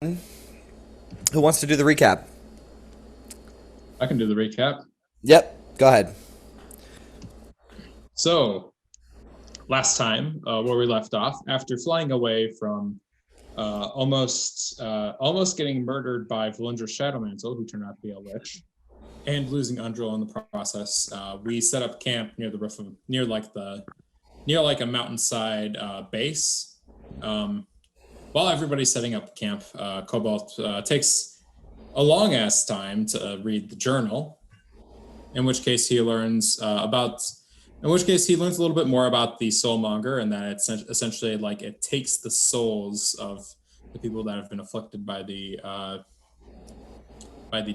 Who wants to do the recap? I can do the recap. Yep, go ahead. So, last time, where we left off, after flying away from almost getting murdered by Valindra's Shadowmantle, who turned out to be a lich, and losing Undril in the process, we set up camp near the roof of near like a mountainside base. While everybody's setting up camp, Cobalt takes a long ass time to read the journal. In which case he learns in which case he learns a little bit more about the soulmonger, and that it's essentially like it takes the souls of the people that have been afflicted by the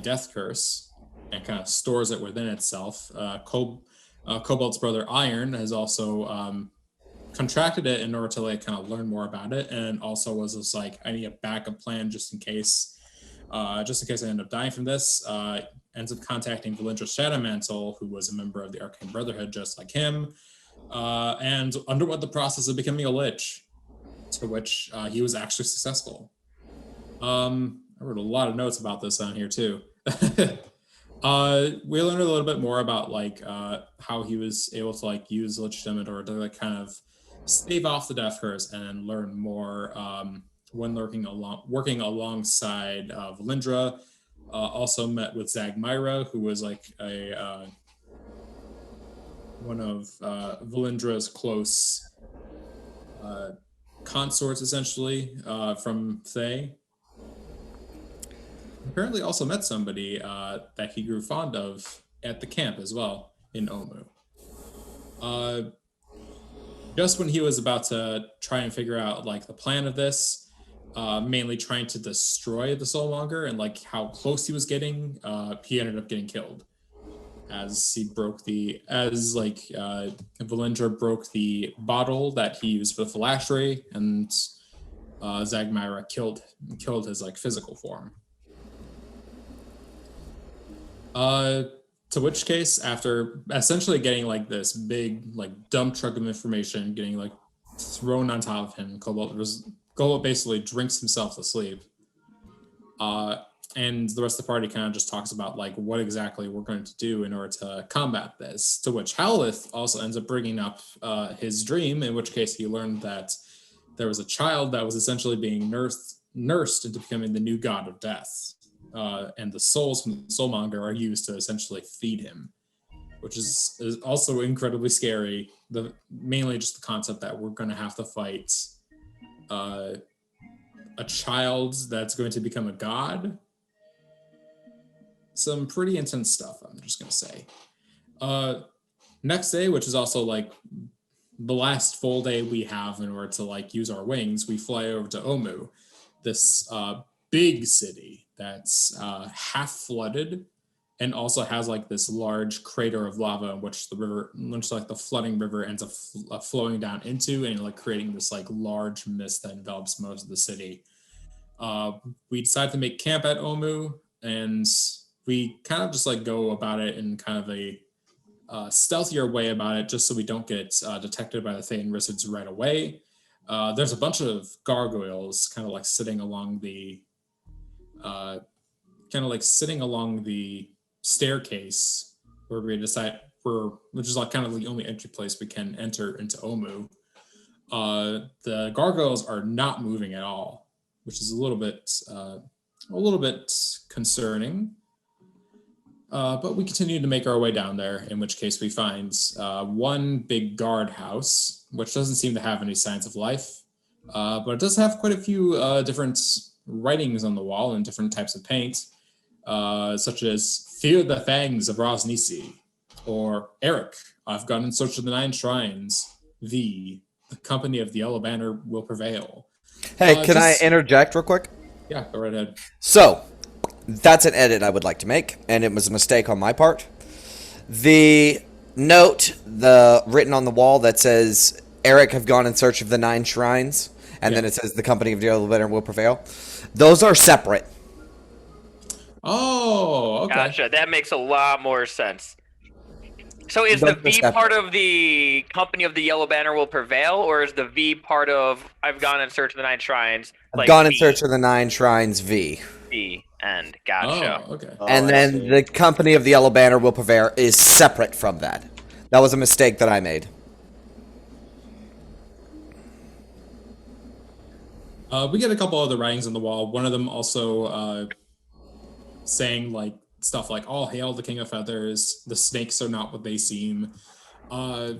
death curse and kind of stores it within itself. Cobalt's brother Iron has also contracted it in order to like kind of learn more about it, and also was just like, I need a backup plan just in case I end up dying from this. Ends up contacting Valindra's Shadowmantle, who was a member of the Arcane Brotherhood just like him, and underwent the process of becoming a lich, to which he was actually successful. I wrote a lot of notes about this on here too. We learned a little bit more about like how he was able to like use Lichdom in order to like kind of stave off the death curse and learn more when working alongside Valindra. Also met with Zagmyra, who was like a one of Valindra's close consorts, essentially, from Thay. Apparently also met somebody that he grew fond of at the camp as well in Omu. Just when he was about to try and figure out like the plan of this, mainly trying to destroy the Soulmonger and like how close he was getting, he ended up getting killed as Valindra broke the bottle that he used for the phylactery, and Zagmyra killed his like physical form. To which case, after essentially getting like this big like dump truck of information getting like thrown on top of him, Cobalt basically drinks himself to sleep. And the rest of the party kind of just talks about like what exactly we're going to do in order to combat this. To which Howlith also ends up bringing up his dream, in which case he learned that there was a child that was essentially being nursed into becoming the new god of death. And the souls from the Soulmonger are used to essentially feed him, which is also incredibly scary. Mainly just the concept that we're going to have to fight a child that's going to become a god. Some pretty intense stuff, I'm just going to say. Next day, which is also like the last full day we have in order to like use our wings, we fly over to Omu, this big city that's half flooded and also has like this large crater of lava in which the flooding river ends up flowing down into, and like creating this like large mist that envelops most of the city. We decide to make camp at Omu, and we kind of just like go about it in kind of a stealthier way about it, just so we don't get detected by the Thayan Rissids right away. There's a bunch of gargoyles kind of like sitting along the staircase where we decide which is like kind of the only entry place we can enter into Omu. The gargoyles are not moving at all, which is a little bit concerning. But we continue to make our way down there, in which case we find one big guard house, which doesn't seem to have any signs of life, but it does have quite a few different writings on the wall and different types of paint, such as "Fear the Fangs of Rosnisi," or "Eric, I've gone in search of the 9 shrines. The company of the Yellow Banner will prevail." Hey, can I interject real quick? Yeah, go right ahead. So, that's an edit I would like to make, and it was a mistake on my part. The note, written on the wall that says, "Eric have gone in search of the 9 shrines," and then it says, "The company of the Yellow Banner will prevail." Those are separate. Oh, okay. Gotcha. That makes a lot more sense. So is the Those are V part separate. of the Company of the Yellow Banner will prevail, or is the V part of I've gone in search of the Nine Shrines I've like gone in V search of the Nine Shrines V. V end? Gotcha. Oh, okay. Oh, And I then see. the Company of the Yellow Banner will prevail is separate from that. That was a mistake that I made. We get a couple other writings on the wall. One of them also saying like stuff like "All hail the King of Feathers." The snakes are not what they seem. Uh,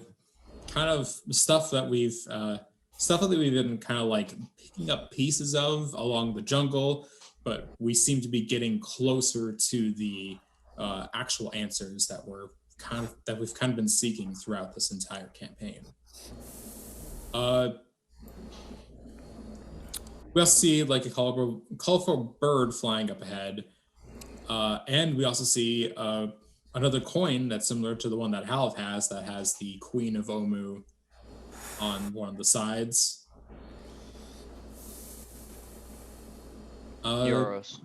Kind of stuff that we've been kind of like picking up pieces of along the jungle, but we seem to be getting closer to the actual answers that we've kind of been seeking throughout this entire campaign. Uh, we also see like a colorful bird flying up ahead, and we also see another coin that's similar to the one that Haleth has, that has the Queen of Omu on one of the sides. Uh, Euros.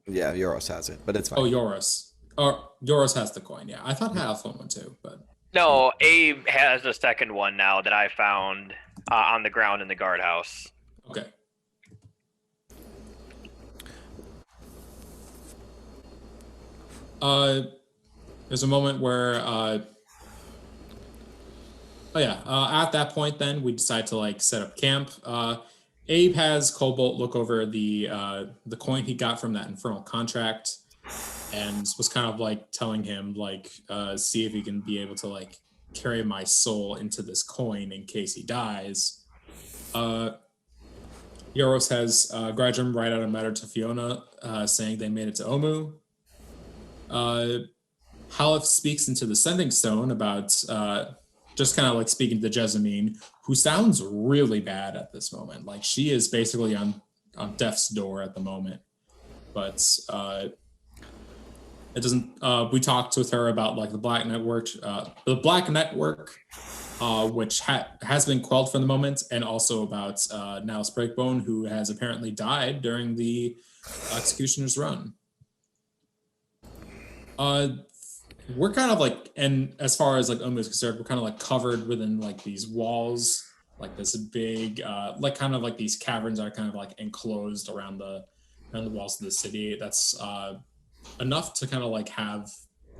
Yeah, Euros has it, but it's oh, fine. Yoros. Or Yoros has the coin. Yeah, I thought Haleth won one too, but No, Abe has a second one now that I found on the ground in the guardhouse. okay. There's a moment where at that point then we decide to like set up camp. Abe has Cobalt look over the coin he got from that infernal contract, and was kind of like telling him like see if he can be able to like carry my soul into this coin in case he dies. Yoros has Gradrum write out a letter to Fiona saying they made it to Omu. Halef speaks into the Sending Stone about just kind of like speaking to Jessamine, who sounds really bad at this moment. Like she is basically on death's door at the moment. But it doesn't. We talked with her about like the Black Network, which has been quelled for the moment, and also about Nals Breakbone, who has apparently died during the Executioner's Run. We're kind of like, and as far as like Omu is concerned, we're kind of like covered within like these walls, like this big, like kind of like these caverns are kind of like enclosed around the walls of the city. That's enough to kind of like have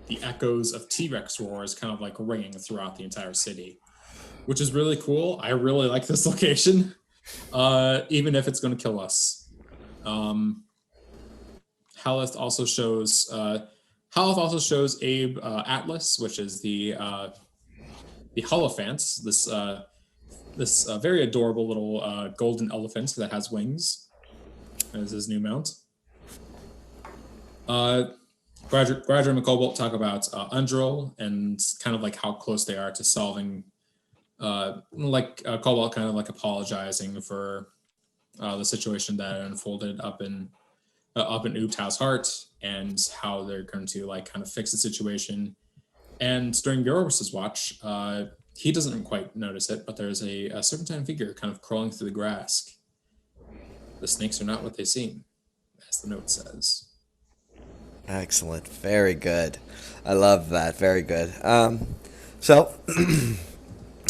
the echoes of T-Rex roars kind of like ringing throughout the entire city, which is really cool. I really like this location, even if it's going to kill us. Haleth also shows Abe Atlas, which is the Holophants, this very adorable little golden elephant that has wings as his new mount. Gradrum and Cobalt talk about Undril and kind of like how close they are to solving. Cobalt kind of like apologizing for the situation that unfolded up in Ubtau's heart, and how they're going to like kind of fix the situation. And during Yoros's watch, he doesn't quite notice it, but there's a serpentine figure kind of crawling through the grass. The snakes are not what they seem, as the note says. Excellent. Very good. I love that. Very good. So, I'm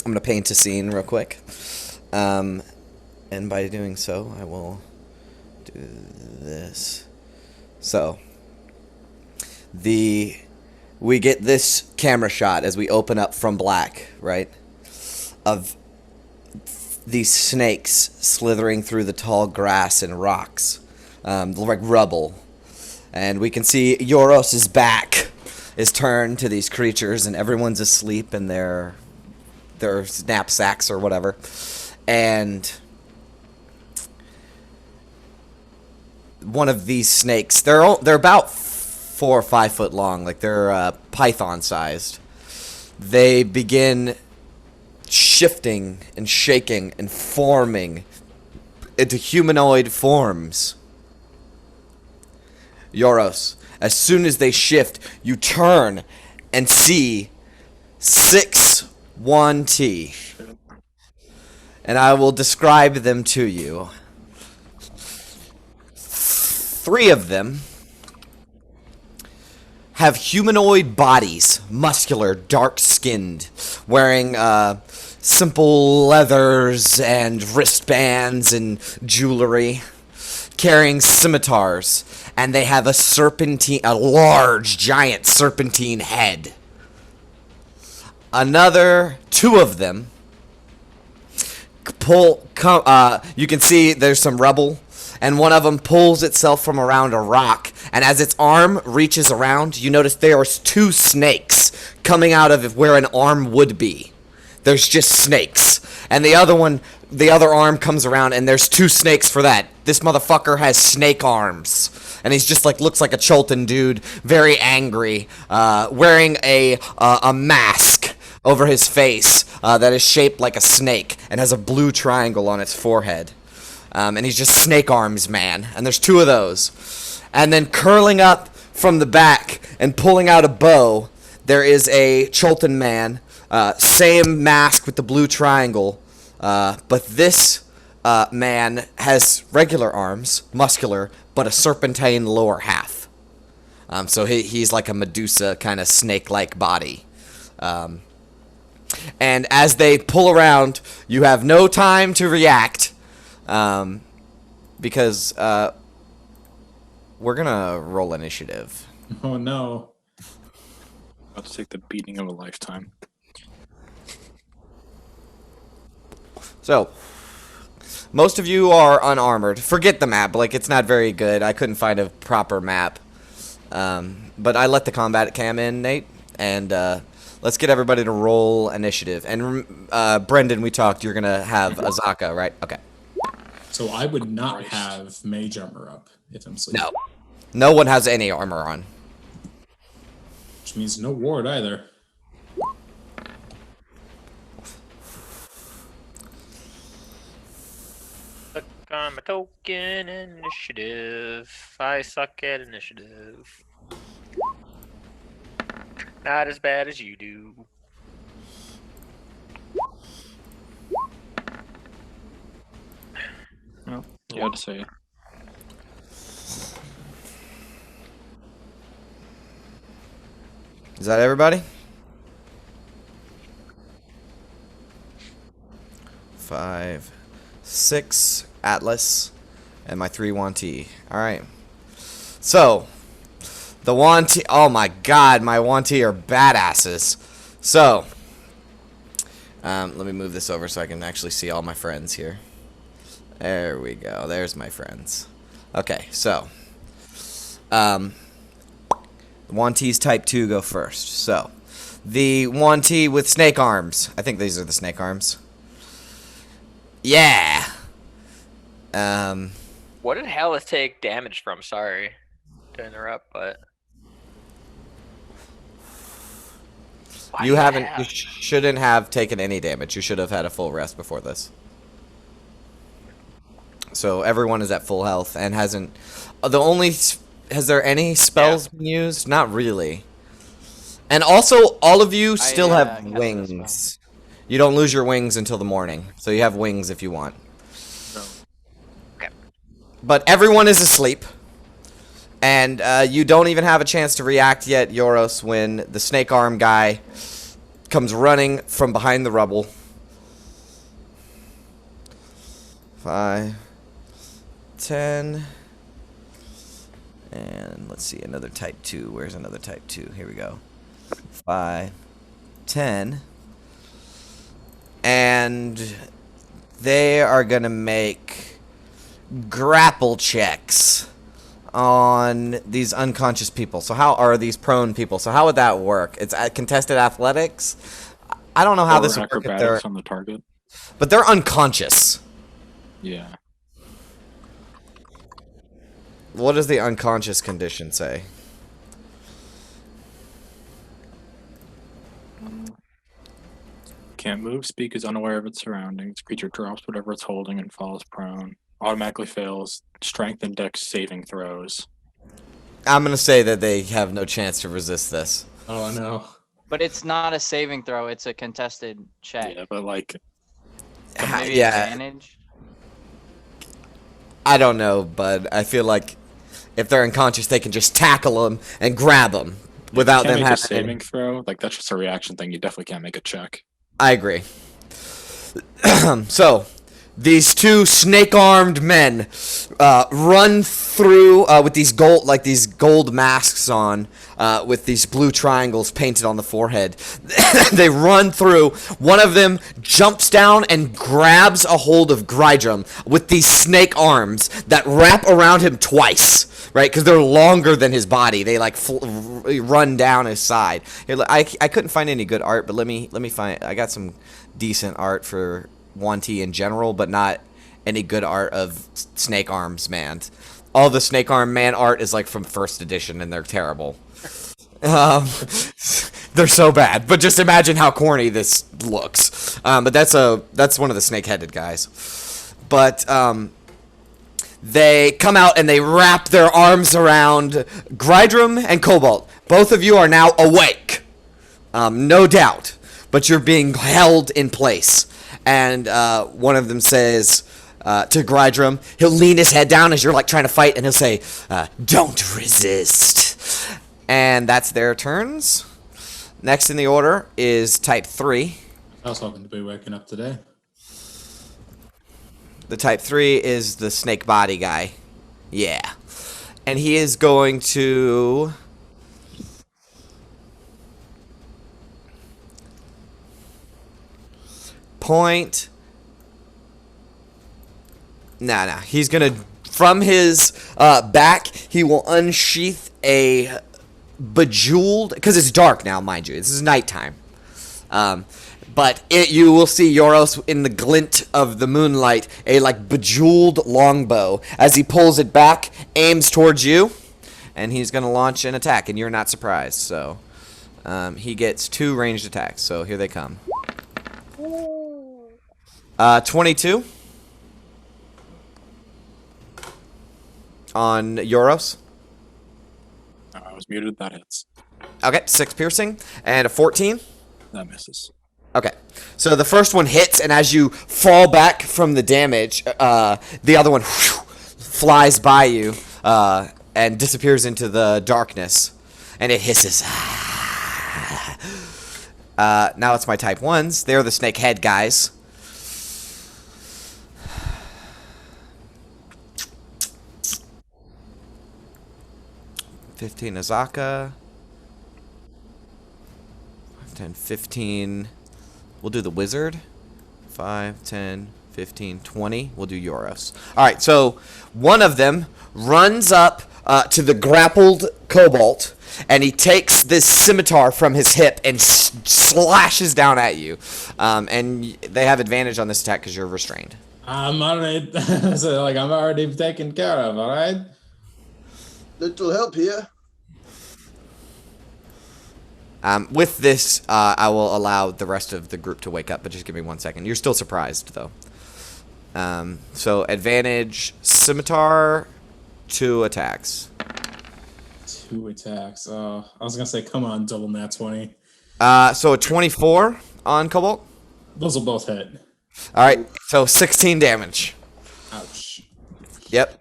going to paint a scene real quick. And by doing so, I will do this. So, we get this camera shot as we open up from black, right? Of these snakes slithering through the tall grass and rocks, like rubble. And we can see Yoros' back is turned to these creatures, and everyone's asleep in their knapsacks or whatever. And one of these snakes, they're about 4 or 5 foot long, like they're python sized. They begin shifting and shaking and forming into humanoid forms. Yoros, as soon as they shift, you turn and see 6-1T. And I will describe them to you. 3 of them have humanoid bodies, muscular, dark-skinned, wearing simple leathers and wristbands and jewelry, carrying scimitars, and they have a large, giant serpentine head. Another two of them you can see there's some rubble, and one of them pulls itself from around a rock, and as its arm reaches around, you notice there are two snakes coming out of where an arm would be. There's just snakes. And the other arm comes around, and there's two snakes for that. This motherfucker has snake arms. And he's just looks like a Cholton dude, very angry, wearing a mask over his face that is shaped like a snake and has a blue triangle on its forehead. And he's just Snake Arms Man. And there's two of those. And then curling up from the back and pulling out a bow, there is a Cholton man. Same mask with the blue triangle. But this man has regular arms, muscular, but a serpentine lower half. So he's like a Medusa kind of snake-like body. And as they pull around, you have no time to react, because we're gonna roll initiative. Oh no. About to take the beating of a lifetime. So, most of you are unarmored. Forget the map, it's not very good. I couldn't find a proper map. But I let the combat cam in, Nate, and let's get everybody to roll initiative. And Brendan, we talked, you're gonna have Azaka, right? Okay. So I would not have mage armor up if I'm sleeping. No. No one has any armor on. Which means no ward either. Look on my token initiative. I suck at initiative. Not as bad as you do. Well, you had to say it. Is that everybody? 5, 6, Atlas, and my 3 Wanti. Alright. So, the Wanti, oh my god, my Wanti are badasses. So, let me move this over so I can actually see all my friends here. There we go, there's my friends. Okay, so, Wanties type 2 go first. So, the Wanti with snake arms. I think these are the snake arms. Yeah. What did Hellas take damage from? Sorry to interrupt, but Why You do haven't. have- You shouldn't have taken any damage. You should have had a full rest before this. So everyone is at full health and hasn't. Has there any spells been used? Not really. And also, all of you still have cast a wings. You don't lose your wings until the morning, so you have wings if you want. Okay. But everyone is asleep. And you don't even have a chance to react yet, Yoros, when the snake arm guy comes running from behind the rubble. 5, 10, and let's see, another type 2. Where's another type 2? Here we go. 5, 10, and they are gonna make grapple checks on these unconscious people. So how are these prone people? So how would that work? It's contested athletics. I don't know how this would work if they're, acrobatics on the target. but they're unconscious. Yeah. What does the unconscious condition say? Can't move, speak, is unaware of its surroundings. Creature drops whatever it's holding and falls prone. Automatically fails strength and dex saving throws. I'm gonna say that they have no chance to resist this. Oh no. But it's not a saving throw, it's a contested check. Yeah, but like, So maybe Yeah, advantage? I don't know, but I feel like if they're unconscious, they can just tackle them and grab them. without them Can't make a having saving throw. Like that's just a reaction thing. You definitely can't make a check. I agree. So, these two snake-armed men run through with these gold masks on, with these blue triangles painted on the forehead. They run through. One of them jumps down and grabs a hold of Grydrum with these snake arms that wrap around him twice. Right, because they're longer than his body. They like run down his side. Here, I couldn't find any good art, but let me find. I got some decent art for 1T in general, but not any good art of Snake Arms Man. All the Snake Arm Man art is like from first edition, and they're terrible. They're so bad. But just imagine how corny this looks. But that's one of the snake-headed guys. But they come out and they wrap their arms around Grydrum and Cobalt. Both of you are now awake. No doubt. But you're being held in place. And one of them says to Grydrum, he'll lean his head down as you're like trying to fight, and he'll say, don't resist. And that's their turns. Next in the order is Type 3. I was hoping to be waking up today. The Type 3 is the snake body guy. Yeah. And he is going to... point... Nah. He's going to... From his back, he will unsheath a bejeweled... Because it's dark now, mind you. This is nighttime. But you will see Yoros in the glint of the moonlight, a like bejeweled longbow. As he pulls it back, aims towards you, and he's going to launch an attack, and you're not surprised. So he gets 2 ranged attacks, so here they come. 22 on Yoros. I was muted. That hits. Okay, 6 piercing, and a 14. That misses. Okay, so the first one hits, and as you fall back from the damage, the other one flies by you and disappears into the darkness, and it hisses. Now it's my Type 1s. They're the snake head guys. $15 Azaka. 10, 15. We'll do the wizard. 5, 10, 15, 20. We'll do Yoros. All right, so one of them runs up to the grappled kobold, and he takes this scimitar from his hip and slashes down at you. And they have advantage on this attack because you're restrained. I'm already, I'm already taken care of. All right. Little help here. With this, I will allow the rest of the group to wake up, but just give me 1 second. You're still surprised, though. So, advantage, scimitar, 2 attacks. 2 attacks. I was going to say, come on, double nat 20. So, a 24 on Cobalt. Those will both hit. All right, so 16 damage. Ouch. Yep.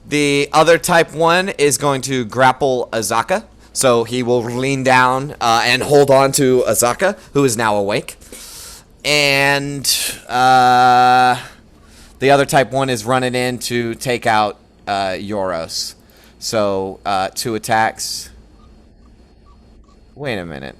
The other Type 1 is going to grapple Azaka. So he will lean down and hold on to Azaka, who is now awake. And the other Type 1 is running in to take out Yoros. So 2 attacks. Wait a minute.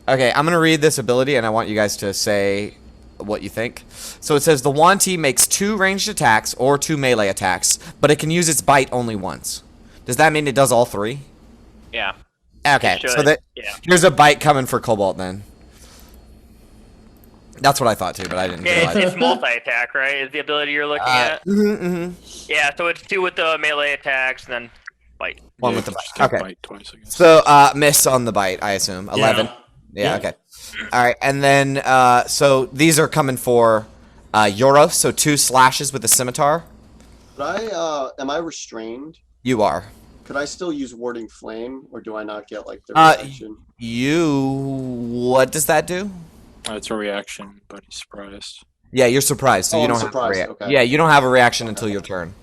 Okay, I'm going to read this ability, and I want you guys to say what you think. So it says, the Wanty makes 2 ranged attacks or 2 melee attacks, but it can use its bite only once. Does that mean it does all 3? Yeah. Okay, It so should, that yeah. here's a bite coming for Cobalt then. That's what I thought too, but I didn't Yeah, realize. it's multi-attack, right? Is the ability you're looking at? Yeah, so it's 2 with the melee attacks, and then bite. One Yeah, with the you just bite. can't Okay. bite twice, I guess. So miss on the bite, I assume. 11. Yeah. Yeah, Yeah. okay. All right, and then so these are coming for Yoros, so 2 slashes with the scimitar. Am I restrained? You are. Could I still use warding flame, or do I not get like the reaction? What does that do? It's a reaction, but he's surprised. Yeah, you're surprised, so Oh, you I'm don't surprised, have a okay. Yeah, you don't have a reaction until your turn.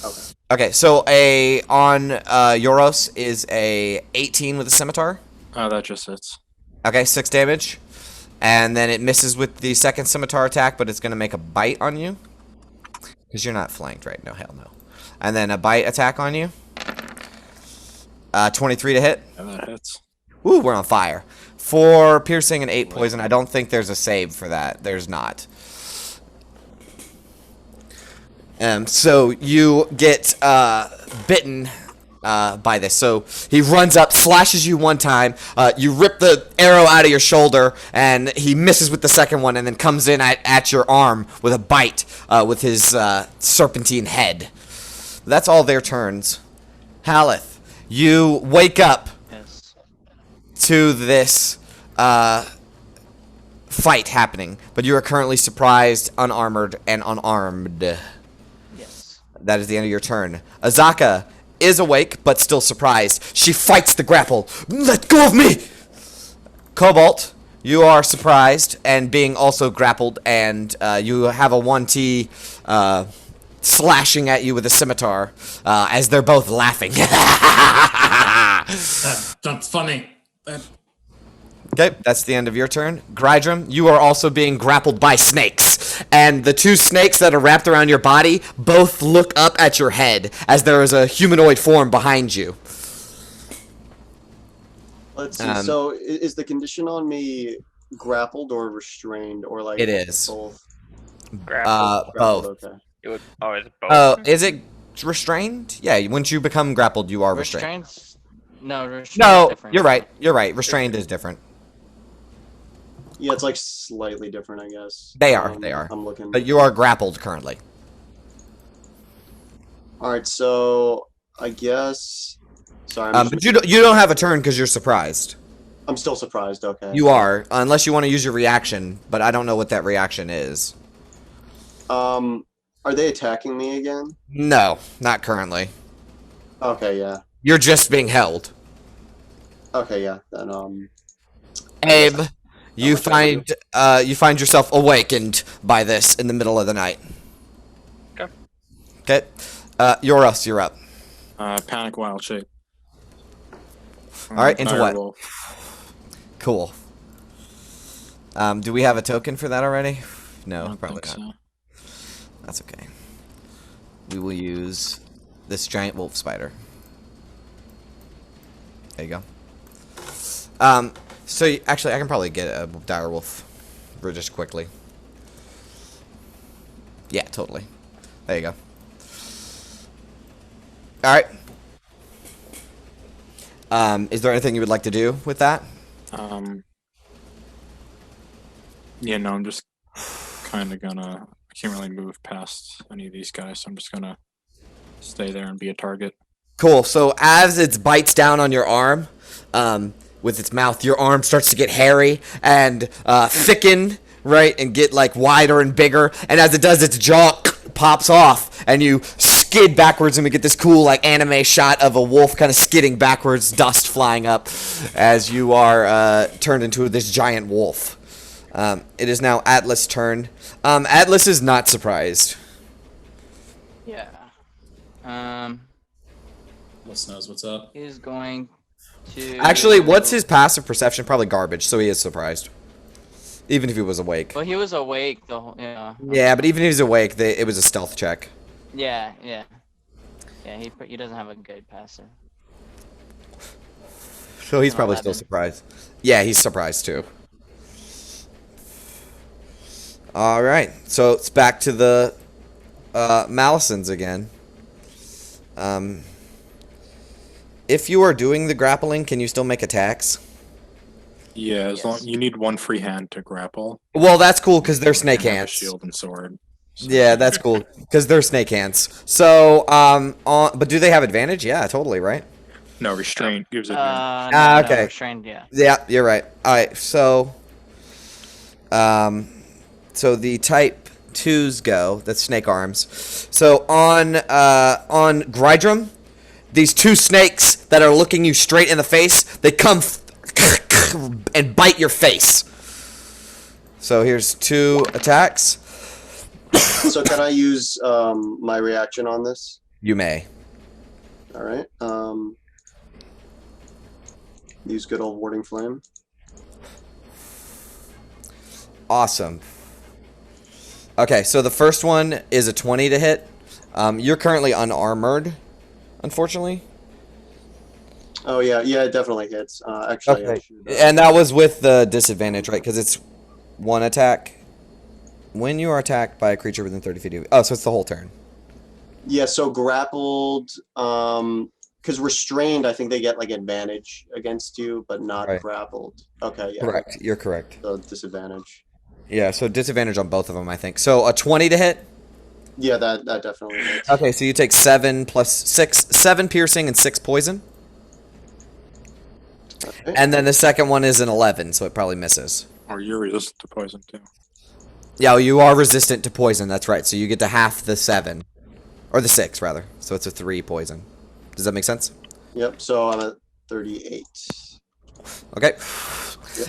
Okay. Okay, so on Euros is a 18 with a scimitar. That just hits. Okay, 6 damage. And then it misses with the second scimitar attack, but it's going to make a bite on you. Because you're not flanked, right? No, hell no. And then a bite attack on you. 23 to hit. Yeah, that hits. Woo, we're on fire. 4 piercing and 8 poison. I don't think there's a save for that. There's not. So you get bitten by this. So he runs up, slashes you one time. You rip the arrow out of your shoulder, and he misses with the second one, and then comes in at your arm with a bite with his serpentine head. That's all their turns. Haleth, you wake up Yes. to this fight happening, but you are currently surprised, unarmored, and unarmed. Yes. That is the end of your turn. Azaka is awake, but still surprised. She fights the grapple. Let go of me! Cobalt, you are surprised and being also grappled, and you have a 1T slashing at you with a scimitar as they're both laughing. That's funny. Okay, that's the end of your turn. Grydrum, you are also being grappled by snakes. And the 2 snakes that are wrapped around your body both look up at your head as there is a humanoid form behind you. Let's see. So is the condition on me grappled or restrained or like It is. both? Grapple. Both. Okay. It would always both. Is it restrained? Yeah, once you become grappled, you are restrained. Restraints? No, restraints. No, different. you're right. You're right. Restrained is different. Yeah, it's like slightly different, I guess. They are. They are. I'm looking. But you are grappled currently. All right, so I guess. Sorry, But you don't have a turn because you're surprised. I'm still surprised. Okay. You are, unless you want to use your reaction, but I don't know what that reaction is. Are they attacking me again? No, not currently. Okay, yeah. You're just being held. Okay, yeah. Then Abe, you much I find yourself awakened by this in the middle of the night. Okay. Okay. Euros, you're up. Panic wild shape. All right, into what? Direwolf. Cool. Do we have a token for that already? I No, don't probably think not. so. That's okay. We will use this giant wolf spider. There you go. Actually, I can probably get a dire wolf just quickly. Yeah, totally. There you go. All right. Is there anything you would like to do with that? Yeah, no, I'm just kind of gonna. I can't really move past any of these guys, so I'm just gonna stay there and be a target. Cool. So as it bites down on your arm, with its mouth, your arm starts to get hairy and thicken, right, and get like wider and bigger. And as it does, its jaw pops off, and you skid backwards, and we get this cool like anime shot of a wolf kind of skidding backwards, dust flying up, as you are turned into this giant wolf. It is now Atlas' turn. Atlas is not surprised. Yeah. Atlas knows what's up. He's going to. Actually, what's his passive perception? Probably garbage, so he is surprised. Even if he was awake. Well, he was awake the whole. Yeah. Yeah, but even if he was awake, it was a stealth check. Yeah. Yeah. Yeah. He doesn't have a good passer. So he's An probably still 11. surprised. Yeah, he's surprised too. Alright, so it's back to the Malisons again. If you are doing the grappling, can you still make attacks? Yeah, as long you need one free hand to grapple. Well, that's cool because they're snake and have a hands. shield and sword. So- Yeah, that's cool because they're snake hands. So, but do they have advantage? Yeah, totally, right? No, restraint gives it. No, okay. restrained, yeah. Yeah, you're right. All right, so, so the type 2s go. That's snake arms. So on Grydrum, these 2 snakes that are looking you straight in the face, they come and bite your face. So here's 2 attacks. So can I use my reaction on this? You may. All right. Use good old warding flame. Awesome. Okay, so the first one is a 20 to hit. You're currently unarmored, unfortunately. Oh yeah, it definitely hits. Actually, I Okay. should, And that was with the disadvantage, right? Because it's one attack. When you are attacked by a creature within 30 feet of you. Oh, so it's the whole turn. yeah. So grappled. Because restrained, I think they get like advantage against you, but not Right. grappled. Okay, yeah. Correct. You're correct. So disadvantage. Yeah, so disadvantage on both of them, I think. So a 20 to hit. Yeah, that definitely hits. Okay, so you take 7 plus 6, 7 piercing and 6 poison. Okay. And then the second one is an 11, so it probably misses. Or you're resistant to poison too. Yeah, well, you are resistant to poison, that's right. So you get to half the 7. Or the 6, rather. So it's a 3 poison. Does that make sense? Yep. So I'm at 38. Okay.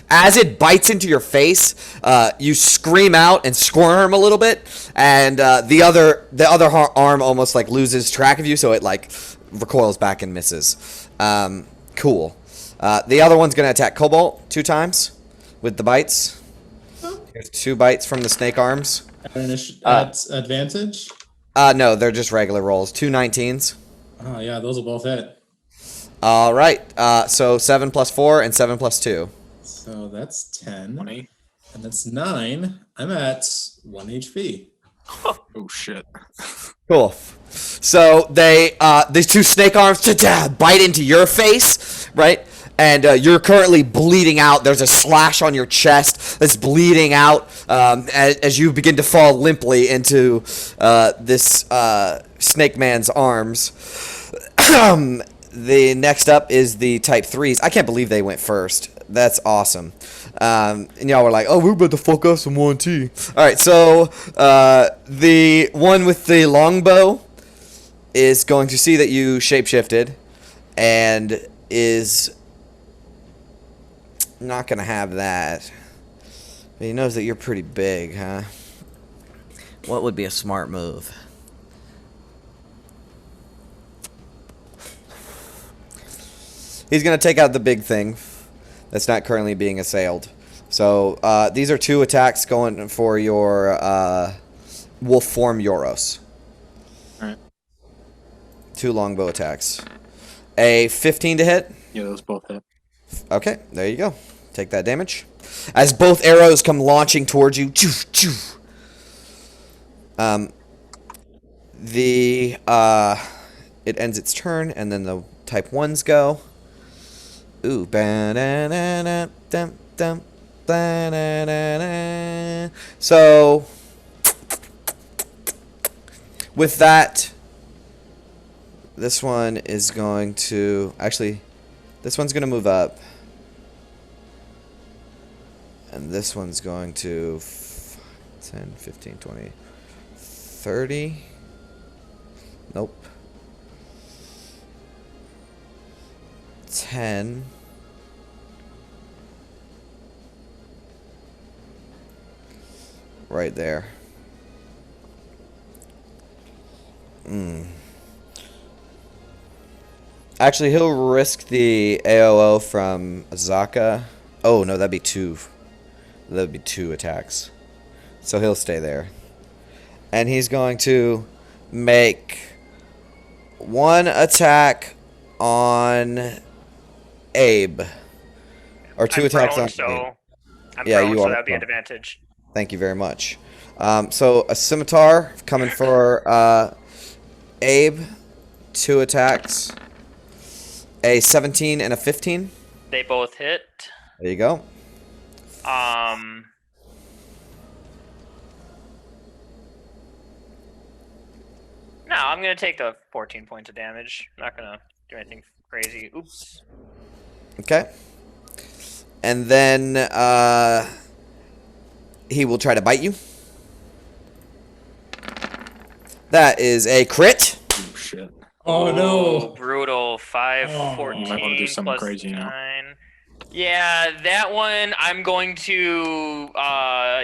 As it bites into your face, you scream out and squirm a little bit, and the other arm almost like loses track of you, so it like recoils back and misses. Cool. The other one's gonna attack Cobalt 2 times with the bites. Here's 2 bites from the snake arms. At advantage? No, they're just regular rolls. 2 19s. Oh yeah, those will both hit. All right. So 7 plus 4 and 7 plus 2. So that's 10. 20. And that's 9. I'm at 1 HP. Oh shit. Cool. So they, these 2 snake arms bite into your face, right? And you're currently bleeding out. There's a slash on your chest that's bleeding out as you begin to fall limply into this snake man's arms. The next up is the type 3s. I can't believe they went first. That's awesome. And y'all were like, oh, we're about to fuck up some 1T. All right, so the one with the longbow is going to see that you shapeshifted and is not going to have that. But he knows that you're pretty big, huh? What would be a smart move? He's going to take out the big thing that's not currently being assailed. So these are 2 attacks going for your wolf form Euros. Alright. 2 longbow attacks. A 15 to hit. Yeah, those both hit. Okay, there you go. Take that damage. As both arrows come launching towards you. It ends its turn, and then the type 1s go. Ooh. So, with that, this one is going to... Actually, this one's going to move up. And this one's going to 10, 15, 20, 30. Nope. 10. Right there. Actually, he'll risk the AOO from Azaka. Oh, no, that'd be 2. That'd be 2 attacks. So he'll stay there. And he's going to make 1 attack on Abe. Or 2 I'm attacks prone, on so Abe. I'm Yeah, prone, you so are that'd be an prone. advantage. Thank you very much. So a scimitar coming for Abe. 2 attacks. A 17 and a 15. They both hit. There you go. No, I'm gonna take the 14 points of damage. I'm not gonna do anything crazy. Oops. Okay. And then he will try to bite you. That is a crit. Oh shit. Oh no. Brutal. 5, Oh. 14 Might wanna do something plus crazy now. 9. Yeah, that one I'm going to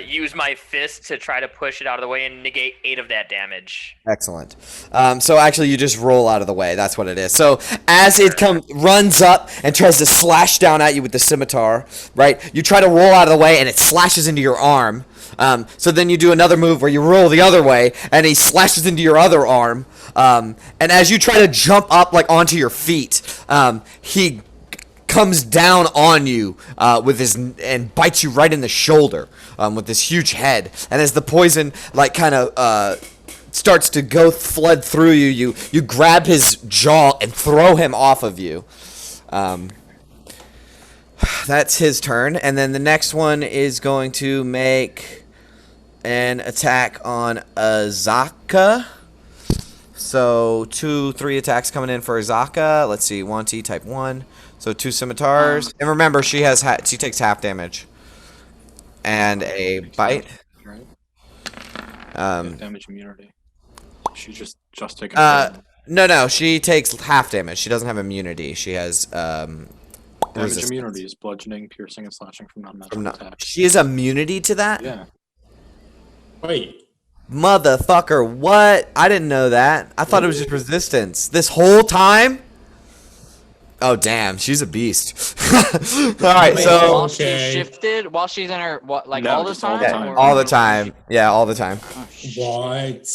use my fist to try to push it out of the way and negate 8 of that damage. Excellent. So actually, you just roll out of the way. That's what it is. So as it runs up and tries to slash down at you with the scimitar, right? You try to roll out of the way, and it slashes into your arm. So then you do another move where you roll the other way, and he slashes into your other arm. And as you try to jump up like onto your feet, he comes down on you with his and bites you right in the shoulder with this huge head. And as the poison like kind of starts to go flood through you, you grab his jaw and throw him off of you. That's his turn, and then the next one is going to make an attack on Azaka. So 3 attacks coming in for Azaka. Let's see, 1T type 1. So 2 scimitars. And remember, she takes half damage. And a bite. Right? Um, Damage immunity. She just taken. no, she takes half damage. She doesn't have immunity. She has damage resistance. immunity is bludgeoning, piercing, and slashing from non-magical attacks. She has immunity to that? Yeah. Wait. Motherfucker, what? I didn't know that. I thought it was just resistance. This whole time? Oh, damn. She's a beast. Alright, Wait, so... While Okay. she's shifted, while she's in her, like No, all the just all time? the Yeah, time. or- all the time. Yeah, all the time. Oh, shit. What?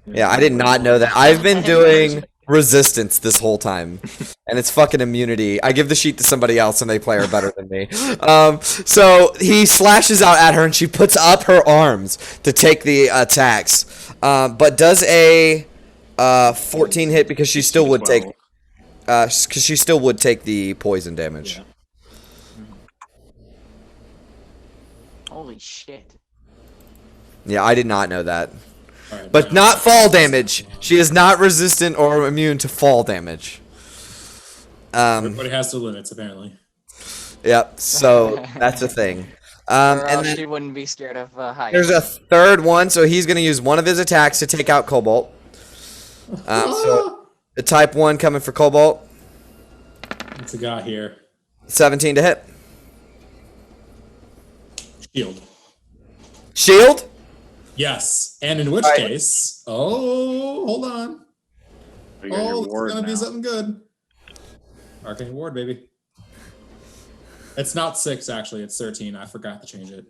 Yeah, I did not know that. I've been doing resistance this whole time. And it's fucking immunity. I give the sheet to somebody else and they play her better than me. So he slashes out at her and she puts up her arms to take the attacks. But does a 14 hit because she still would take... because she still would take the poison damage. Yeah. Holy shit. Yeah, I did not know that. All right, But not fall damage. She is not resistant or immune to fall damage. Everybody has their limits, apparently. Yep, so that's a thing. Or And else then she wouldn't be scared of heights. there's a third one, so he's going to use one of his attacks to take out Cobalt. So the type 1 coming for Cobalt. What's a guy here? 17 to hit. Shield. Shield? Yes. And in which All right. case, hold on. You got your Oh, ward it's gonna now. be something good. Arcane Ward, baby. It's not 6 actually, it's 13. I forgot to change it.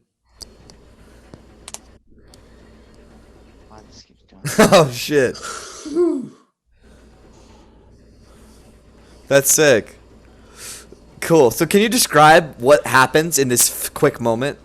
Why this keeps doing Oh, shit. That's sick. Cool. So can you describe what happens in this quick moment?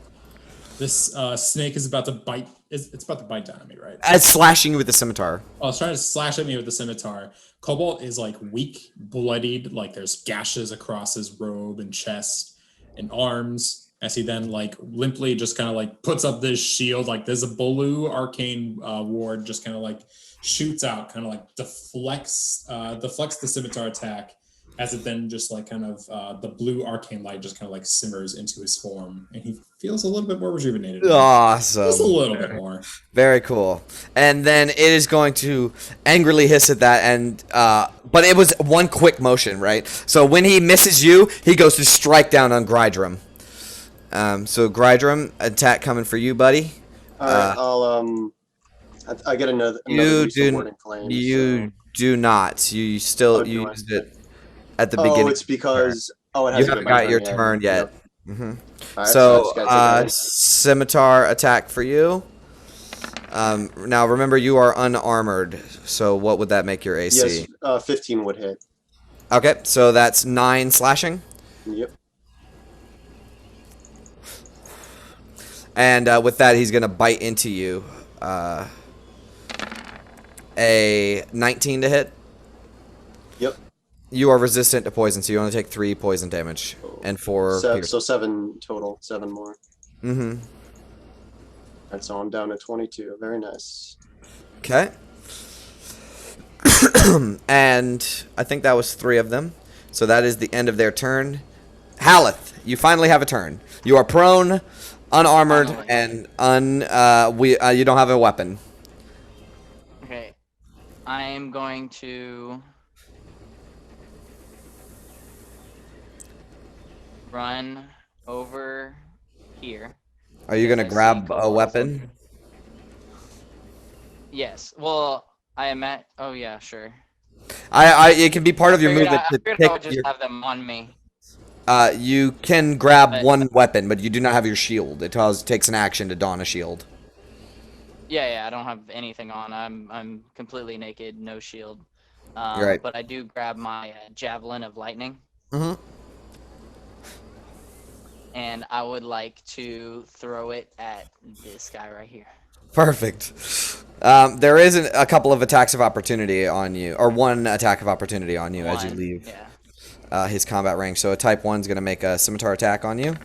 This snake is about to bite. It's about to bite down at me, right? As slashing you with the scimitar. I was trying to slash at me with the scimitar. Cobalt is like weak, bloodied, like there's gashes across his robe and chest and arms. As he then like limply just kind of like puts up this shield, like there's a blue arcane ward just kind of like shoots out, kind of like deflects the scimitar attack. As it then just like kind of the blue arcane light just kind of like simmers into his form, and he feels a little bit more rejuvenated. Awesome. Just a little bit more. Very cool. And then it is going to angrily hiss at that, and but it was one quick motion, right? So when he misses you, he goes to strike down on Grydrum. So Grydrum, attack coming for you, buddy. All right, I get another You use do. of warding claim, You so- do not. You still Oh, do I? used it at the Oh, beginning. it's because it You hasn't haven't been my got your yet. turn yet. Yep. hmm All right, So, I just gotta take that. scimitar attack for you. Now, remember, you are unarmored, so what would that make your AC? Yes, 15 would hit. Okay, so that's 9 slashing. Yep. And with that, he's going to bite into you. A 19 to hit. Yep. You are resistant to poison, so you only take 3 poison damage. And 4 pierce. So 7 total, 7 more. Mm-hmm. And so I'm down to 22. Very nice. Okay. And I think that was 3 of them. So that is the end of their turn. Haleth, you finally have a turn. You are prone, unarmored, and you don't have a weapon. Okay. I am going to run over here. Are you gonna I see grab a kobolds. weapon? Yes. Well, I am at. Oh yeah, sure. It can be part of your movement I to figured I would pick just your. have them on me. You can grab But one weapon, but you do not have your shield. Takes an action to don a shield. yeah, I don't have anything on. I'm completely naked, no shield. You're right. But I do grab my javelin of lightning, Mm-hmm. and I would like to throw it at this guy right here. Perfect. There is a couple of attacks of opportunity on you, or one attack of opportunity on you as you One, leave yeah. his combat range. So a type 1 is going to make a scimitar attack on you.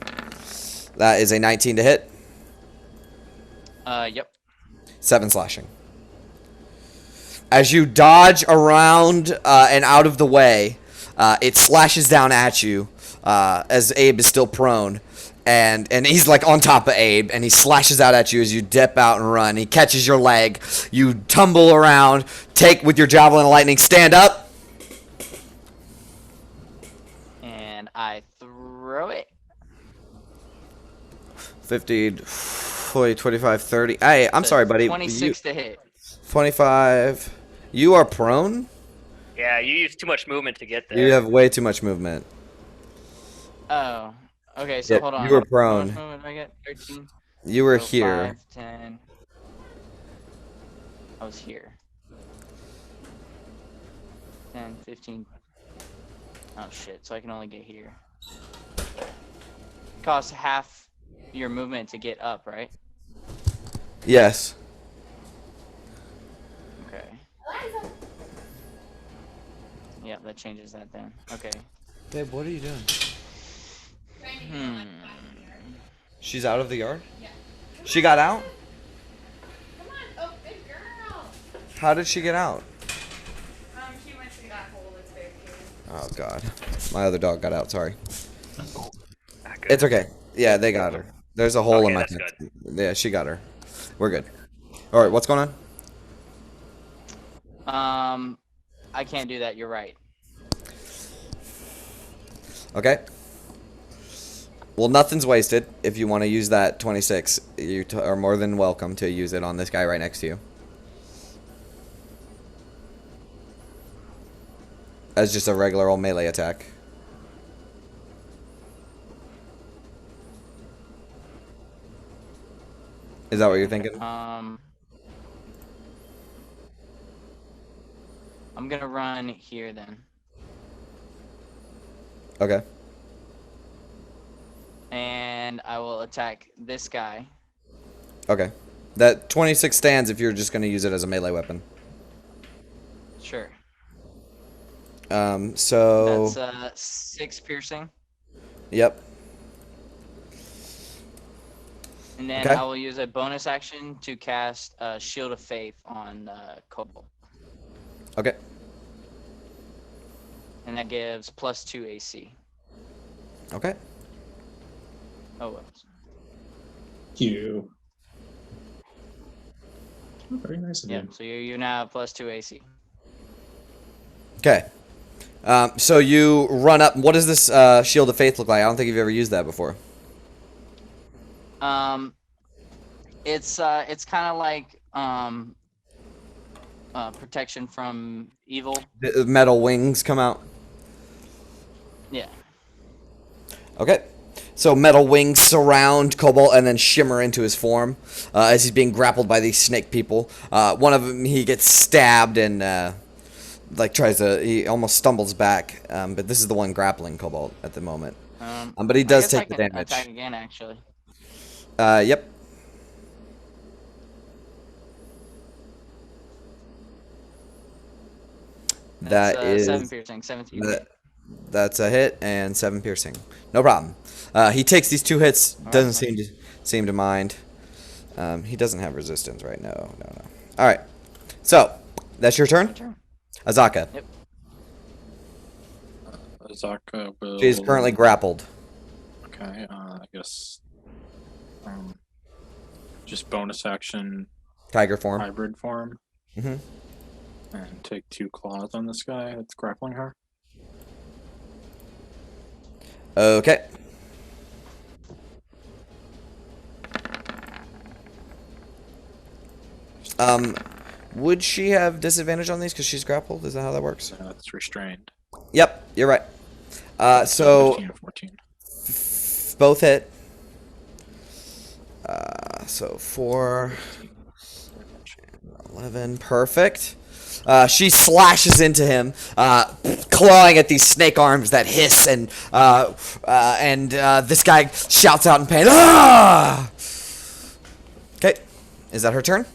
That is a 19 to hit. Yep. 7 slashing. As you dodge around and out of the way, it slashes down at you as Abe is still prone. And he's like on top of Abe, and he slashes out at you as you dip out and run. He catches your leg. You tumble around, take with your javelin of lightning, stand up. And I throw it. 50, 40, 25, 30. Hey, I'm sorry, buddy. 26 to hit. 25. You are prone? Yeah, you use too much movement to get there. You have way too much movement. Oh. Okay, so Yeah, hold on. you were How much prone. movement did I get? 13. You were So here. 5, 10. I was here. 10, 15. Oh shit, so I can only get here. Costs half your movement to get up, right? Yes. Okay. Yeah, that changes that then. Okay. Babe, what are you doing? Hmm. She's out of the yard? Yeah. She got out? Come on, oh, good girl. How did she get out? She went through that hole that's barricaded. Oh, God. My other dog got out, sorry. Not good. It's okay. Yeah, they got her. There's a hole Okay, in my that's tent. good. Yeah, she got her. We're good. Alright, what's going on? I can't do that, you're right. Okay. Well, nothing's wasted. If you want to use that 26, you are more than welcome to use it on this guy right next to you. As just a regular old melee attack. Is that what you're thinking? I'm gonna run here then. Okay. And I will attack this guy. Okay. That 26 stands if you're just going to use it as a melee weapon. Sure. So... That's 6 piercing. Yep. And then Okay. I will use a bonus action to cast Shield of Faith on Cobalt. Okay. And that gives +2 AC. Okay. Oh, well. You. Oh, very nice of Yeah, you. so you now have +2 AC. Okay. So you run up. What does this Shield of Faith look like? I don't think you've ever used that before. It's kind of like protection from evil. The metal wings come out. Yeah. Okay. So metal wings surround Cobalt and then shimmer into his form as he's being grappled by these snake people. One of them, he gets stabbed and he almost stumbles back. But this is the one grappling Cobalt at the moment. But he does take the damage. Attack again, actually. Yep. That's, That is 7 piercing, 17. that's a hit and 7 piercing. No problem. He takes these 2 hits. Doesn't seem to mind. He doesn't have resistance, right? No. All right. So that's your turn, Turn. Azaka. Yep. Azaka will. She is currently grappled. Okay, I guess. Just bonus action Tiger form. hybrid form. Mm-hmm. And take 2 claws on this guy that's grappling her. Okay. Would she have disadvantage on these because she's grappled? Is that how that works? It's restrained. Yep, you're right. So 15 or 14. both hit. So 4, 11, perfect. She slashes into him, clawing at these snake arms that hiss, and this guy shouts out in pain. Ah! Okay, is that her turn?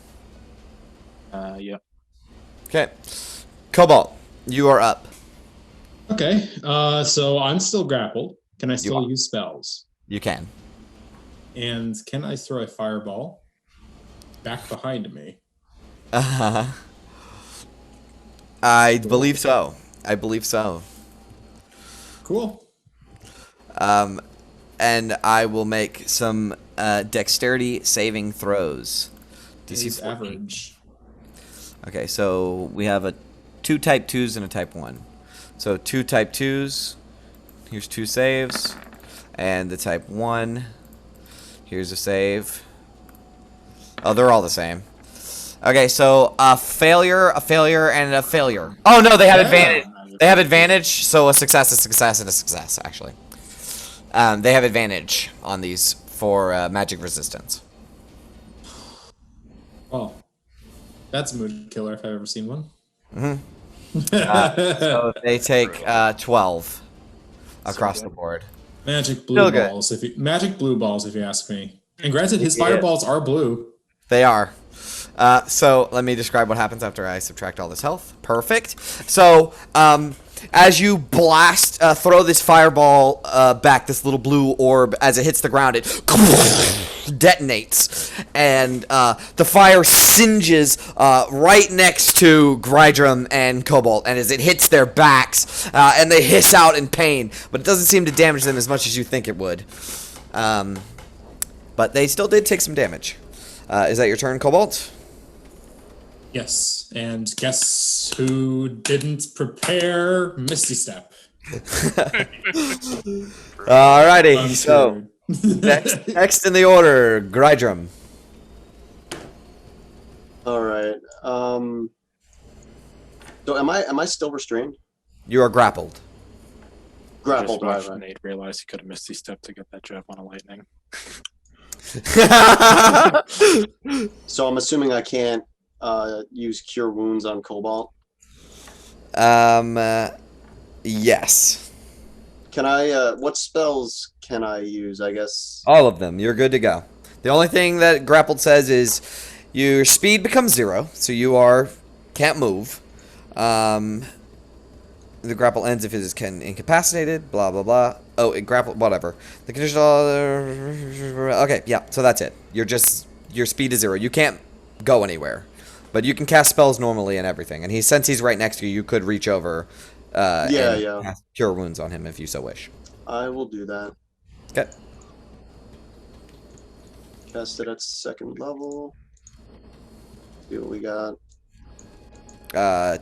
Yeah. Okay, Cobalt, you are up. Okay, so I'm still grappled. Can I still are. use spells? You can. And can I throw a fireball back behind me? I believe so. I believe so. Cool. And I will make some dexterity saving throws. DC Is 14. average. Okay, so we have a 2 type 2s and a type 1. So 2 type 2s. Here's 2 saves. And the type 1. Here's a save. Oh, they're all the same. Okay, so a failure, and a failure. Oh no, they have advantage. They have advantage, so a success, and a success, actually. They have advantage on these for magic resistance. Oh, that's a mood killer if I've ever seen one. So they take 12 across the board. Magic Still blue good. balls. Magic blue balls, if you ask me. And granted, his fireballs are blue. They are. So let me describe what happens after I subtract all this health. Perfect. So as you blast, throw this fireball back, this little blue orb, as it hits the ground, it detonates, and the fire singes right next to Grydrum and Cobalt, and as it hits their backs, and they hiss out in pain, but it doesn't seem to damage them as much as you think it would. But they still did take some damage. Is that your turn, Cobalt? Yes, and guess who didn't prepare Misty Step? Alrighty, so next in the order, Grydrum. All right. So am I still restrained? You are grappled. Grappled, Just watched right. Nate realize he could have missed his step to get that javelin of lightning. So I'm assuming I can't use Cure Wounds on Cobalt. Yes. Can I? What spells can I use? I guess. All of them. You're good to go. The only thing that grappled says is your speed becomes 0, so you can't move. The grapple ends if it is incapacitated. Blah blah blah. Oh, it grappled. Whatever. The conditional. Okay, yeah. So that's it. Your speed is 0. You can't go anywhere, but you can cast spells normally and everything. And since he's right next to you, you could reach over. And cast Cure Wounds on him if you so wish. I will do that. Okay. Cast it at 2nd level. See what we got.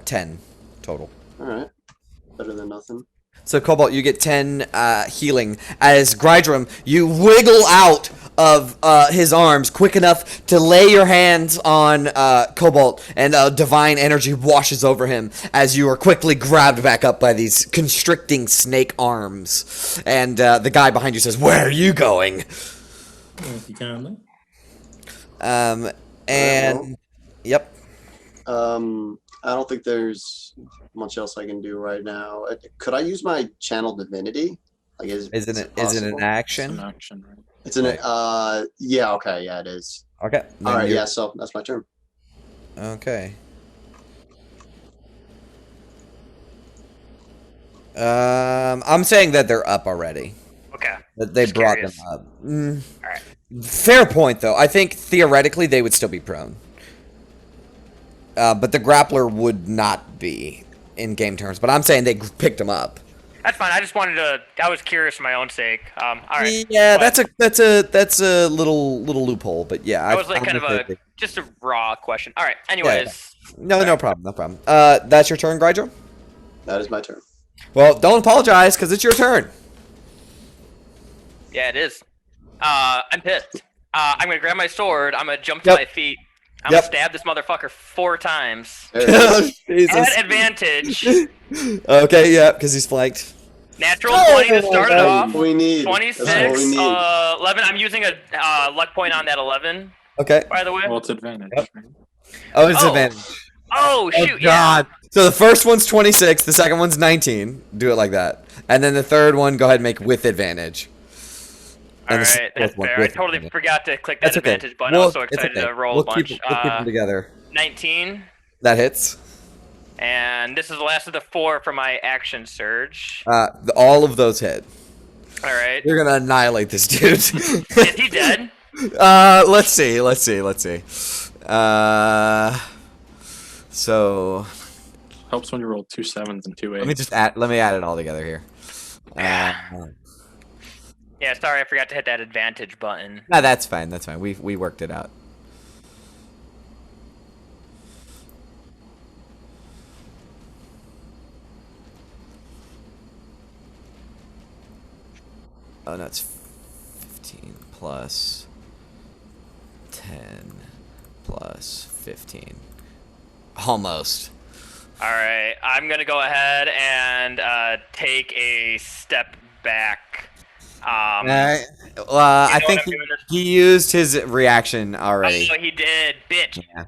10 total. All right. Better than nothing. So, Cobalt, you get 10 healing. As Grydrum, you wiggle out of his arms quick enough to lay your hands on Cobalt, and divine energy washes over him as you are quickly grabbed back up by these constricting snake arms. And the guy behind you says, "Where are you going?" If you kindly. And, yep. I don't think there's much else I can do right now. Could I use my Channel Divinity? Like, is it Is it possible? an It's action? an action, right? It's an Right. yeah, okay, yeah, it is. Okay. All right, yeah, so that's my turn. Okay. I'm saying that they're up already. Okay. That they Just brought curious. them up. Alright. Fair point, though. I think theoretically they would still be prone. But the grappler would not be in game terms. But I'm saying they picked him up. That's fine. I just wanted to. I was curious for my own sake. All right. Yeah, But that's a little loophole. But yeah, that was like kind of just a raw question. All right. Anyways. no problem. That's your turn, Grydrum? That is my turn. Well, don't apologize because it's your turn. Yeah, it is. I'm pissed. I'm gonna grab my sword. I'm gonna jump to my feet, I'm Yep. gonna stab this motherfucker 4 times. There it is. At advantage. Okay, yeah, because he's flanked. Natural 20 to start it That's off. what we need. 26, That's what we need. 11. I'm using a luck point on that 11, Okay. by the way. Well, it's advantage. Yep. Right? Oh, it's Oh. advantage. Oh, Oh, shoot, yeah. God. So the first one's 26, the second one's 19. Do it like that. And then the third one, go ahead and make with advantage. All And the right, fourth that's one fair. I with totally advantage. forgot to click that That's okay. advantage button. I was so It's excited okay. to roll We'll a bunch. keep them together. 19. That hits. And this is the last of the 4 for my action surge. All of those hit. All right. You're gonna annihilate this dude. Is he dead? Let's see. So Helps when you roll 2 7s and 2 8s. let me add it all together here. Yeah, sorry, I forgot to hit that advantage button. No, that's fine. We worked it out. Oh, no, it's 15 plus 10 plus 15. Almost. All right, I'm gonna go ahead and take a step back. I You know think what I'm doing this- he used his reaction already. Oh, he did, bitch. Yeah.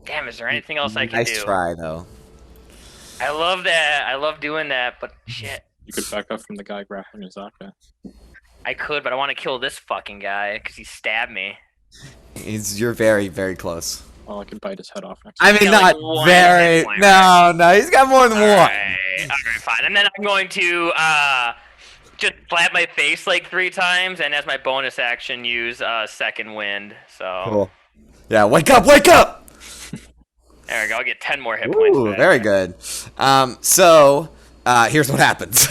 Damn, is there anything else I can Nice do? try, though. I love that. I love doing that, but shit. You could back up from the guy grabbing his Zaka. I could, but I want to kill this fucking guy because he stabbed me. You're very, very close. Well, I could bite his head off next. I mean, Yeah, like not one very. hit point, No, he's got more than one. Alright, fine. And then I'm going to just slap my face like 3 times, and as my bonus action, use second wind. So Cool. Yeah, wake up, wake up! there we go. I'll get 10 more hit points. Ooh, back. very good. So here's what happens.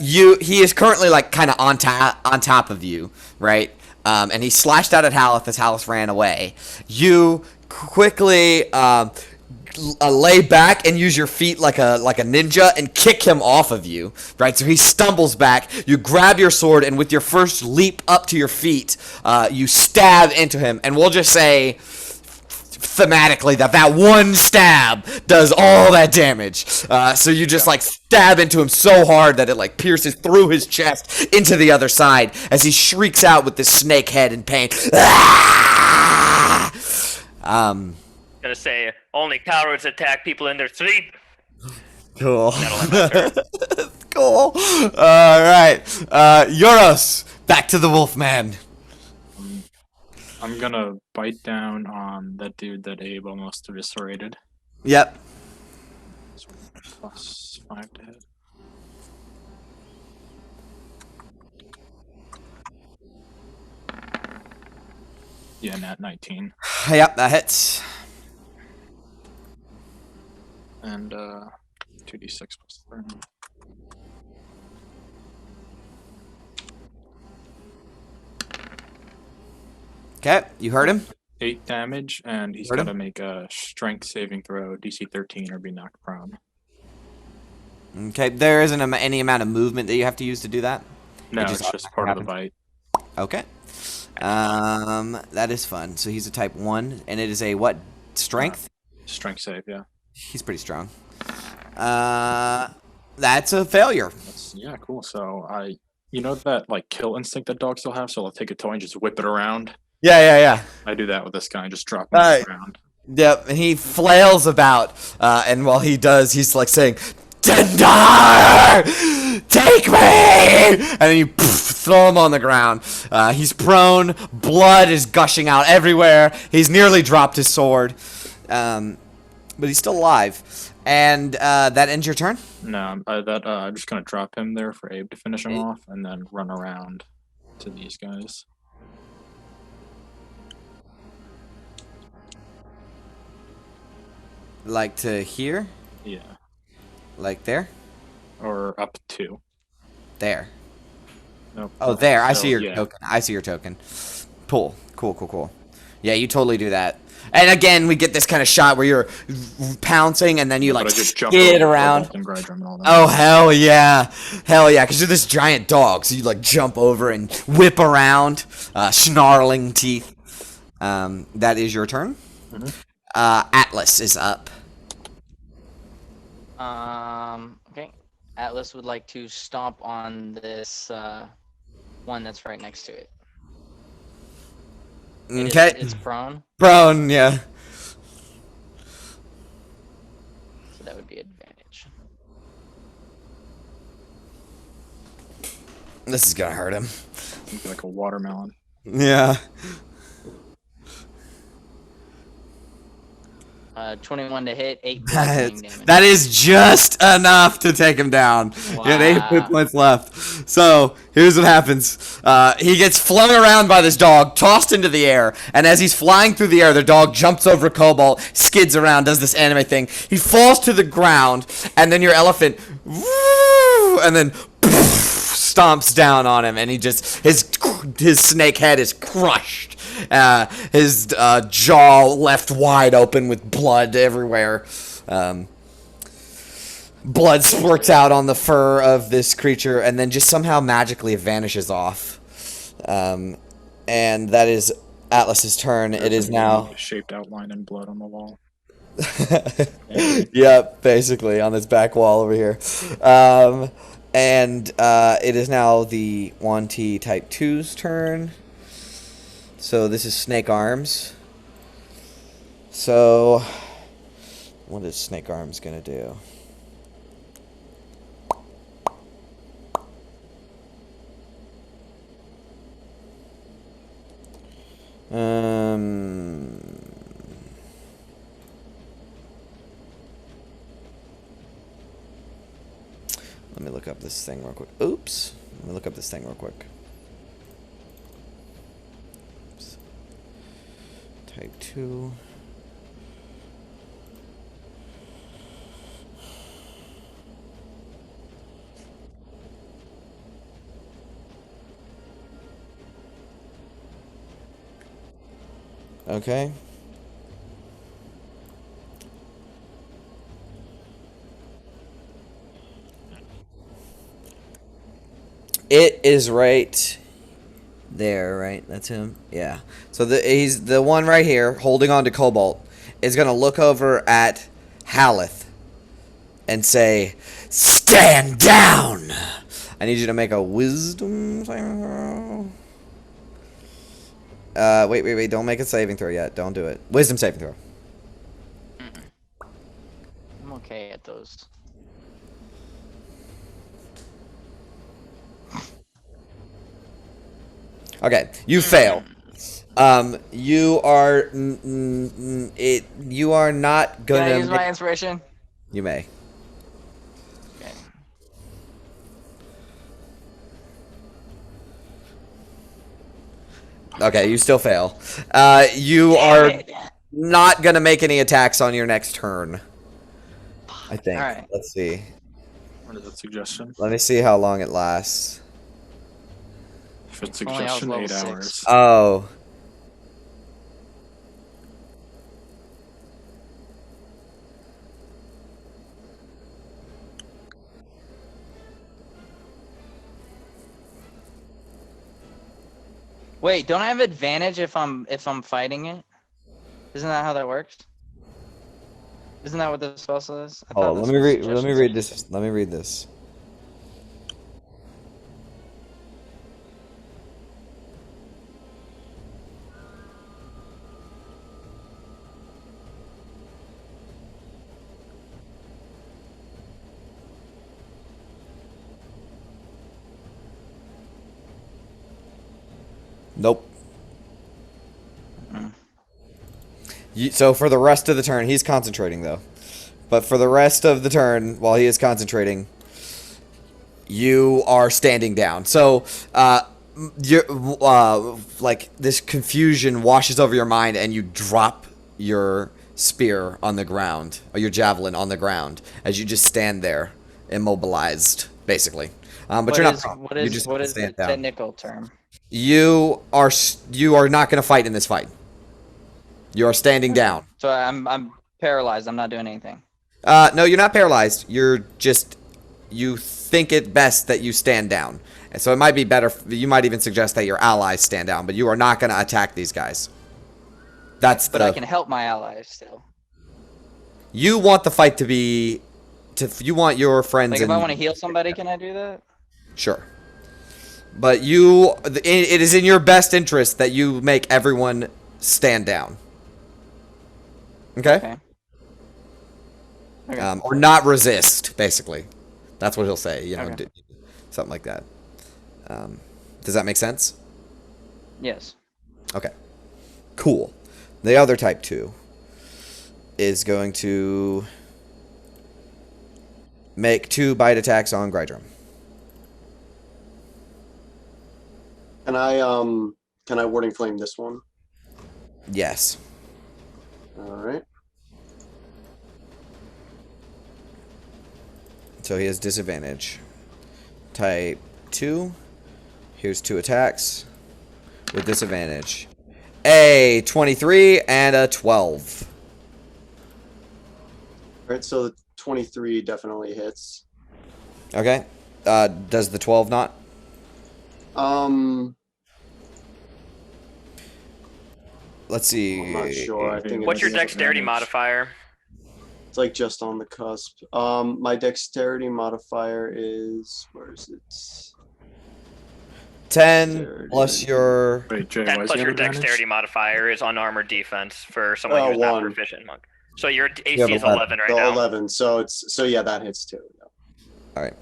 He is currently like kind of on top of you, right? And he slashed out at Haleth as Haleth ran away. You quickly lay back and use your feet like a ninja and kick him off of you, right? So he stumbles back. You grab your sword and with your first leap up to your feet, you stab into him. And we'll just say thematically that one stab does all that damage. So you just like stab into him so hard that it like pierces through his chest into the other side as he shrieks out with this snake head in pain. Gonna say only cowards attack people in their sleep. Cool. That'll end my turn. Cool. All right. Euros, back to the Wolfman. I'm gonna bite down on that dude that Abe almost eviscerated. Yep. Plus 5 to hit. Yeah, nat 19. Yep, that hits. And 2d6 plus 3. Okay, you heard him. 8 damage, and he's Heard him? got to make a strength saving throw, DC 13, or be knocked prone. Okay, there isn't any amount of movement that you have to use to do that. No, just it's just part of the bite. Okay. That is fun. So he's a type 1, and it is a what? Strength? Strength save, yeah. He's pretty strong. That's a failure. Yeah, cool. So you know that like kill instinct that dogs still have. So I'll take a toy and just whip it around. Yeah. I do that with this guy and just drop him on Alright. the ground. Yep, and he flails about, and while he does, he's like saying, "Dendar, take me!" And then you throw him on the ground. He's prone, blood is gushing out everywhere. He's nearly dropped his sword, but he's still alive. And that ends your turn? No, I'm just gonna drop him there for Abe to finish him off, and then run around to these guys. Like to here? Yeah, Like there? or up to. There. Nope. Oh, there. I So, see your yeah. token. I see your token. Cool. Yeah, you totally do that. And again, we get this kind of shot where you're pouncing and then you like But I just jump skid over around. and Grydrum and all that. Oh, hell yeah. Because you're this giant dog, so you like jump over and whip around, snarling teeth. That is your turn. Mhm. Atlas is up. Okay. Atlas would like to stomp on this one that's right next to it. Okay. It's prone, Prone, yeah. so that would be advantage. This is gonna hurt him. Maybe like a watermelon. Yeah. 21 to hit, 8 bludgeoning damage. That is just enough to take him down. You had 8 hit Wow. points left. So here's what happens. He gets flung around by this dog, tossed into the air, and as he's flying through the air, the dog jumps over Cobalt, skids around, does this anime thing. He falls to the ground, and then your elephant, and then stomps down on him, and he just his snake head is crushed. His jaw left wide open with blood everywhere. Blood squirts out on the fur of this creature, and then just somehow magically vanishes off. And that is Atlas's turn. It is now. A shaped outline in blood on the wall. Yep, basically on this back wall over here. And it is now the 1T Type 2's turn. So this is Snake Arms. So what is Snake Arms gonna do? Let me look up this thing real quick. Oops. Let me look up this thing real quick. Oops. Type 2. Okay. It is right there, right? That's him. Yeah. So he's the one right here, holding on to Cobalt, is gonna look over at Haleth and say, "Stand down." I need you to make a wisdom saving throw. Wait. Don't make a saving throw yet. Don't do it. Wisdom saving throw. I'm okay at those. Okay, you fail. You are you are not Can gonna. I use my inspiration? You may. Okay. Okay, you still fail. You Damn are it. not gonna make any attacks on your next turn. I think. Alright. Let's see. What is that suggestion? Let me see how long it lasts. If it's Only I was suggestion, level 8 6. hours. Oh. Wait, don't I have advantage if I'm fighting it? Isn't that how that works? Isn't that what the spell says? I Oh, thought let that's me what read. Let me suggestions read are. this. Let me read this. Nope. So for the rest of the turn, he's concentrating though. But for the rest of the turn, while he is concentrating, you are standing down. So, you're like this confusion washes over your mind, and you drop your spear on the ground, or your javelin on the ground, as you just stand there, immobilized, basically. But you're not. prone. What You is just what is the stand down. technical term? You are not going to fight in this fight. You are standing down. So I'm paralyzed. I'm not doing anything. No, you're not paralyzed. You're just, you think it best that you stand down. And so it might be better, you might even suggest that your allies stand down, but you are not going to attack these guys. That's But I can help my allies still. You want the fight to be, you want your friends. Like if I want to heal somebody, can I do that? Sure. But it is in your best interest that you make everyone stand down. Okay? Okay. Okay. Or not resist, basically. That's what he'll say, Okay. something like that. Does that make sense? Yes. Okay. Cool. The other type 2 is going to make 2 bite attacks on Grydrum. Can I warding flame this one? Yes. All right. So he has disadvantage. Type 2. Here's 2 attacks with disadvantage. A 23 and a 12. All right, so the 23 definitely hits. Okay. Does the 12 not? Let's see. I'm not sure. I think What's your it's, dexterity advantage. modifier? it's like just on the cusp. My dexterity modifier is, where is it? 10 plus your. Wait, Jay, 10 why is plus he your have advantage? dexterity modifier is unarmored defense for someone who's not 1. proficient in monk. So your AC have is 11. 11 right The now. 11. So yeah, that hits too. Yeah. All right.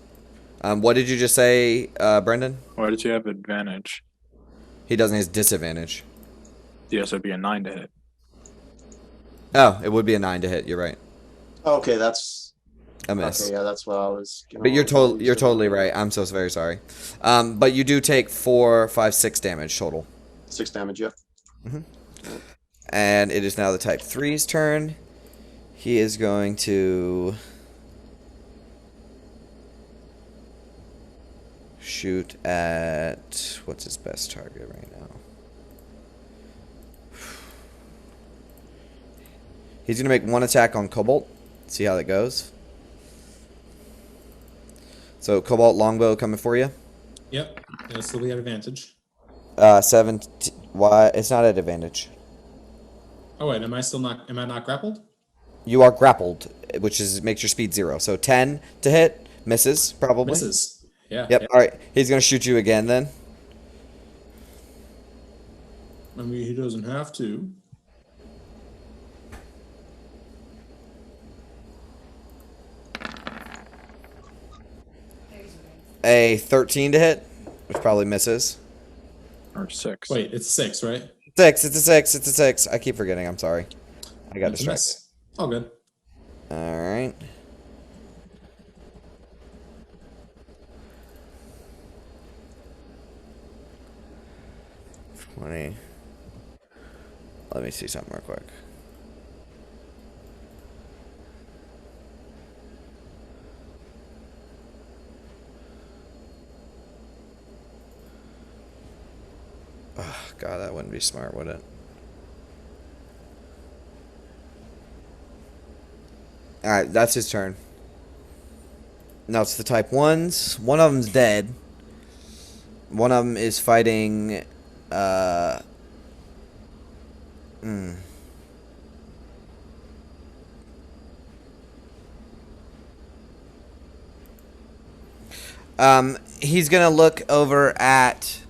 What did you just say, Brendan? Why did you have advantage? He doesn't. His disadvantage. Yeah, so it'd be a 9 to hit. Oh, it would be a 9 to hit. You're right. Okay, that's A miss. okay. Yeah, that's what I was. But you're totally right. I'm so very sorry. But you do take 4, 5, 6 damage total. 6 damage. Yep. And it is now the type 3's turn. He is going to shoot at, what's his best target right now? He's going to make 1 attack on Cobalt. See how that goes. So Cobalt longbow coming for you. Yep. It'll still be at advantage. 7. Why? It's not at advantage. Oh wait, am I not grappled? You are grappled, which makes your speed 0. So 10 to hit, misses probably. Misses. Yeah. Yep. yeah. All right. He's gonna shoot you again then. I mean, he doesn't have to. A 13 to hit, which probably misses. Or 6. Wait, it's 6, right? 6. It's a 6. It's a 6. I keep forgetting. I'm sorry. I got It's a distracted. miss. All good. All right. Let me see something real quick. Oh, God, that wouldn't be smart, would it? Alright, that's his turn. Now it's the type 1s. One of them's dead. One of them is fighting... He's gonna look over at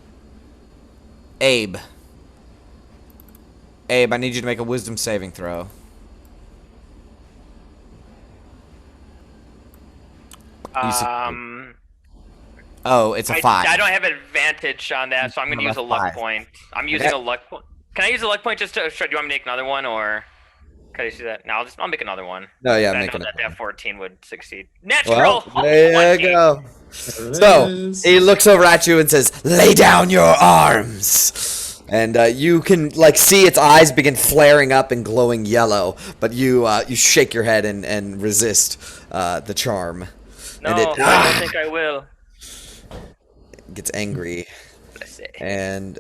Abe. Abe, I need you to make a wisdom saving throw. Oh, it's a 5. I don't have advantage on that, so I'm going to use a luck 5. point. I'm using a luck point. Can I use a luck point just to? Do you want me to make another one, or can I see that? No, I'll make another one. No, yeah, I make know it. that 14 would succeed. Natural. Well, there 20. you go. There it So is. he looks over at you and says, "Lay down your arms." And you can see its eyes begin flaring up and glowing yellow, but you shake your head and resist the charm. No, and it I don't think I will. gets angry, Let's see. and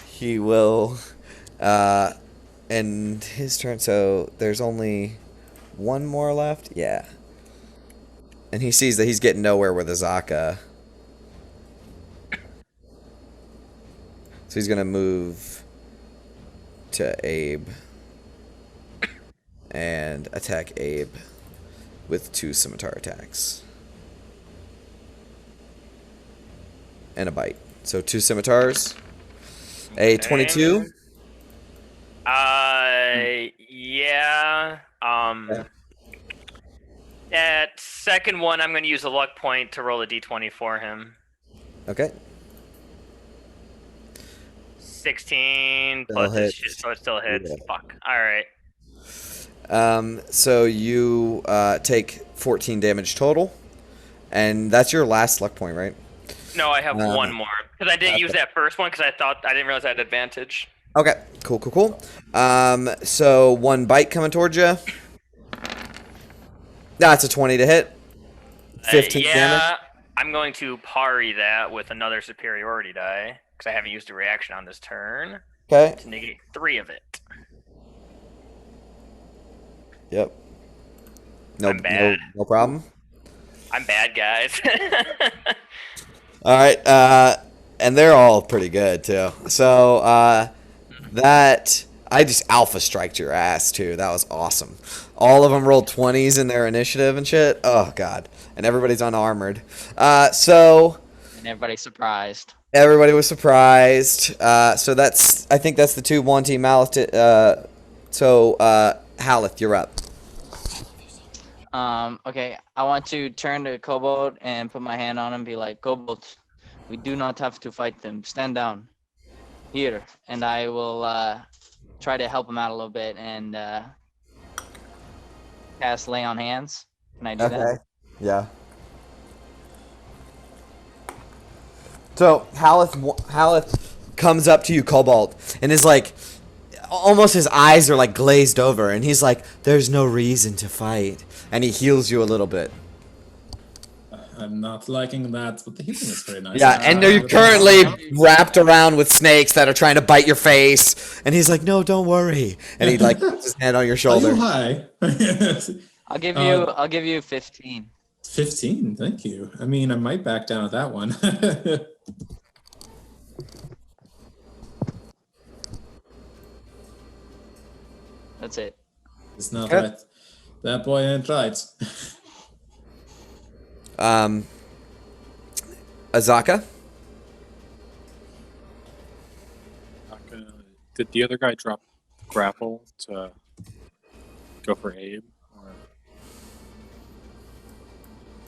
he will end his turn. So there's only one more left. Yeah, and he sees that he's getting nowhere with Azaka. So he's gonna move to Abe and attack Abe with 2 scimitar attacks. And a bite. So 2 scimitars. A 22. Yeah. That second one, I'm going to use a luck point to roll a d20 for him. Okay. 16 Still plus his hits. shit, so it still hits. Yeah. Fuck. All right. So you take 14 damage total. And that's your last luck point, right? No, I have one more because I didn't use okay. that first one because I didn't realize I had advantage. Okay. Cool. So 1 bite coming towards you. That's a 20 to hit. 15 yeah, damage. I'm going to parry that with another superiority die because I haven't used a reaction on this turn Okay. to negate 3 of it. Yep. No, I'm bad. no problem. I'm bad, guys. All right, and they're all pretty good too. So that I just alpha striked your ass too. That was awesome. All of them rolled 20s in their initiative and shit. Oh god, and everybody's unarmored. So And everybody's surprised. everybody was surprised. So I think that's the 2 one team Haleth. So Haleth, you're up. Okay, I want to turn to Kobold and put my hand on him and be like, Kobold, we do not have to fight them. Stand down. Here. And I will try to help him out a little bit and cast Lay on Hands. Can I do that? Yeah. So Haleth comes up to you, Cobalt, and is like, almost his eyes are like glazed over, and he's like, "There's no reason to fight," and he heals you a little bit. I'm not liking that, but the healing is very nice. Yeah, and you're currently wrapped around with snakes that are trying to bite your face, and he's like, "No, don't worry," and he like puts his hand on your Are shoulder. you high? I'll give you 15. 15, thank you. I mean, I might back down at that one. That's it. It's not Okay. right. That boy ain't right. Azaka. Did the other guy drop grapple to go for Abe? Or...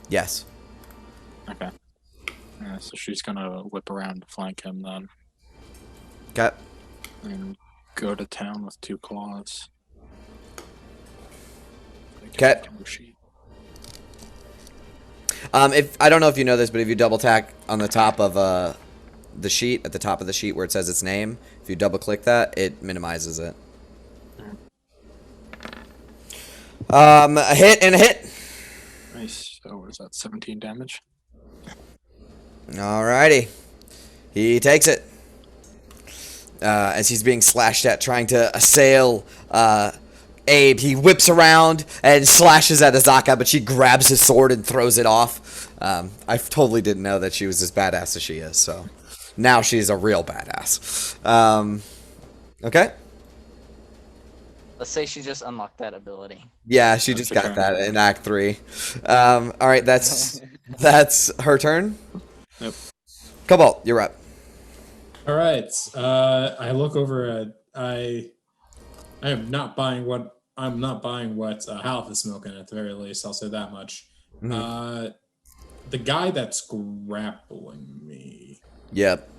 Yes. Okay. So she's gonna whip around to flank him then, Okay. and go to town with 2 claws. Okay. If I don't know if you know this, but if you double tap on the top of the sheet, at the top of the sheet where it says its name, if you double click that, it minimizes it. A hit and a hit. Nice. So is that 17 damage? Alrighty. He takes it. As he's being slashed at, trying to assail Abe, he whips around and slashes at Azaka, but she grabs his sword and throws it off. I totally didn't know that she was as badass as she is, so now she's a real badass. Okay. Let's say she just unlocked that ability. Yeah, she just got that in Act 3. Alright, that's her turn. Yep. Cobalt, you're up. All right. I look over at I'm not buying what Half is smoking at the very least. I'll say that much. Mhm. The guy that's grappling me. Yep.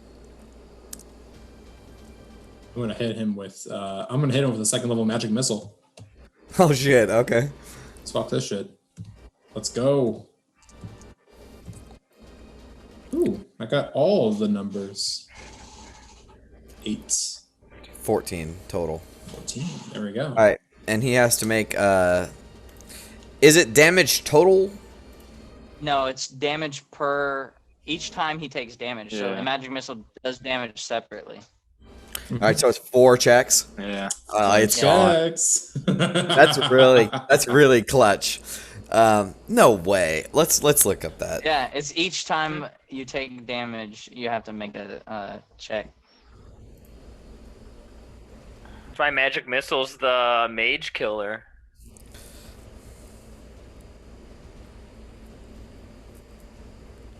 I'm gonna hit him with a 2nd level magic missile. Oh shit, okay. Let's fuck this shit. Let's go. Ooh, I got all the numbers. 8. 14 total. 14. There we go. Alright, and he has to make is it damage total? No, it's damage per each time he takes damage. So Yeah. a magic missile does damage separately. Alright, so it's 4 checks. Yeah. It's gone. Checks. That's really clutch. No way. Let's look up that. Yeah, it's each time you take damage, you have to make a check. My magic missile's the mage killer.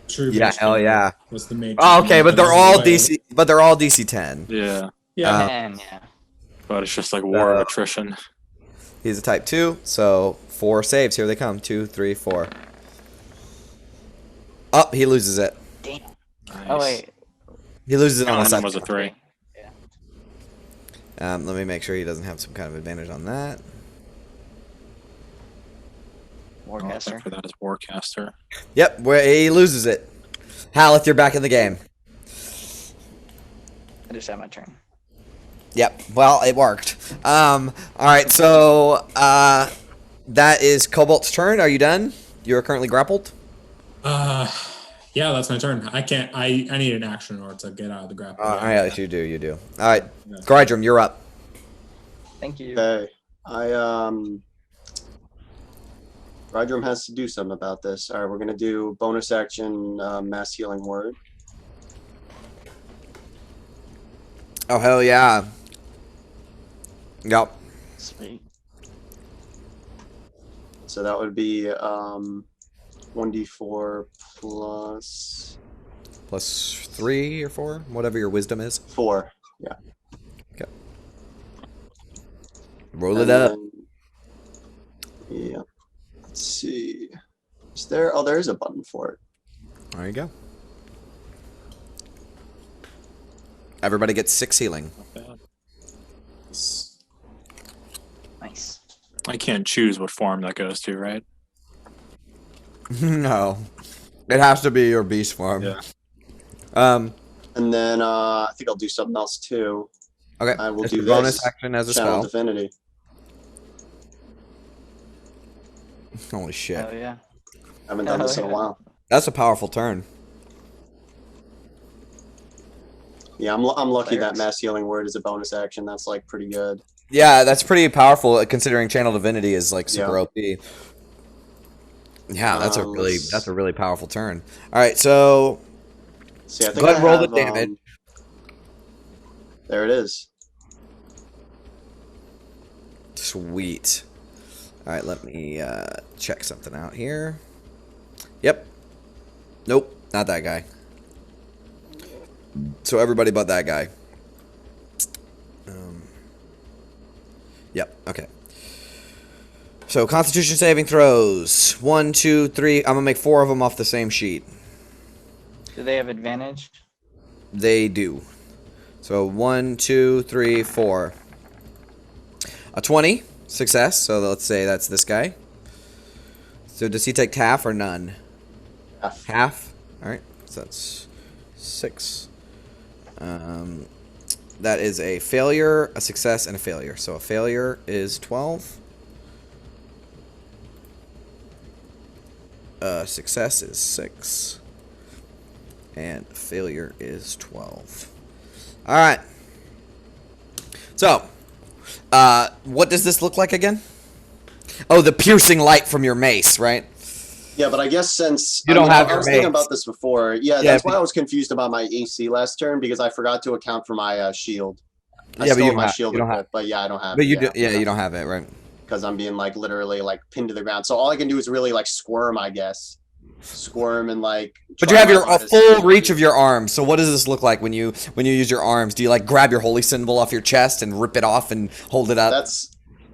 True. Yeah, Mage hell Killer yeah. Was the mage. Oh, okay, but they're was the all way- DC. But they're all DC 10. Yeah, Yeah. Man, yeah. but it's just like war of attrition. He's a type 2, so 4 saves. Here they come. 2, 3, 4. Oh, he loses it. Damn. Nice. Oh wait. He loses it on One the of them second. was a 3. Let me make sure he doesn't have some kind of advantage on that. Warcaster. For that is Warcaster. Yep, where he loses it. Haleth, you're back in the game. I just had my turn. Yep. Well, it worked. All right. So that is Cobalt's turn. Are you done? You are currently grappled. Yeah, that's my turn. I can't. I need an action in order to get out of the grapple. All right. You do. You do. All right. Grydrum, you're up. Thank you. Okay. Rydrum has to do something about this. All right, we're gonna do bonus action mass healing word. Oh hell yeah. Yep. Sweet. So that would be 1d4 plus Plus 3 or 4, whatever your wisdom is. 4. Yeah. Okay. Roll And it up. then- yeah. Let's see. Is there? Oh, there is a button for it. There you go. Everybody gets 6 healing. Nice. I can't choose what form that goes to, right? No. It has to be your beast form. Yeah. And then I think I'll do something else too. Okay. I will It's do a bonus this. action as a Channel spell. Divinity. Holy shit. Hell yeah. I haven't done this in a yeah. while. That's a powerful turn. Yeah, I'm lucky that Clerics. mass healing word is a bonus action. That's like pretty good. Yeah, that's pretty powerful considering Channel Divinity is like super Yeah. OP. Yeah, that's a Let's- really powerful turn. All right, so See, I think go ahead and I roll have, the damage. There it is. Sweet. All right, let me check something out here. Yep. Nope, not that guy. So everybody but that guy. Yep, okay. So Constitution saving throws. 1, 2, 3. I'm going to make 4 of them off the same sheet. Do they have advantage? They do. So 1, 2, 3, 4. A 20. Success. So let's say that's this guy. So does he take half or none? Half. Half. All right. So that's 6. That is a failure, a success, and a failure. So a failure is 12. Success is 6. And failure is 12. All right. So, what does this look like again? Oh, the piercing light from your mace, right? Yeah, but I guess since You don't have I your was thinking mace. about this before. Yeah, Yeah, that's why I was confused about my AC last turn because I forgot to account for my shield. I Yeah, but still you have my don't have- shield you don't have- equipped, but yeah, I don't have But it. you do, yeah, you don't have it, right? Because I'm being like literally like pinned to the ground. So all I can do is really like squirm, I guess. Squirm and like. But try you have my your hardest full to- reach of your arms. So what does this look like when you use your arms? Do you like grab your holy symbol off your chest and rip it off and hold it up?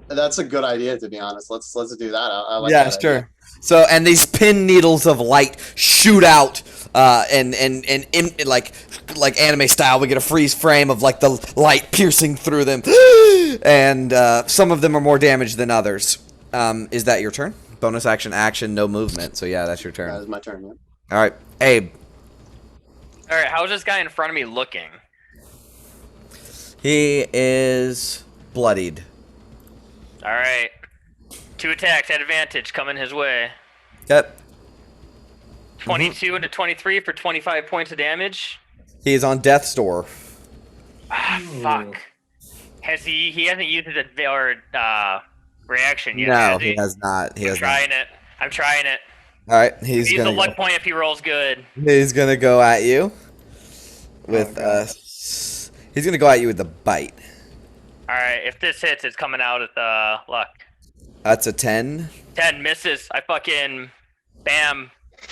That's a good idea, to be honest. Let's do that. I like Yeah, that sure. idea. So and these pin needles of light shoot out, and like anime style, we get a freeze frame of like the light piercing through them, and some of them are more damaged than others. Is that your turn? Bonus action, no movement. So yeah, that's your That turn. is my turn. Yeah. All right, Abe. All right, how's this guy in front of me looking? He is bloodied. All right, 2 attacks at advantage coming his way. Yep. 22 into 23 for 25 points of damage. He is on death's door. Ah, fuck. He hasn't used his reaction yet. No, has he has not. He I'm has not. trying it. I'm trying it. All right, he's Use a gonna luck go. point if he rolls good. He's gonna go at you with God. he's gonna go at you with the bite. All right, if this hits, it's coming out at the luck. That's a 10. 10 misses. I fucking bam.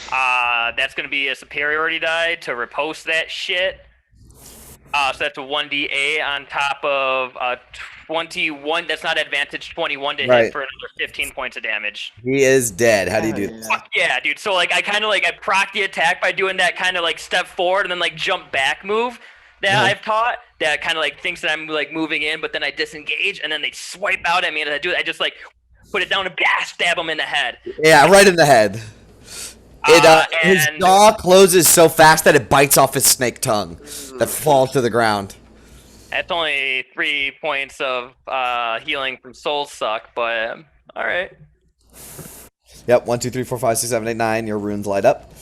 That's gonna be a superiority die to repulse that shit. So that's a 1d8 on top of 21. That's not advantage 21 to Right. hit for another 15 points of damage. He is dead. How do you do Hell this? Fuck yeah, dude. So like I kind of like I proc the attack by doing that kind of like step forward and then like jump back move that Uh-huh. I've taught. That kind of like thinks that I'm like moving in, but then I disengage and then they swipe out at me and I do it. I just like put it down and stab him in the head. Yeah, right in the head. His And- jaw closes so fast that it bites off his snake tongue that falls to the ground. That's only 3 points of healing from Soul Suck, but all right. Yep, 1, 2, 3, 4, 5, 6, 7, 8, 9. Your runes light up.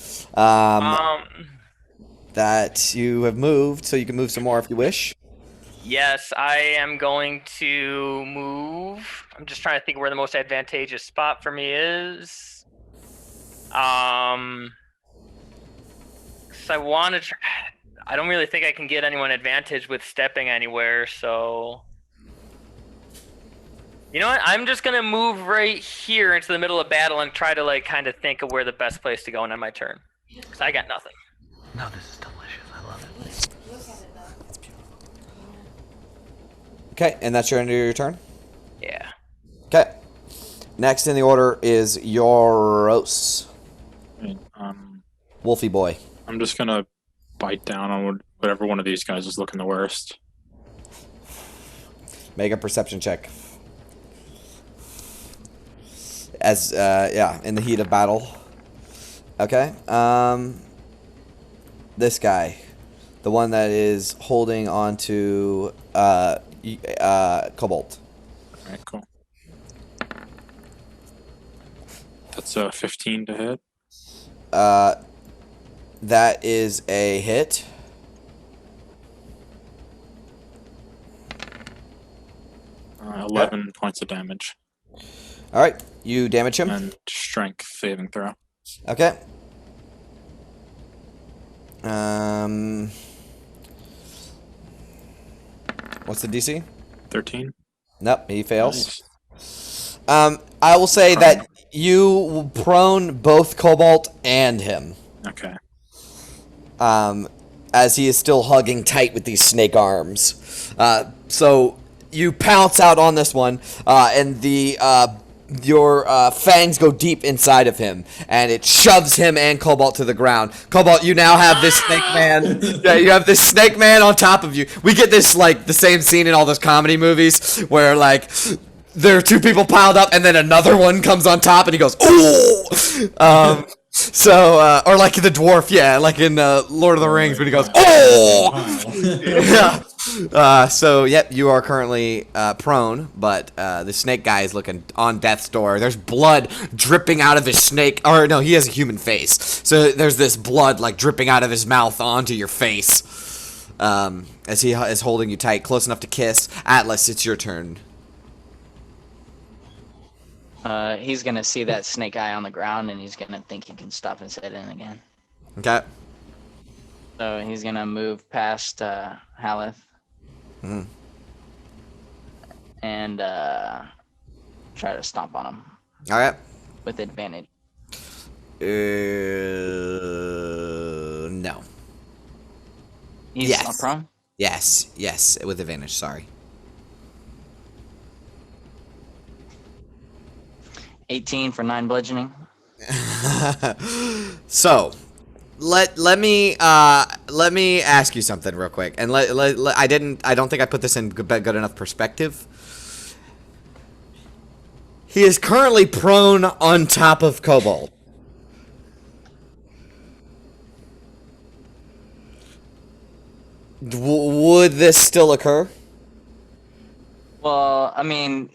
That you have moved, so you can move some more if you wish. Yes, I am going to move. I'm just trying to think where the most advantageous spot for me is. 'Cause I want to try. I don't really think I can get anyone advantage with stepping anywhere, so. You know what? I'm just gonna move right here into the middle of battle and try to like kind of think of where the best place to go on my turn. Cause I got nothing. No, this is delicious. I love it. Okay, and that's your end of your turn? Yeah. Okay. Next in the order is Yoros. Right, Wolfie boy. I'm just gonna bite down on whatever one of these guys is looking the worst. Make a perception check. As, in the heat of battle. Okay, this guy. The one that is holding on to, Cobalt. Alright, cool. That's a 15 to hit. That is a hit. Uh, 11 points of damage. Alright, you damage him. And strength saving throw. Okay. What's the DC? 13. Nope, he fails. Nice. I will say that you prone both Cobalt and him. Okay. As he is still hugging tight with these snake arms. So you pounce out on this one, and your fangs go deep inside of him, and it shoves him and Cobalt to the ground. Cobalt, you now have this snake man. Yeah, you have this snake man on top of you. We get this like the same scene in all those comedy movies where like there are two people piled up, and then another one comes on top, and he goes, "Oh!" Or like the dwarf, yeah, like in Lord of the Rings, when he goes, "Oh!" Yeah. Yep, you are currently prone, but the snake guy is looking on death's door. There's blood dripping out of his snake, or no, he has a human face. So there's this blood like dripping out of his mouth onto your face, as he is holding you tight, close enough to kiss. Atlas, it's your turn. He's gonna see that snake eye on the ground, and he's gonna think he can stop his head in again. Okay. So he's gonna move past Haleth. Mhm. And try to stomp on him All right. with advantage. No. He's Yes. prone. Yes, with advantage. Sorry. 18 for 9 bludgeoning. So, let me ask you something real quick, and I don't think I put this in good enough perspective. He is currently prone on top of Cobalt. Would this still occur? Well, I mean,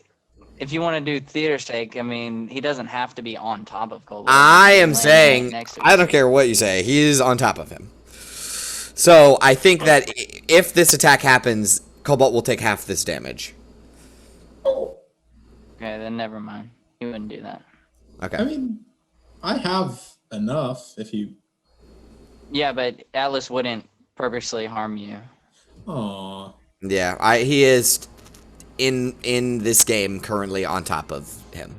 if you want to do theater's sake, I mean, he doesn't have to be on top of Cobalt. I He can am land saying, right next to I him. don't care what you say, he is on top of him. So, I think that if this attack happens, Cobalt will take half this damage. Okay, then never mind. He wouldn't do that. Okay. I mean, I have enough if you. Yeah, but Atlas wouldn't purposely harm you. Aw. Yeah, he is in this game currently on top of him.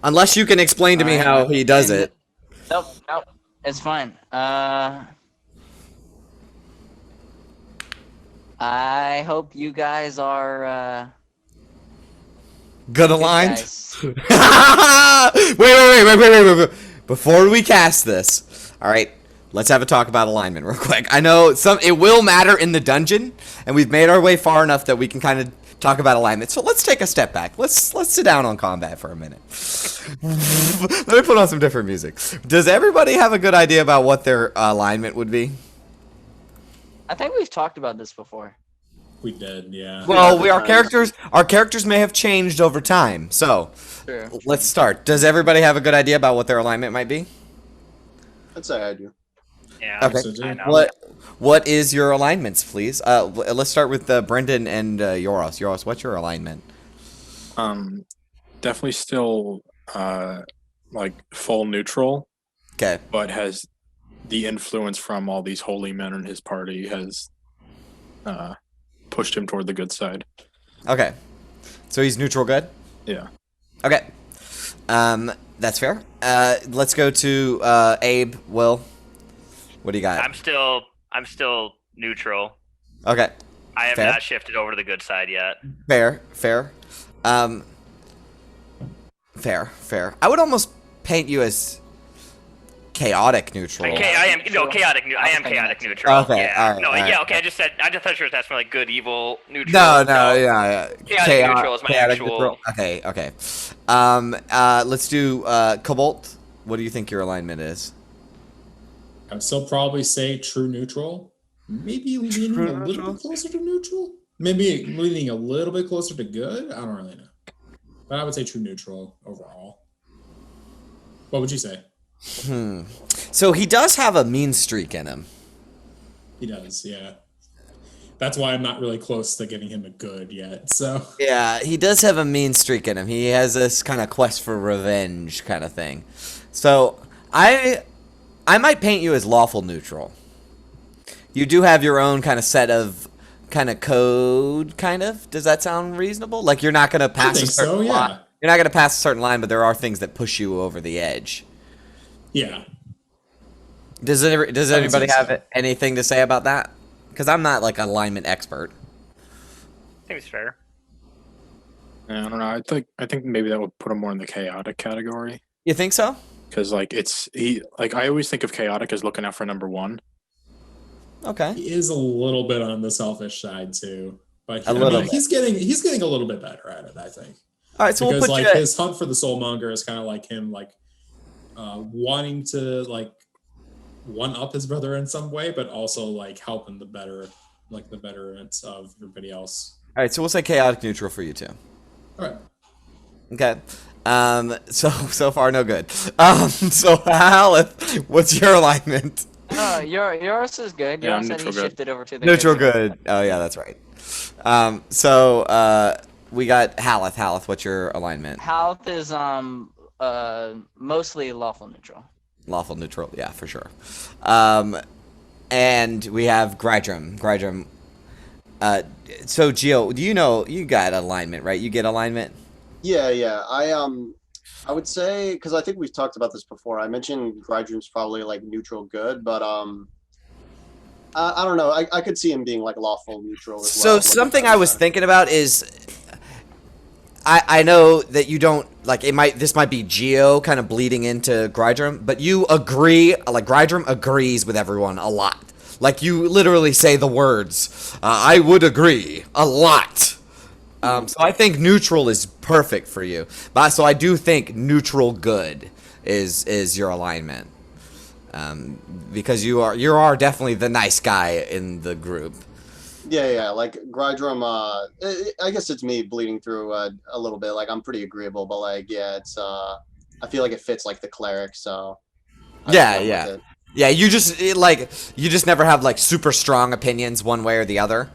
Unless you can explain to me how he does it. Nope, it's fine. I hope you guys are Good good aligned. guys. Wait. Before we cast this, all right, let's have a talk about alignment real quick. I know it will matter in the dungeon, and we've made our way far enough that we can kind of talk about alignment. So let's take a step back. Let's sit down on combat for a minute. Let me put on some different music. Does everybody have a good idea about what their alignment would be? I think we've talked about this before. We did, yeah. Well, our characters may have changed over time. So, Sure. let's start. Does everybody have a good idea about what their alignment might be? I'd say I do. Yeah. Okay. So, I know. What is your alignments, please? Let's start with Brendan and Yoros. Yoros, what's your alignment? Definitely still like full neutral, Okay. but has the influence from all these holy men in his party has pushed him toward the good side. Okay. So he's neutral good? Yeah. Okay. That's fair. Let's go to Abe, Will. What do you got? I'm still neutral. Okay. I have Fair. not shifted over to the good side yet. Fair. Fair. I would almost paint you as chaotic neutral. Okay, I am chaotic. I am chaotic neutral. Okay, Yeah. alright, No. alright. Yeah. Okay. I just thought you were asking for like good, evil, neutral. No, yeah. Chaotic neutral is my chaotic actual- neutral. Okay. Let's do Cobalt. What do you think your alignment is? I'd still probably say true neutral. Maybe leaning True a little neutral? bit closer to neutral. Maybe leaning a little bit closer to good. I don't really know. But I would say true neutral overall. What would you say? So he does have a mean streak in him. He does, yeah. That's why I'm not really close to giving him a good yet. So Yeah, he does have a mean streak in him. He has this kind of quest for revenge kind of thing. So I might paint you as lawful neutral. You do have your own kind of set of kind of code, kind of. Does that sound reasonable? Like you're not going to pass a think certain so, yeah. line. You're not going to pass a certain line, but there are things that push you over the edge. yeah. Does I would anybody say have so. anything to say about that? Because I'm not like an alignment expert. I think it's fair. Yeah, I don't know. I think maybe that would put him more in the chaotic category. You think so? Because like I always think of chaotic as looking out for number one. Okay. He is a little bit on the selfish side too. But A little bit. he's getting a little bit better at it, I think. All right, so Because we'll put like you. his hunt for the soulmonger is kind of like him like wanting to like one up his brother in some way, but also like helping the betterment of everybody else. All right, so we'll say chaotic neutral for you too. All right. Okay. So far no good. So Haleth, what's your alignment? No, yours is good. Yeah, Yours said he neutral good. shifted over to the Neutral side. good. Oh yeah, that's right. So we got Haleth. Haleth, what's your alignment? Health is mostly lawful neutral. Lawful neutral, yeah, for sure. And we have Grydrum. Grydrum. So Gio, do you know you got alignment, right? You get alignment. Yeah. I would say, because I think we've talked about this before. I mentioned Grydrum's probably like neutral good, but I don't know. I could see him being like lawful neutral as So well. something I was thinking about is, I know that you don't like this might be Geo kind of bleeding into Grydrum, but you agree, like Grydrum agrees with everyone a lot. Like you literally say the words, I would agree a lot. So I think neutral is perfect for you. But so I do think neutral good is your alignment. Because you are definitely the nice guy in the group. Yeah. Like Grydrum, I guess it's me bleeding through a little bit. Like I'm pretty agreeable, but like yeah, it's I feel like it fits like the cleric. So Yeah. with it. Yeah, you just never have like super strong opinions one way or the other,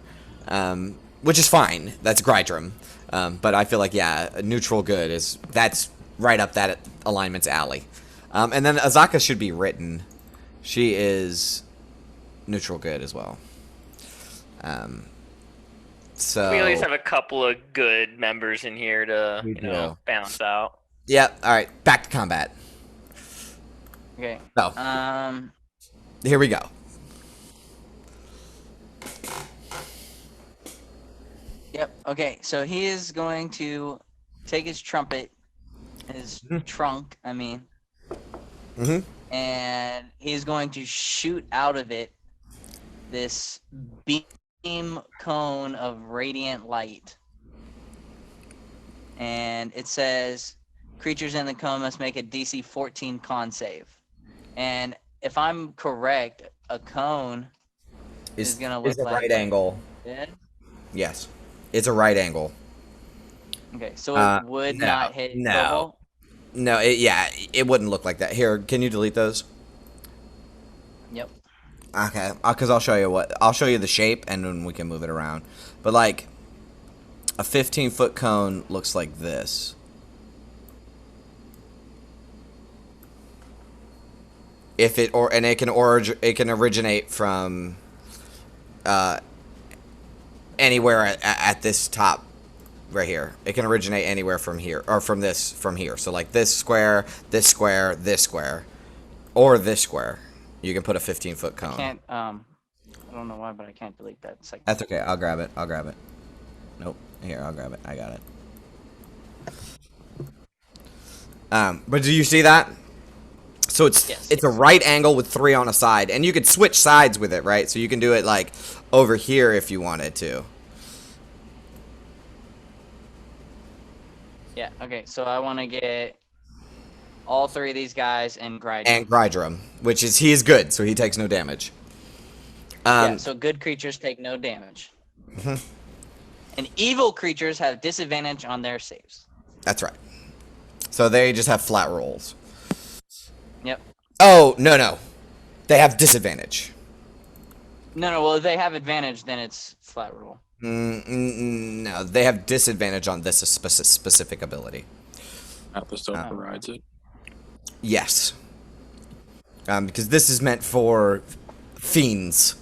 which is fine. That's Grydrum, but I feel like neutral good that's right up that alignment's alley. And then Azaka should be written. She is neutral good as well. So We at least have a couple of good members in here to, We you know, do. balance out. Yep. All right. Back to combat. Okay. So here we go. Yep. Okay. So he is going to take his trumpet, his trunk, I mean, and he's going to shoot out of it this beam cone of radiant light. And it says creatures in the cone must make a DC 14 con save. And if I'm correct, a cone is going to look It's a like right angle. this. Yes. It's a right angle. Okay, so it would no, not hit no. Cobalt? No, it wouldn't look like that. Here, can you delete those? Yep. Okay, because I'll show you the shape, and then we can move it around. But like, a 15-foot cone looks like this. If it it can originate from anywhere at this top right here. It can originate anywhere from here or from here. So like this square, this square, this square, or this square. You can put a 15-foot cone. I can't, I don't know why, but I can't delete that second. That's okay. I'll grab it. Nope. Here, I'll grab it. I got it. But do you see that? So it's a right angle with 3 on a side, and you could switch sides with it, right? So you can do it like over here if you wanted to. Yeah, okay, so I want to get all 3 of these guys and Gride. And Grydrum, which is he is good, so he takes no damage. Yeah, so good creatures take no damage. And evil creatures have disadvantage on their saves. That's right. So they just have flat rolls. Yep. Oh, no. They have disadvantage. No, well, if they have advantage, then it's flat roll. No, they have disadvantage on this specific ability. Atlas overrides it. Yes. Because this is meant for fiends.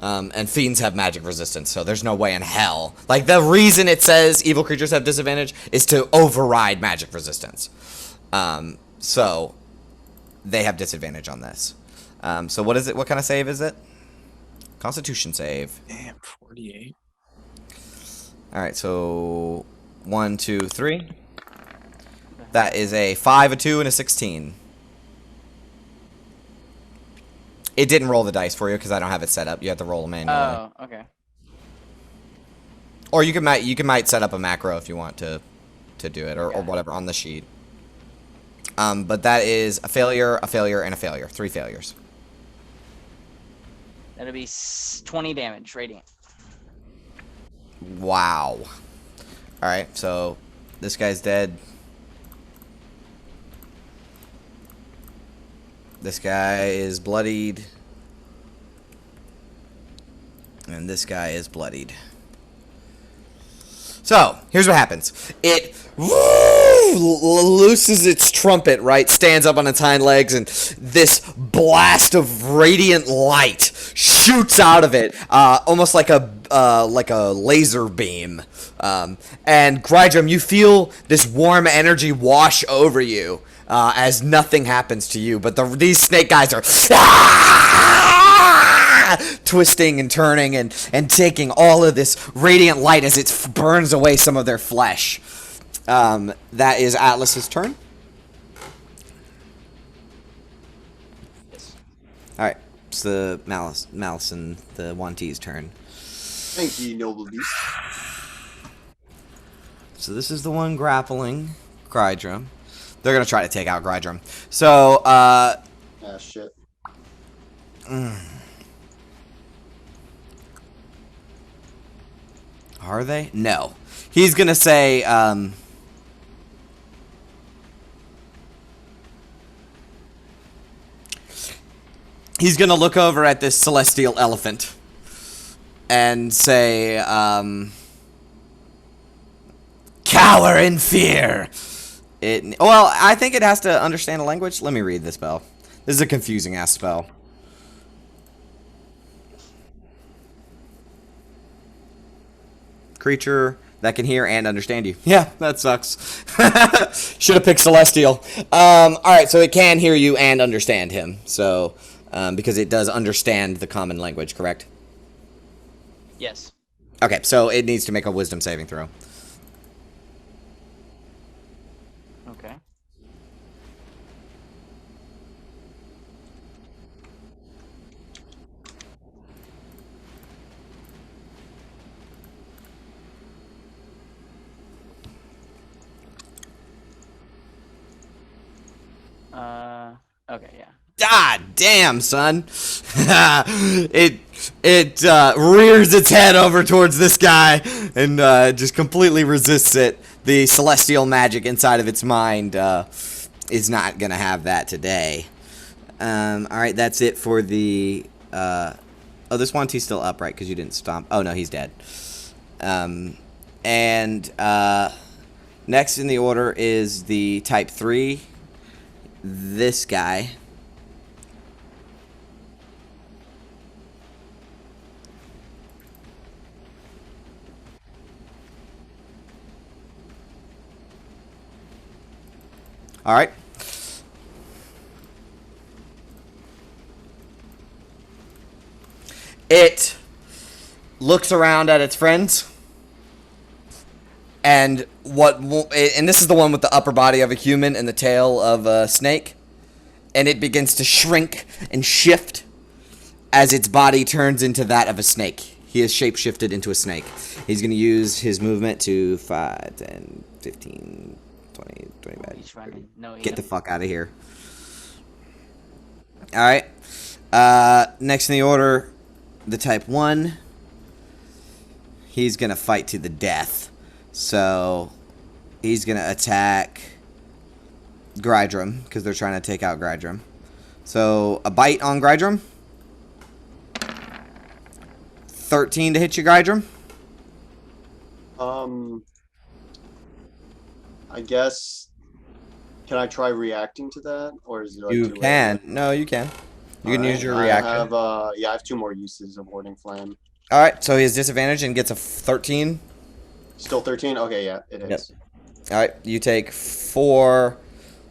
And fiends have magic resistance, so there's no way in hell. Like, the reason it says evil creatures have disadvantage is to override magic resistance. So they have disadvantage on this. So what is it? What kind of save is it? Constitution save. Damn, 48. Alright, so 1, 2, 3. That is a 5, a 2, and a 16. It didn't roll the dice for you because I don't have it set up. You have to roll them manually. Oh, okay. Or you might set up a macro if you want to do it, or whatever on the sheet. But that is a failure, and a failure. 3 failures. That'll be 20 damage, radiant. Wow. Alright, so this guy's dead. This guy is bloodied. And this guy is bloodied. So, here's what happens. It looses its trumpet, right? Stands up on its hind legs, and this blast of radiant light shoots out of it, almost like a laser beam. And Grydrum, you feel this warm energy wash over you as nothing happens to you, but these snake guys are twisting and turning and taking all of this radiant light as it burns away some of their flesh. That is Atlas's turn. Alright, it's the Malice and the 1T's turn. Thank you, noble beast. So this is the one grappling Grydrum. They're gonna try to take out Grydrum. So, Ah, shit. Are they? No. He's gonna say, he's gonna look over at this celestial elephant and say, cower in fear. Well, I think it has to understand a language. Let me read this spell. This is a confusing ass spell. creature that can hear and understand you. Yeah, that sucks. Should have picked Celestial. All right, so it can hear you and understand him. So, because it does understand the common language, correct? Yes. Okay, so it needs to make a wisdom saving throw. Okay. Okay, yeah. God damn, son. it rears its head over towards this guy and just completely resists it. The celestial magic inside of its mind is not going to have that today. All right, that's it for the... oh, this Wanti's still up, right? Because you didn't stomp. Oh, no, he's dead. And next in the order is the Type 3. This guy. All right. It looks around at its friends, and this is the one with the upper body of a human and the tail of a snake, and it begins to shrink and shift as its body turns into that of a snake. He is shapeshifted into a snake. He's going to use his movement to 5, 10, 15, 20, 25. He's running. No, he Get the don't. fuck out of here. Alright. Next in the order, the Type 1. He's going to fight to the death. So, he's going to attack Grydrum, because they're trying to take out Grydrum. So, a bite on Grydrum. 13 to hit you, Grydrum. I guess. Can I try reacting to that, or is it like You too late? can. No, you can. You can use your I reaction. have, yeah, I have 2 more uses of warding flame. Alright, so he has disadvantage and gets a 13. Still 13? Okay, yeah, it is. Alright, you take 4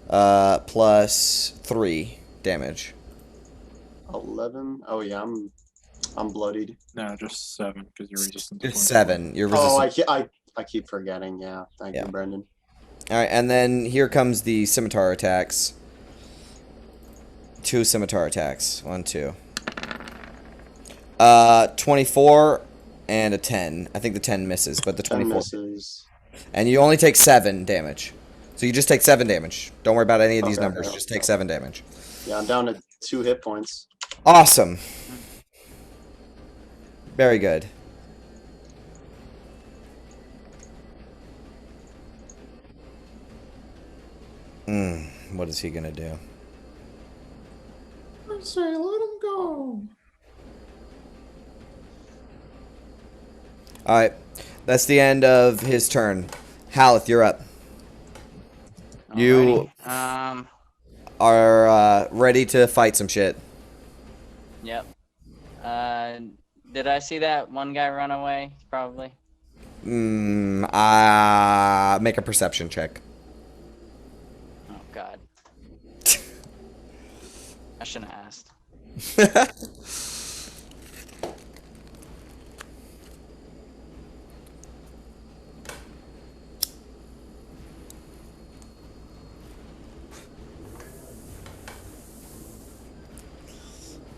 plus 3 damage. 11? Oh yeah, I'm bloodied. No, just 7 because you're resistant. to It's poison. 7. You're Oh, resistant. I keep forgetting. Yeah, thank Yeah. you, Brendan. Alright, and then here comes the Scimitar attacks. 2 Scimitar attacks. 1, 2. 24 and a 10. I think the 10 misses, but the 10 24. misses. And you only take 7 damage. So you just take 7 damage. Don't worry about any of these Okay, numbers. yeah. Just take 7 damage. Yeah, I'm down to 2 hit points. Awesome. Very good. What is he gonna do? I say, let him go. Alright. That's the end of his turn. Haleth, you're up. You Alrighty. are ready to fight some shit. Yep. Did I see that one guy run away? Probably. Make a perception check. Oh God. I shouldn't have asked.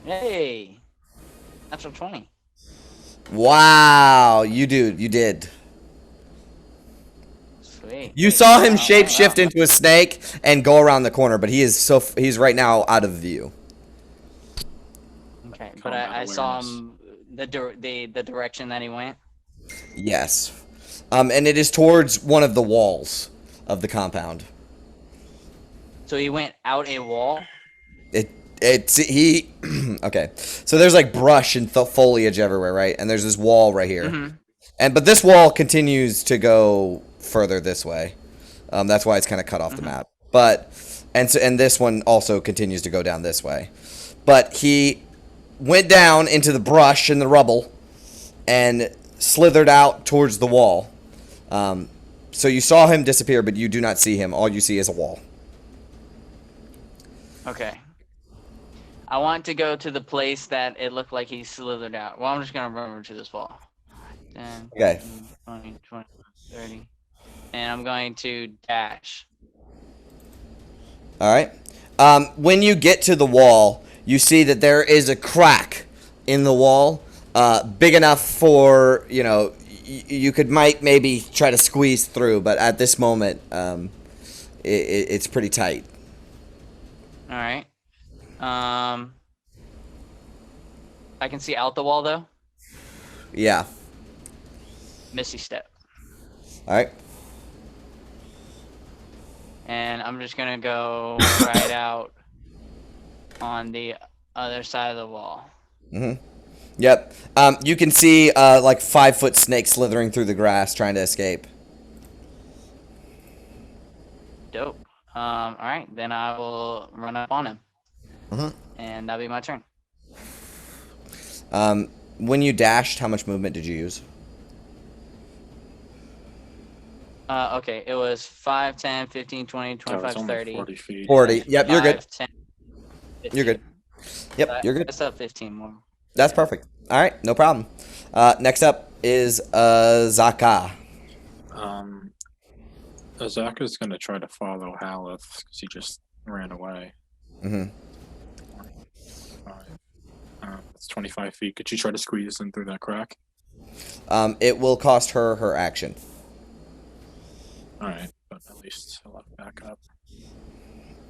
Hey, natural 20. Wow, you did. Sweet. You saw him Wow, shapeshift wow. into a snake and go around the corner, but he's right now out of view. Okay, but Combat I saw awareness. him the direction that he went. Yes. And it is towards one of the walls of the compound. So he went out a wall. He okay. So there's like brush and foliage everywhere, right? And there's this wall right here. Mhm. But this wall continues to go further this way. That's why it's kind of cut off the map. But and this one also continues to go down this way. But he went down into the brush and the rubble and slithered out towards the wall. So you saw him disappear, but you do not see him. All you see is a wall. Okay. I want to go to the place that it looked like he slithered out. Well, I'm just gonna run over to this wall. 10, Okay. 15, 20, 20, 30. And I'm going to dash. All right. When you get to the wall, you see that there is a crack in the wall, big enough for, you know, you might maybe try to squeeze through, but at this moment, it's pretty tight. All right. I can see out the wall though. Yeah. Misty step. All right. And I'm just gonna go right out on the other side of the wall. Mm-hmm. Yep. You can see like 5-foot snake slithering through the grass trying to escape. Dope. All right, then I will run up on him. Mhm. And that'll be my turn. When you dashed, how much movement did you use? Okay, it was 5, 10, 15, 20, That was 25, only 30. 40 feet. 40. Yep, you're good. 5, 10, You're good. 15. Yep, you're good. That's up 15 more. That's perfect. All right, no problem. Next up is Zaka. Azaka's gonna try to follow Haleth because he just ran away. Mm-hmm. It's 25 feet. Could she try to squeeze in through that crack? It will cost her her action. All right, but at least I'll have to back up.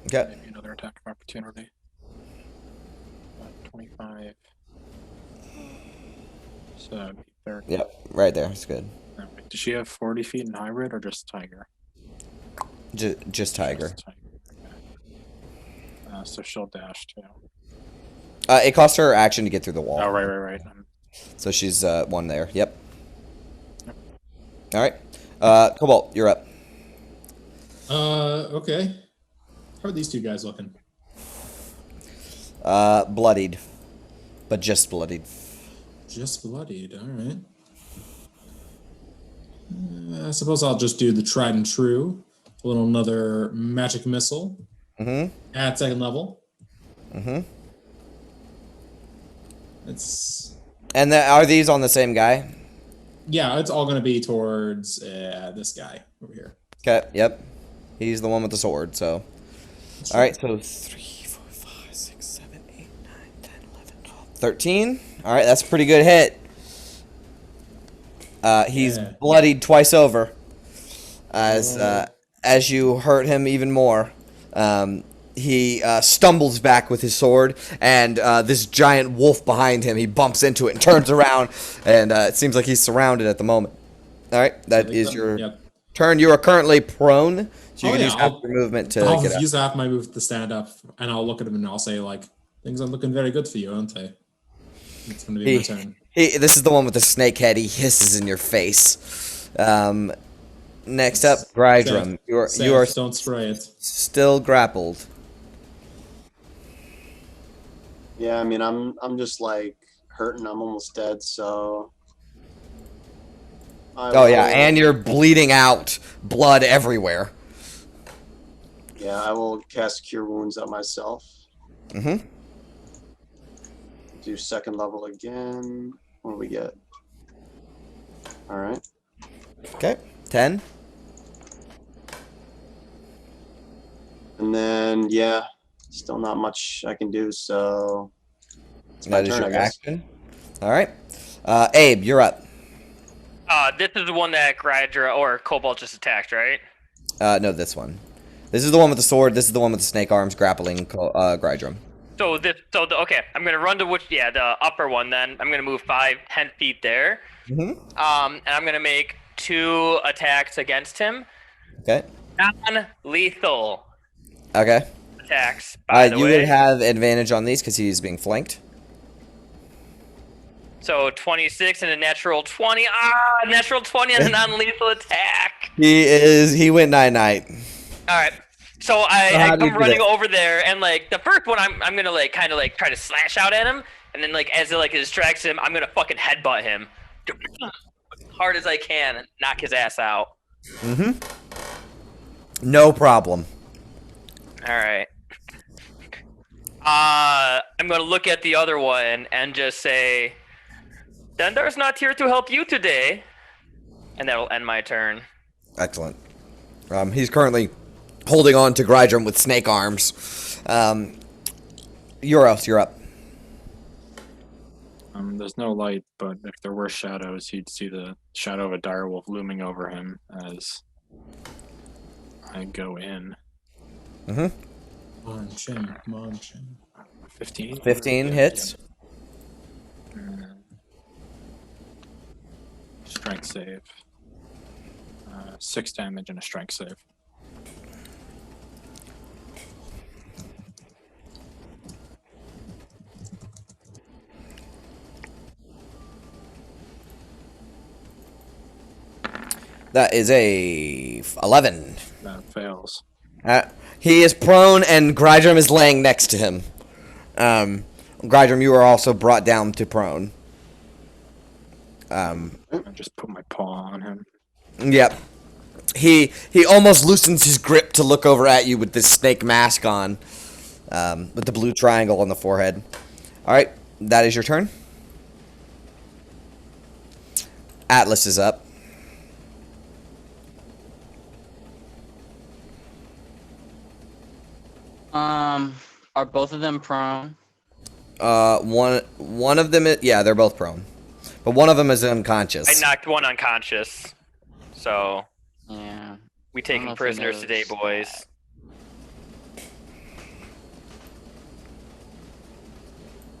Okay. Maybe another attack of opportunity. 25. So that'd be 30. Yep, right there. It's good. Does she have 40 feet in hybrid or just tiger? Just tiger. Just tiger. Okay. So she'll dash too. It costs her her action to get through the wall. Oh, right. So she's one there. Yep. All right. Cobalt, you're up. Okay. How are these two guys looking? Bloodied, but just bloodied. Just bloodied. All right. I suppose I'll just do the tried and true. Another magic missile. Mm-hmm. At second level. Mm-hmm. And are these on the same guy? Yeah, it's all going to be towards this guy over here. Okay. Yep. He's the one with the sword. So. All right. So 3, 4, 5, 6, 7, 8, 9, 10, 11, 12, 13. All right. That's a pretty good hit. He's bloodied twice over. As you hurt him even more, he stumbles back with his sword, and this giant wolf behind him, he bumps into it and turns around, and it seems like he's surrounded at the moment. All right, that is your turn. You are currently prone, so you can use half your movement to I'll get up. use half my move to stand up, and I'll look at him and I'll say, like, things are looking very good for you, aren't they? It's going to be my turn. This is the one with the snake head. He hisses in your face. Next up, Grydrum. You are Don't spray it. still grappled. Yeah, I mean, I'm just like hurting. I'm almost dead, so. And you're bleeding out, blood everywhere. Yeah, I will cast Cure Wounds on myself. Mm-hmm. Do second level again. What do we get? All right. Okay, 10. And then, yeah, still not much I can do, so. It's my That is turn, I your guess. action. All right. Abe, you're up. This is the one that Grydra or Cobalt just attacked, right? No, this one. This is the one with the sword. This is the one with the snake arms grappling Grydrum. Okay, I'm gonna run to the upper one. Then I'm gonna move 5, 10 feet there. Mm-hmm. And I'm gonna make 2 attacks against him. Okay. Non-lethal Okay. attacks. By the You way, would have advantage on these because he's being flanked. so 26 and a natural 20. Natural 20 on a non-lethal attack. He went night-night. All right. So I how do you come do running that? over there, and like the first one, I'm gonna like kind of like try to slash out at him, and then like as it like distracts him, I'm gonna fucking headbutt him. hard as I can and knock his ass out. Mm-hmm. No problem. All right. I'm gonna look at the other one and just say, Dendar's not here to help you today, and that'll end my turn. Excellent. He's currently holding on to Grydrum with snake arms. Euros, you're up. There's no light, but if there were shadows, he'd see the shadow of a direwolf looming over him as I go in. Mm-hmm. Munchin. 15? 15 hits. Strength save. 6 damage and a strength save. That is a 11. That fails. He is prone, and Grydrum is laying next to him. Grydrum, you are also brought down to prone. I just put my paw on him. Yep. He almost loosens his grip to look over at you with this snake mask on, with the blue triangle on the forehead. All right, that is your turn. Atlas is up. Are both of them prone? One of them is, yeah, they're both prone, but one of them is unconscious. I knocked one unconscious, so Yeah. we I don't taking know if he prisoners knows today, boys.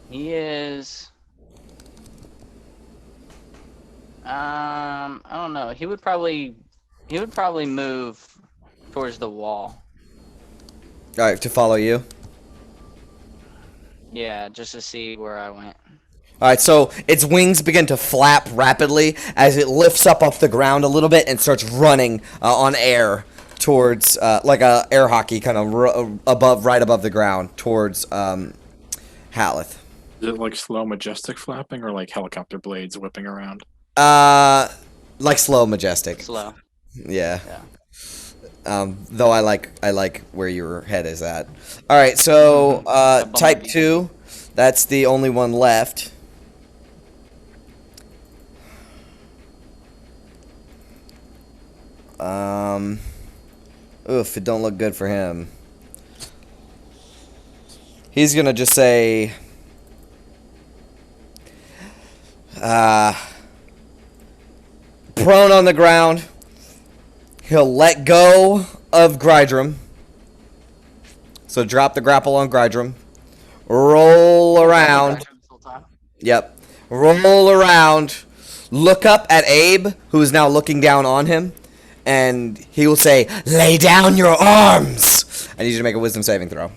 He is. I don't know. He would probably move towards the wall. All right, to follow you. Yeah, just to see where I went. All right, so its wings begin to flap rapidly as it lifts up off the ground a little bit and starts running on air towards, like a air hockey, kind of right above the ground towards Haleth. Is it like slow, majestic flapping or like helicopter blades whipping around? Like slow, majestic. Slow. Yeah. Yeah. Though I like where your head is at. All right, so type 2, that's the only one left. Oof, it don't look good for him. He's gonna just say, prone on the ground. He'll let go of Grydrum. So drop the grapple on Grydrum. Roll around. Yep. Roll around. Look up at Abe, who is now looking down on him. And he will say, lay down your arms. I need you to make a wisdom saving throw.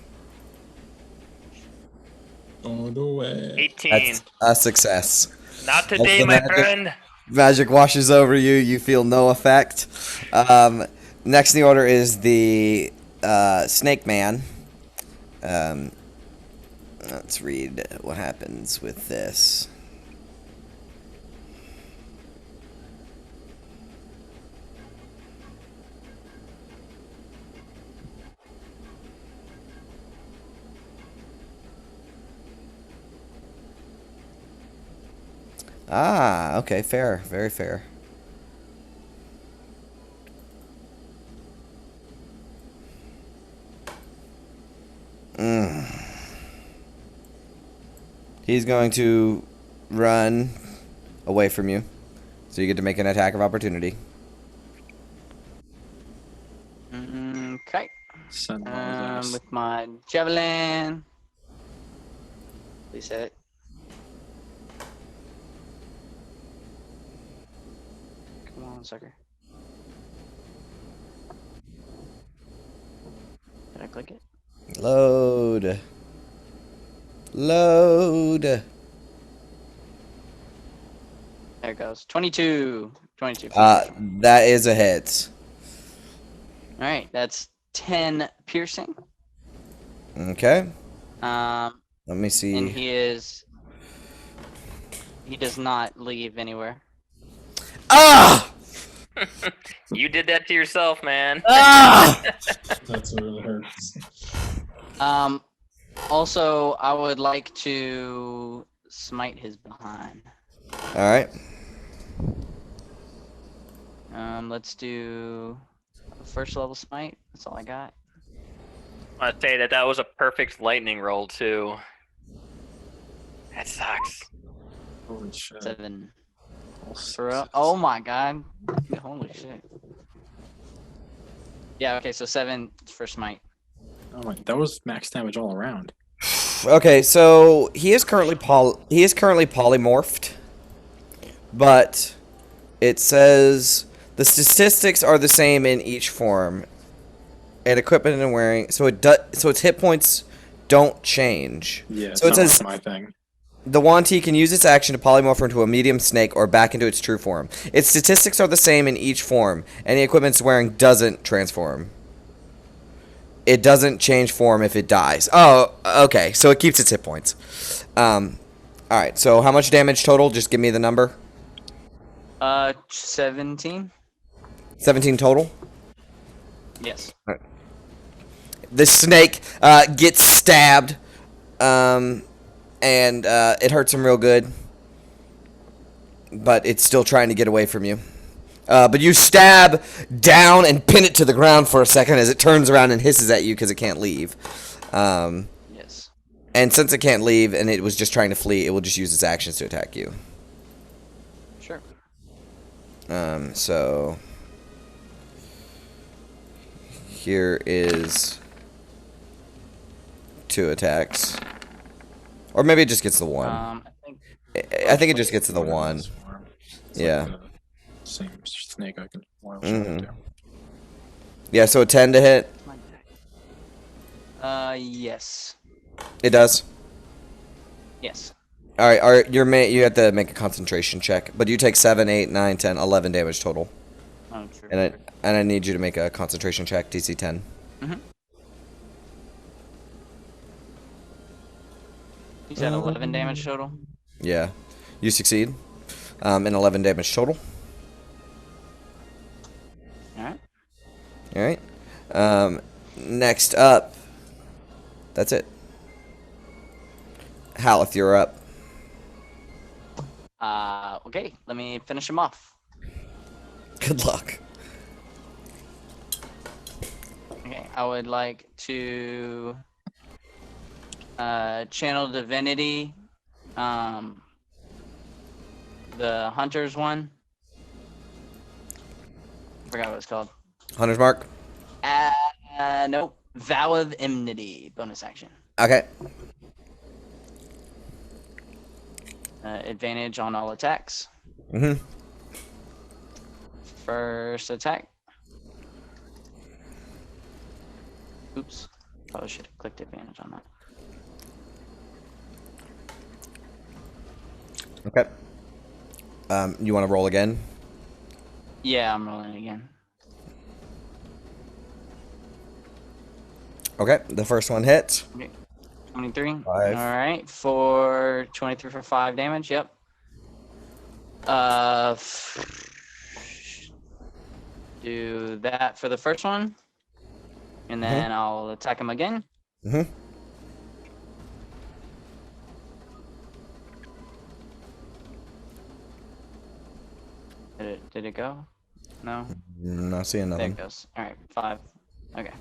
All the way. 18. That's a success. Not today, the my magic. friend. Magic washes over you. You feel no effect. Next in the order is the Snake Man. Let's read what happens with this. Ah, okay, fair. Very fair. He's going to run away from you. So you get to make an attack of opportunity. Okay. Send him on his ass. With my javelin. Please hit. Come on, sucker. Did I click it? Load. Load. There it goes. 22. 22. That is a hit. All right, that's 10 piercing. Okay. Let me see. And he does not leave anywhere. Ah! You did that to yourself, man. Ah! That's what really hurts. Also, I would like to smite his behind. All right. Let's do a first level smite. That's all I got. I want to say that was a perfect lightning roll too. That sucks. Holy shit. 7. All For real? sixes. Oh my god. Holy shit. Yeah, okay, so 7 for smite. Oh my, that was max damage all around. Okay, so he is currently polymorphed, but it says the statistics are the same in each form, and equipment and wearing. So its hit points don't change. Yeah, So it it's not says like my thing. the Wanty can use its action to polymorph into a medium snake or back into its true form. Its statistics are the same in each form, and the equipment it's wearing doesn't transform. It doesn't change form if it dies. Oh, okay. So it keeps its hit points. Alright, so how much damage total? Just give me the number. 17? 17 total? Yes. The snake gets stabbed, and it hurts him real good. But it's still trying to get away from you. But you stab down and pin it to the ground for a second as it turns around and hisses at you because it can't leave. Yes. And since it can't leave and it was just trying to flee, it will just use its actions to attack you. Sure. So here is 2 attacks. Or maybe it just gets the 1. I think it just gets to the 1. It's Yeah. like the same snake I can wild Mhm. shape to. Yeah, so a 10 to hit. Yes. It does. Yes. Alright, you have to make a concentration check. But you take 7, 8, 9, 10, 11 damage total. Oh, true. And I need you to make a concentration check, DC 10. You said 11 damage total? Yeah. You succeed. And 11 damage total. Alright. Alright. Next up. That's it. Haleth, you're up. Okay, let me finish him off. Good luck. Okay, I would like to channel divinity. The hunter's one. Forgot what it's called. Hunter's Mark. Nope. Vow of Enmity bonus action. Okay. Advantage on all attacks. Mm-hmm. First attack. Oops. Probably should have clicked advantage on that. Okay. You want to roll again? Yeah, I'm rolling again. Okay. The first one hits. 23. 5. All right, for 23 for 5 damage. Yep. Do that for the first one, and then I'll attack him again. Mm-hmm. Did it go? No. Not seeing There nothing. it goes. All right, 5. Okay.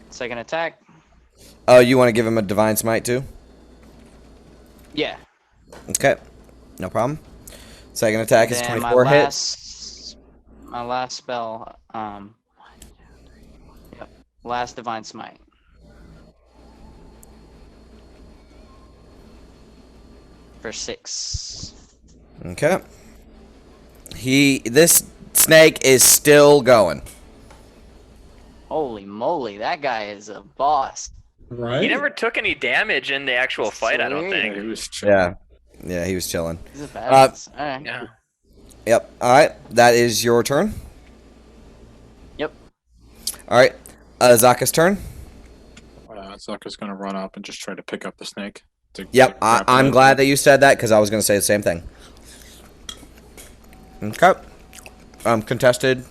Second attack. Oh, you want to give him a divine smite too? Yeah. Okay. No problem. Second attack is Then 24 hits. my last spell. Yep. Last divine smite. For 6. Okay. This snake is still going. Holy moly, that guy is a boss. Right? He never took any damage in the actual fight, I don't Sweet. Yeah, think. he was chilling. Yeah. Yeah, he was chilling. He's a badass. All right. Yeah. Yep. All right. That is your turn. Yep. All right. Zaka's turn. Zucker's gonna run up and just try to pick up the snake. Yep, grapple I'm it. glad that you said that because I was going to say the same thing. Okay. Contested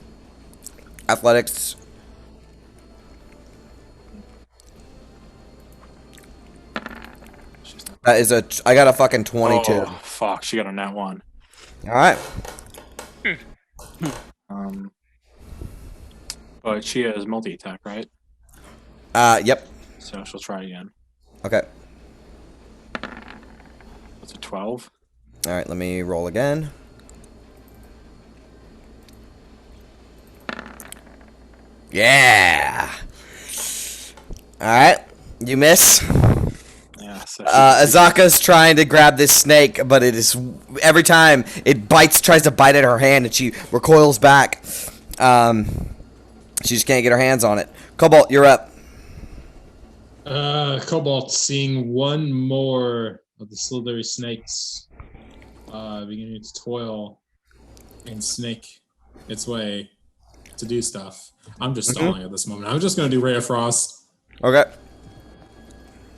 athletics. She's not- That is I got a fucking 22. Oh, fuck, she got a nat 1. All right. But she has multi-attack, right? Yep. So she'll try again. Okay. That's a 12. All right, let me roll again. Yeah. All right. You miss. Yeah, so Azaka's trying to grab this snake, but it is every time it tries to bite at her hand, and she recoils back. She just can't get her hands on it. Cobalt, you're up. Cobalt seeing one more of the slithery snakes beginning to toil and snake its way to do stuff. I'm just stalling at this moment. I'm just going to do Ray of Frost. Okay.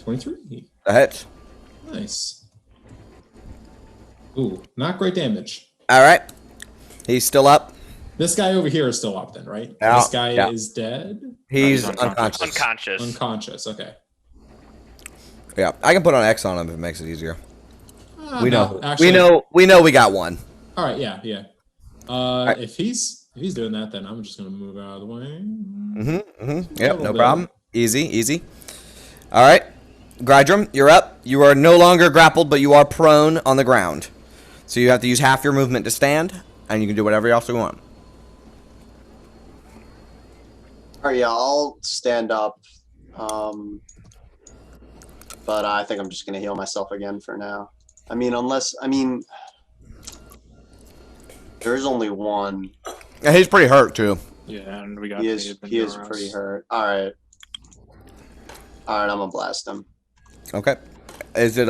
23. That hits. Nice. Ooh, not great damage. All right. He's still up. This guy over here is still up then, right? Yeah, This guy yeah. is dead? He's unconscious. unconscious. Unconscious, okay. Yeah, I can put on X on him if it makes it easier. We No, know. actually, We know we got one. All right, yeah. right. If he's doing that, then I'm just gonna move out of the way. Yep, Little no bit. problem. Easy. All right. Grydrum, you're up. You are no longer grappled, but you are prone on the ground. So you have to use half your movement to stand, and you can do whatever else you want. All right, yeah, I'll stand up. But I think I'm just gonna heal myself again for now. There is only one. Yeah, he's pretty hurt too. Yeah, and we got He is pretty hurt. All right, I'm gonna blast him. Okay. Is it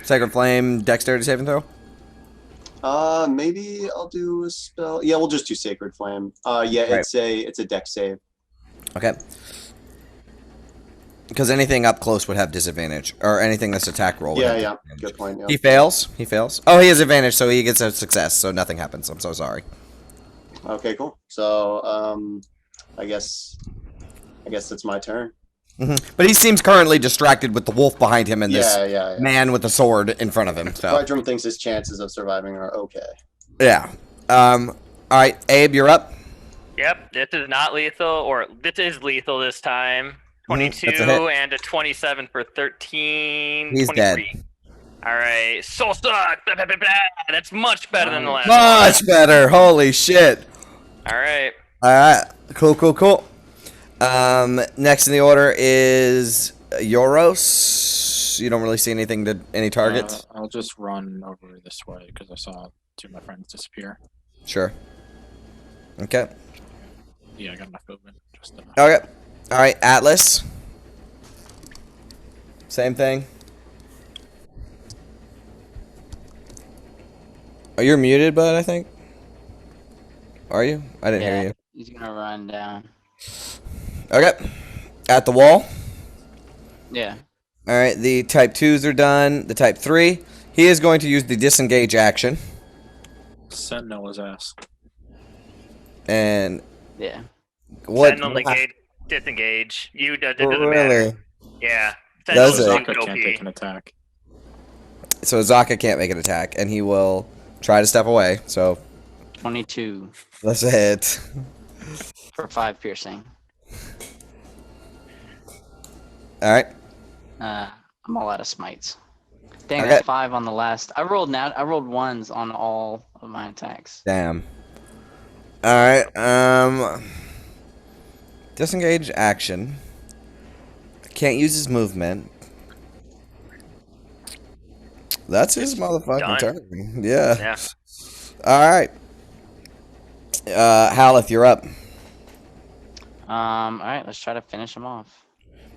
Sacred Flame Dexterity saving throw? Maybe I'll do a spell. Yeah, we'll just do Sacred Flame. Yeah, Right. it's a dex save. Okay. Because anything up close would have disadvantage, or anything that's attack roll. would have Yeah, disadvantage. good point. Yeah. He fails. Oh, he has advantage, so he gets a success, so nothing happens. I'm so sorry. Okay, cool. So, I guess it's my turn. But he seems currently distracted with the wolf behind him and this Yeah. man with a sword in front of him. So Quadrum thinks his chances of surviving are okay. yeah. All right, Abe, you're up. Yep, this is not lethal, or this is lethal this time. 22 That's a hit. and a 27 for 13. He's 23. dead. All right, soul suck. Blah, blah, blah, blah. That's much better than the last Much better. Holy shit. one. All right. All right. Cool. Next in the order is Yoros. You don't really see anything to any targets. I'll just run over this way because I saw two of my friends disappear. Sure. Okay. Yeah, I got enough movement. Just Okay. All right, Atlas. Same thing. Oh, you're muted, bud, I think. Are you? I didn't hear you. He's gonna run down. Okay. At the wall. Yeah. All right, the type 2s are done. The type 3. He is going to use the disengage action. Sentinel his ass. And Yeah. what? Sentinel negate, disengage. You doesn't matter. Really? Yeah. Does Sentinel's it? super Zaka can't take OP. an attack. So Zaka can't make an attack, and he will try to step away. So 22 that's a hit. for 5 piercing. All right. I'm all out of smites. Dang, Okay. that's 5 on the last. I rolled 1s on all of my attacks. Damn. All right. Disengage action. Can't use his movement. That's his motherfucking done. turn. Yeah. Yeah. All right. Haleth, you're up. All right, let's try to finish him off.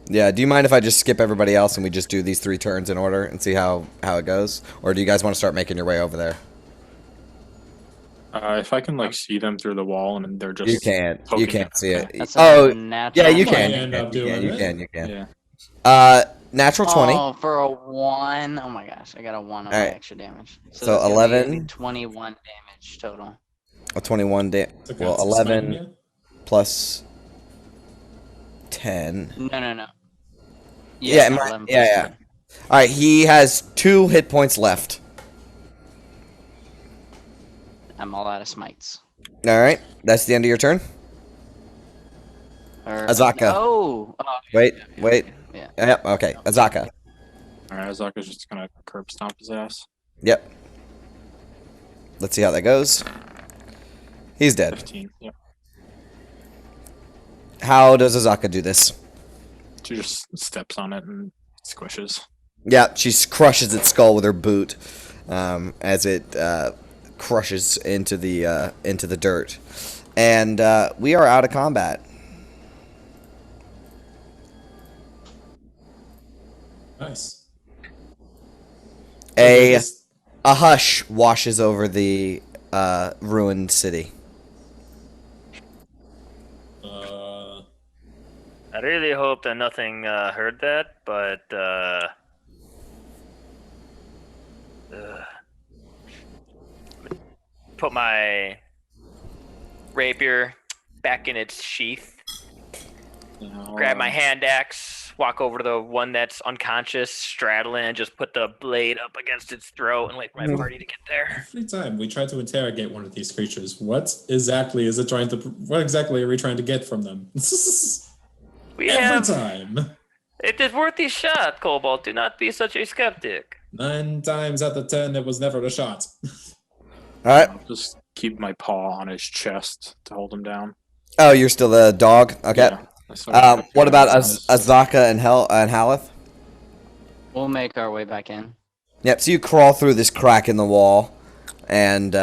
Yeah. Do you mind if I just skip everybody else and we just do these 3 turns in order and see how it goes, or do you guys want to start making your way over there? If I can like see them through the wall and they're just You can't. You poking can't it. see it. That's Oh, a natural. yeah, you Might can. end up You doing can. You it. can. You can. Yeah. natural 20. Oh, for a 1. Oh my gosh, I got a 1 on my Alright. extra damage. So that's gonna be 11. 21 damage total. A 21 So well, God's smiting 11 you? plus 10. No. Yeah, no, my- 11 yeah, plus yeah. 10. All right, he has 2 hit points left. I'm all out of smites. All right, that's the end of your turn. Azaka. Oh. Wait. Yeah. Yep. Okay, Azaka. Alright, Azaka's just gonna curb stomp his ass. Yep. Let's see how that goes. He's dead. 15. Yep. How does Azaka do this? She just steps on it and squishes. Yeah, she crushes its skull with her boot as it crushes into the dirt, and we are out of combat. Nice. A hush washes over the ruined city. I really hope that nothing heard that, but put my rapier back in its sheath. Grab my hand axe, walk over to the one that's unconscious, straddle it, and just put the blade up against its throat and wait for my party to get there. Every time we try to interrogate one of these creatures, what exactly is it trying to? What exactly are we trying to get from them? We Every have. time. It is worth a shot, Cobalt. Do not be such a skeptic. 9 times out of 10, it was never a shot. All right. I'll just keep my paw on his chest to hold him down. Oh, you're still the dog. Okay. Yeah, that's what I kept What doing. about That's- Azaka and Haleth? We'll make our way back in. Yep. So you crawl through this crack in the wall and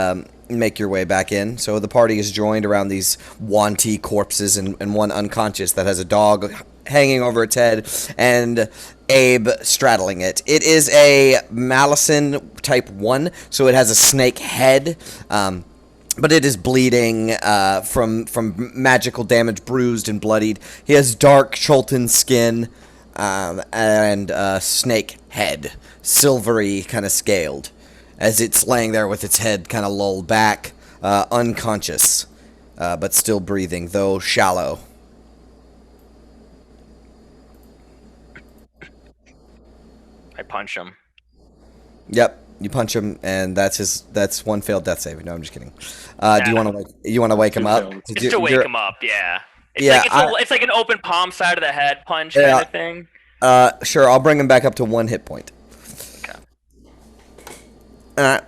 make your way back in. So the party is joined around these wanty corpses and one unconscious that has a dog hanging over its head and Abe straddling it. It is a Malison type 1, so it has a snake head. But it is bleeding from magical damage, bruised and bloodied. He has dark Cholton skin and snake head, silvery, kind of scaled, as it's laying there with its head kind of lulled back, unconscious, but still breathing, though shallow. I punch him. Yep. You punch him, and that's one failed death save. No, I'm just kidding. Do you want to wake him up? Just to wake him up, yeah. It's Yeah, like it's like an open palm side of the head punch Yeah. kind of thing. Sure, I'll bring him back up to 1 hit point. Okay. Alright.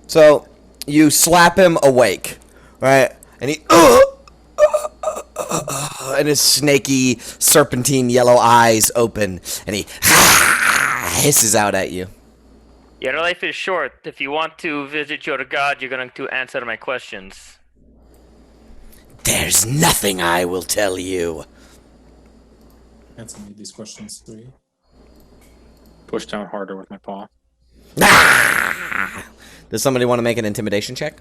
So, you slap him awake, right? And he... and his snaky, serpentine yellow eyes open, and he hisses out at you. Your life is short. If you want to visit your god, you're going to answer my questions. There's nothing I will tell you. Answer me these questions, 3. Push down harder with my paw. Does somebody want to make an intimidation check?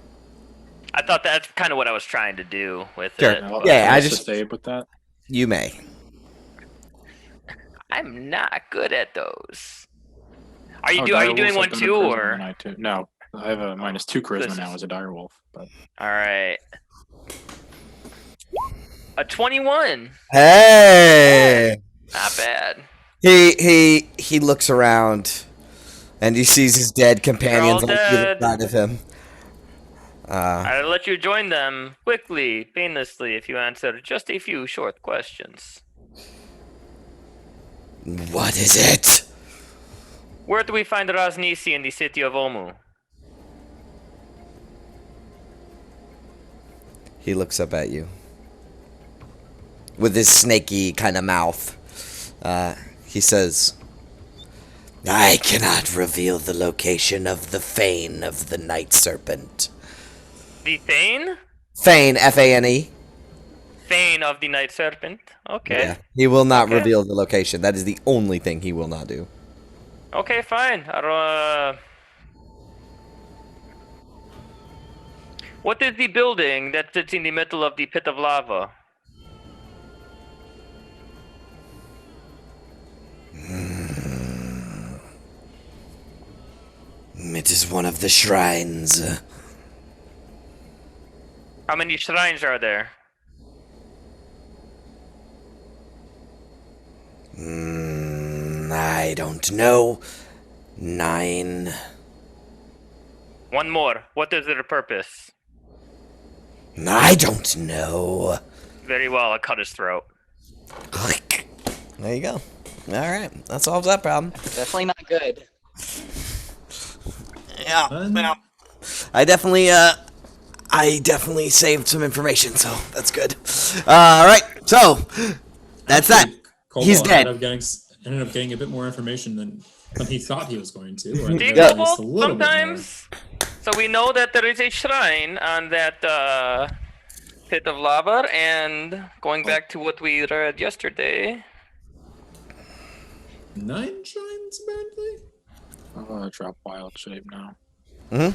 I thought that's kind of what I was trying to do with Sure. it. I'll- Yeah, I'll I assist just- Abe with that. You may. I'm not good at those. Are you Oh, doing direwolves one have too, charisma or? than I do. No, I have a -2 charisma This now is- as a direwolf. But All right. A 21. Hey! Not bad. He looks around, and he sees his dead companions on either dead. side of him. I'll let you join them quickly, painlessly, if you answer just a few short questions. What is it? Where do we find Raznisi in the city of Omu? He looks up at you with his snaky kind of mouth. He says, I cannot reveal the location of the Fane of the Night Serpent. The Thane? Fane, F-A-N-E. Thane of the Night Serpent. Okay. Yeah, he will not Okay. reveal the location. That is the only thing he will not do. Okay, fine. What is the building that sits in the middle of the pit of lava? It is one of the shrines. How many shrines are there? I don't know. 9. One more. What is their purpose? I don't know. Very well, I'll cut his throat. There you go. Alright, that solves that problem. Definitely not good. Yeah, well, I definitely saved some information, so that's good. Alright, so, that's that. Cobalt He's dead. Ended up getting a bit more information than he thought he was going to. Or at the See, very least, Cobalt, a little bit more. sometimes. So we know that there is a shrine on that pit of lava, and going back to what we read yesterday. 9 shrines, apparently? I'm gonna drop wild shape now. Mm-hmm.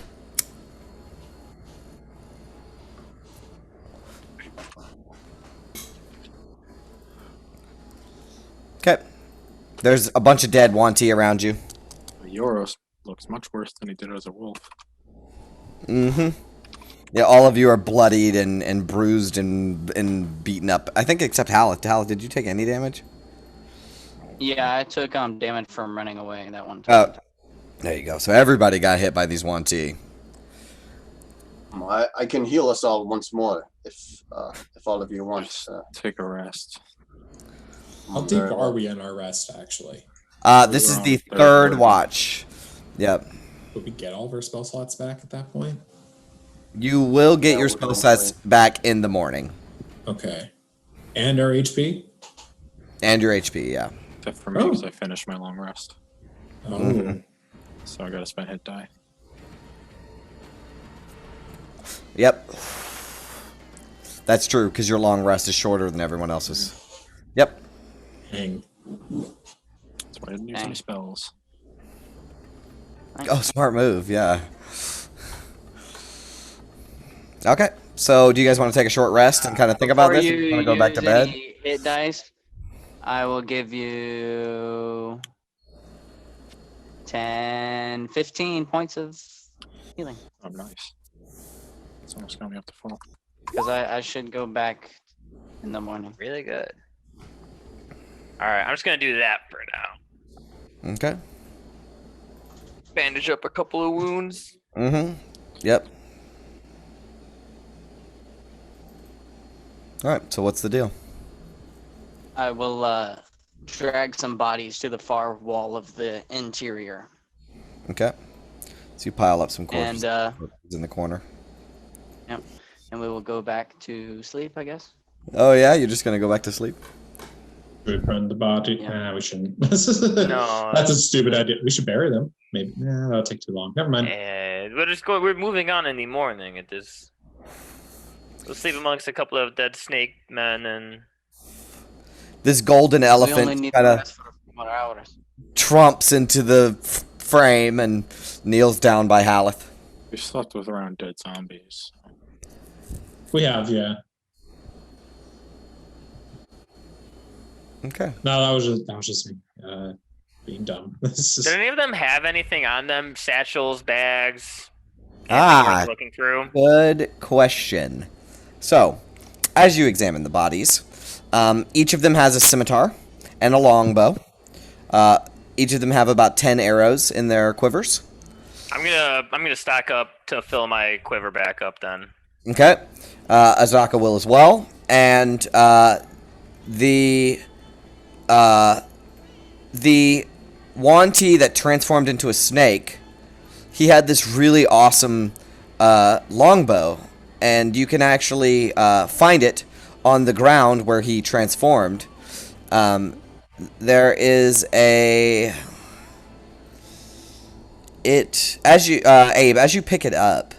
Okay. There's a bunch of dead Wanti around you. Yoros looks much worse than he did as a wolf. Mm-hmm. Yeah, all of you are bloodied and bruised and beaten up. I think except Haleth. Haleth, did you take any damage? Yeah, I took damage from running away that one time. Oh, there you go. So everybody got hit by these Wanti. I can heal us all once more if all of you want. Take a rest. How deep are we in our rest, actually? This is the Third third word. watch. Yep. Would we get all of our spell slots back at that point? You will get Yeah, your we're spell going sets back in the morning. Okay. And our HP? And your HP, yeah. Except for me, because I finished my long rest. Oh. Mhm. So I gotta spend hit die. Yep. That's true, because your long rest is shorter than everyone else's. Yep. Dang. That's why I didn't use any spells. Oh, smart move, yeah. Okay, so do you guys want to take a short rest and kind of think about Before this? Or you want to go back to use bed? any hit dice, I will give you 10, 15 points of healing. Oh, nice. It's almost got me up to full. Because I should go back in the morning. Really good. Alright, I'm just gonna do that for now. Okay. Bandage up a couple of wounds. Mm-hmm. Yep. Alright, so what's the deal? I will drag some bodies to the far wall of the interior. Okay. So you pile up some corpses And in the corner. and we will go back to sleep, I guess. Oh yeah, you're just gonna go back to sleep? Should we burn the body? Yeah. Nah, we shouldn't. No. That's a stupid idea. We should bury them. Maybe. Nah, that'll take too long. Never mind. And we're moving on in the morning. It is. We'll sleep amongst a couple of dead snake men and. This golden We only elephant need kind to of rest for a few more hours. trumps into the frame and kneels down by Haleth. We slept with around dead zombies. We have, yeah. Okay. No, that was just me being dumb. Did any of them have anything on them? Satchels, bags? Ah, Looking through. good question. So, as you examine the bodies, each of them has a scimitar and a longbow. Each of them have about 10 arrows in their quivers. I'm gonna stock up to fill my quiver back up then. Okay. Azaka will as well. And the Wanti that transformed into a snake, he had this really awesome longbow, and you can actually find it on the ground where he transformed. There is a Abe, as you pick it up,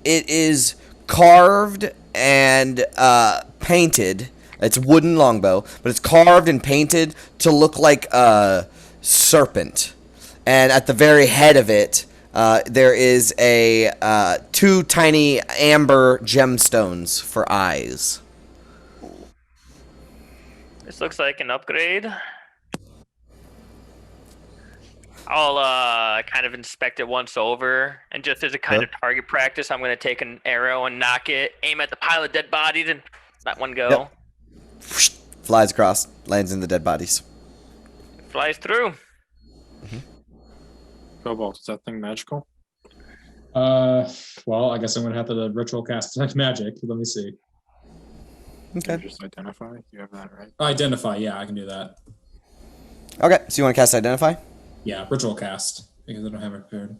it is carved and painted. It's wooden longbow, but it's carved and painted to look like a serpent. And at the very head of it, there is a 2 tiny amber gemstones for eyes. This looks like an upgrade. I'll kind of inspect it once over, and just as a kind of target practice, I'm going to take an arrow and knock it, aim at the pile of dead bodies, and let one go. Yep. Flies across, lands in the dead bodies. Flies through. Cobalt, is that thing magical? Well, I guess I'm gonna have to ritual cast magic. Let me see. Can Okay. you just identify? You have that, right? Identify. Yeah, I can do that. Okay, so you want to cast Identify? Yeah, ritual cast because I don't have it prepared.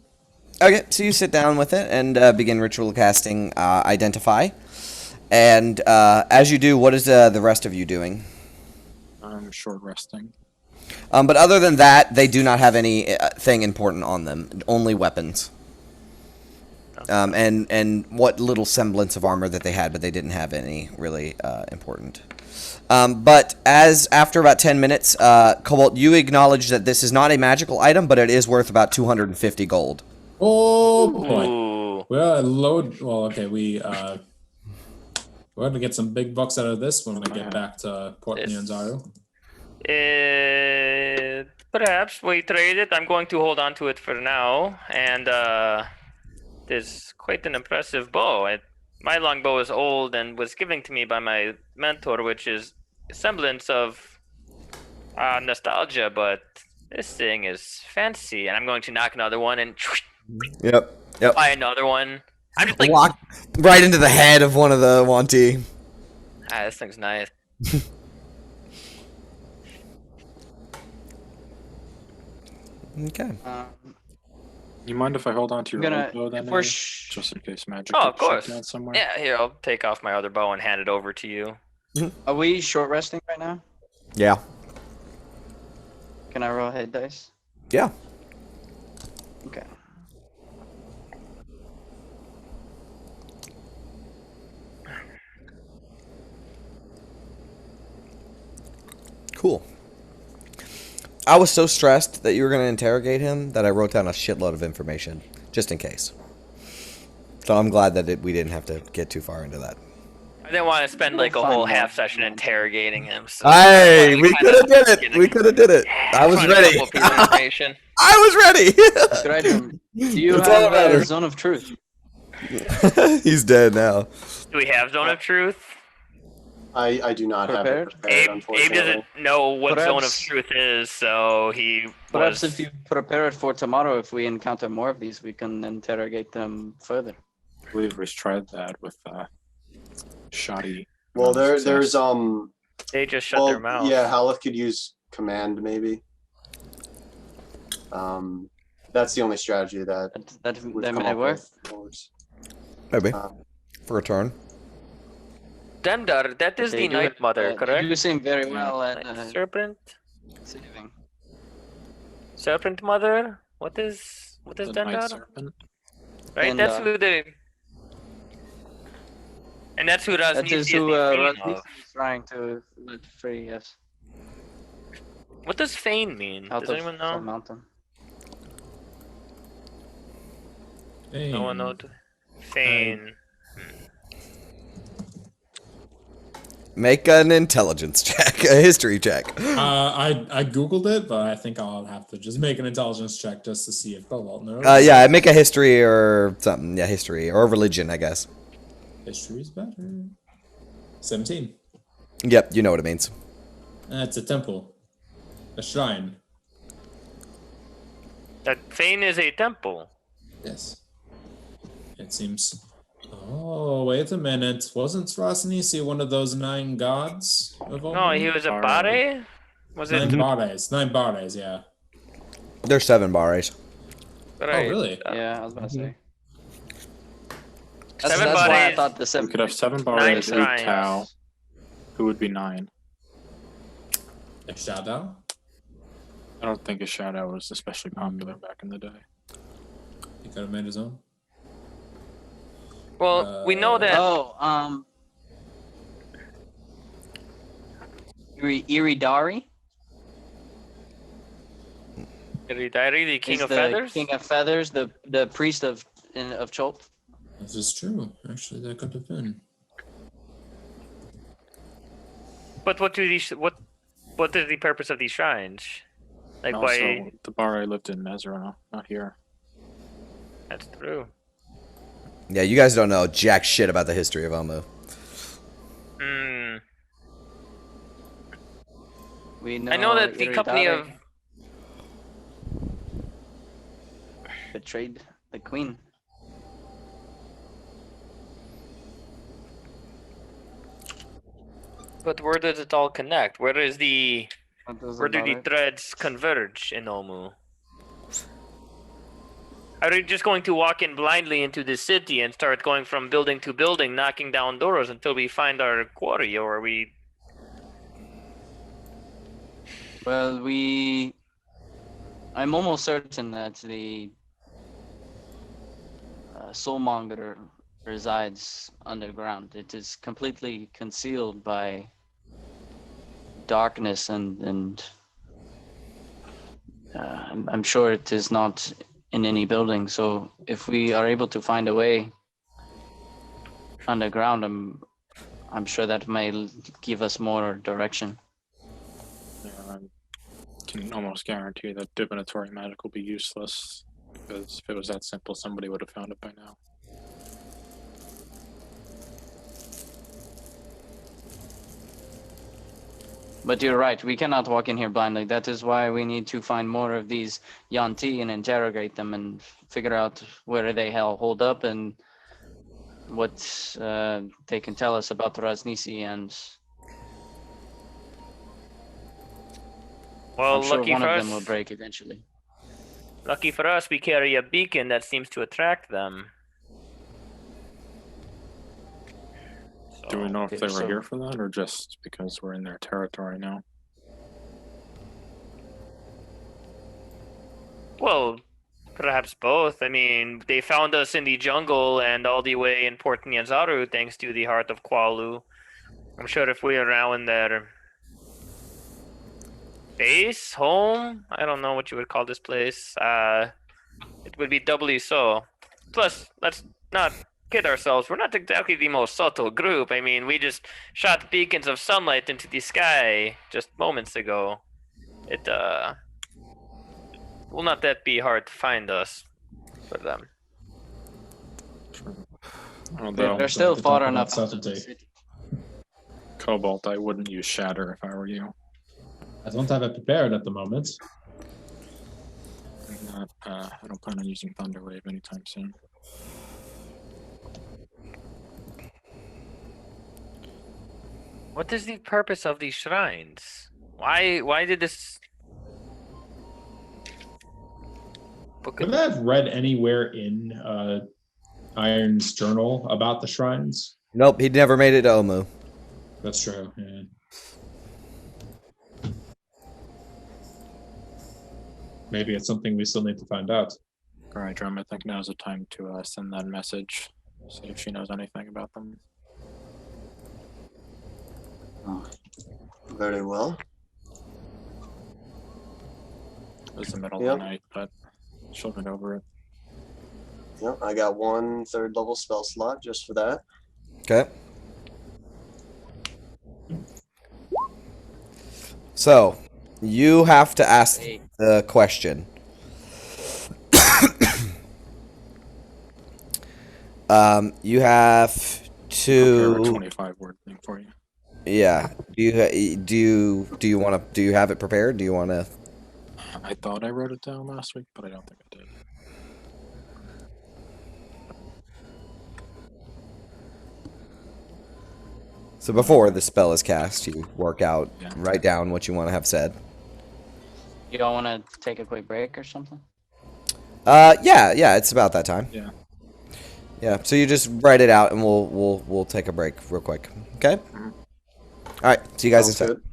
Okay, so you sit down with it and begin ritual casting Identify. And as you do, what is the rest of you doing? I'm short resting. But other than that, they do not have anything important on them. Only weapons. And what little semblance of armor that they had, but they didn't have any really important. But after about 10 minutes, Cobalt, you acknowledge that this is not a magical item, but it is worth about 250 gold. Oh boy. Ooh. Well, okay, we're gonna get some big bucks out of this when we get back to Port Yes. Nyanzaru. Perhaps we trade it. I'm going to hold on to it for now. And there's quite an impressive bow. My longbow is old and was given to me by my mentor, which is a semblance of nostalgia, but this thing is fancy. And I'm going to knock another one and Yep. buy another one. I'm just like, Walk right into the head of one of the Wanti. this thing's nice. Okay. You mind if I hold on to your gonna- old bow then? if we're Eddie? sh- Just in case magic Oh, of gets shut course. down somewhere? Yeah, here, I'll take off my other bow and hand it over to you. Are we short resting right now? Yeah. Can I roll hit dice? Yeah. Okay. Cool. I was so stressed that you were going to interrogate him that I wrote down a shitload of information, just in case. So I'm glad that we didn't have to get too far into that. I didn't want to spend like a Fine, whole man. half session interrogating him. So Hey, we kinda could have did it. get a- We could have did it. I was trying to ready. couple pieces of information. I was ready. Scribe, do you That's all have that a matters. zone of truth? He's dead now. Do we have Zone of Truth? I do not have it Prepared? prepared, Abe unfortunately. doesn't know what Zone of Perhaps- Truth is, so he Perhaps was. if you prepare it for tomorrow, if we encounter more of these, we can interrogate them further. I believe we've tried that with shoddy. Well, amount of there's success. They just shut their mouth. yeah, Haleth could use command maybe. That's the only strategy that That we've that come may up work. with. Maybe. Um, For a turn. Demdar, that is They the do Night it, Mother, You correct? do seem very well at Serpent? saving. Serpent Mother? What is The night Demdar? serpent. Right, And, that's who they. And that's who That Rasnisi is is who the Fiend Rasnisi of. is trying to let free, yes. What does Fane mean? Out Does of anyone some know? mountain. No one knows. Fane. Make an intelligence check, a history check. I googled it, but I think I'll have to just make an intelligence check just to see if Cobalt knows. Yeah, make a history or something. Yeah, history or religion, I guess. History is better. 17. Yep, you know what it means. It's a temple, a shrine. That Fane is a temple. Yes. It seems. Oh, wait a minute. Wasn't Rasnisi one of those 9 gods of old? No, he was a Bade? Was it? 9 Bades. 9 Bades, yeah. There's 7 bares. Oh, really? Yeah, I was about to say. Seven That's why I bodies. thought the We seven. could have 7 Nine bars, 8 shrines. Tau, who would be 9. A Shadow? I don't think a shadow was especially popular back in the day. He could have made his own. Well, we know that. Oh, Iridari Iridari, the King is of the Feathers? King of Feathers, the priest of Cholt. This is true. Actually, that could have been. But what is the purpose of these shrines? Like And by also, the bar I lived in, Mesra, not here. that's true. Yeah, you guys don't know jack shit about the history of Omu. Hmm. We know I know that the company Iridare of betrayed the queen. But where does it all connect? Where do the It? threads converge in Omu? Are we just going to walk in blindly into the city and start going from building to building, knocking down doors until we find our quarry, or are we? Well, I'm almost certain that the soulmonger resides underground. It is completely concealed by darkness, and I'm sure it is not in any building. So if we are able to find a way underground, I'm sure that may give us more direction. Yeah, I can almost guarantee that divinatory magic will be useless, because if it was that simple, somebody would have found it by now. But you're right, we cannot walk in here blindly. That is why we need to find more of these Yanti and interrogate them and figure out where they hold up and what they can tell us about the Raznisi. And Well, I'm sure lucky one for of us. them will break eventually. Lucky for us, we carry a beacon that seems to attract them. Do we know if Okay, they were so- here for that, or just because we're in their territory now? Well, perhaps both. I mean, they found us in the jungle and all the way in Port Nyanzaru thanks to the Heart of Kualu. I'm sure if we are now in their base, home, I don't know what you would call this place, it would be doubly so. Plus, let's not kid ourselves, we're not exactly the most subtle group. I mean, we just shot beacons of sunlight into the sky just moments ago. It, will not that be hard to find us for them? Although, They're still to far talk enough about out of the Saturday. city. Cobalt, I wouldn't use Shatter if I were you. I don't have it prepared at the moment. I don't plan on using Thunderwave anytime soon. What is the purpose of these shrines? Why did this book Would I have read anywhere in Iron's journal about the shrines? Nope, he never made it to Omu. That's true. Yeah. Maybe it's something we still need to find out. Alright, Drum, I think now's the time to send that message. See if she knows anything about them. Very well. It was the middle Yep. of the night, but she'll get over it. Yep, I got one third level spell slot just for that. Okay. So, you have to ask Hey. the question. You have Okay, a to. 25-word thing for you. Yeah. Do you want to? Do you have it prepared? Do you want to? I thought I wrote it down last week, but I don't think I did. So before the spell is cast, you work out, Yeah. write down what you want to have said. You all want to take a quick break or something? Yeah, it's about that time. Yeah. Yeah, so you just write it out, and we'll take a break real quick. Okay. Mhm. All right. See you guys Sounds in a sec. good.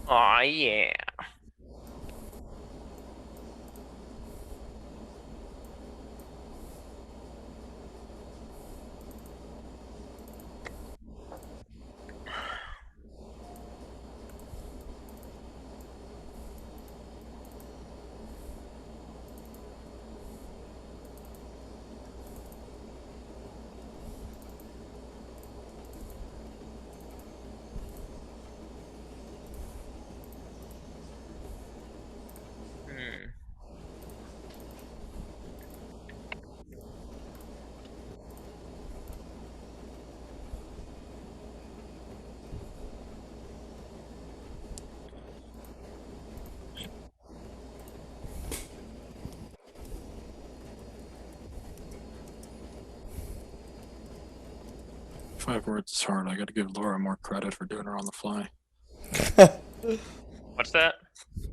Aw, yeah. Hmm. 5 words is hard. I gotta give Laura more credit for doing her on the fly. What's that?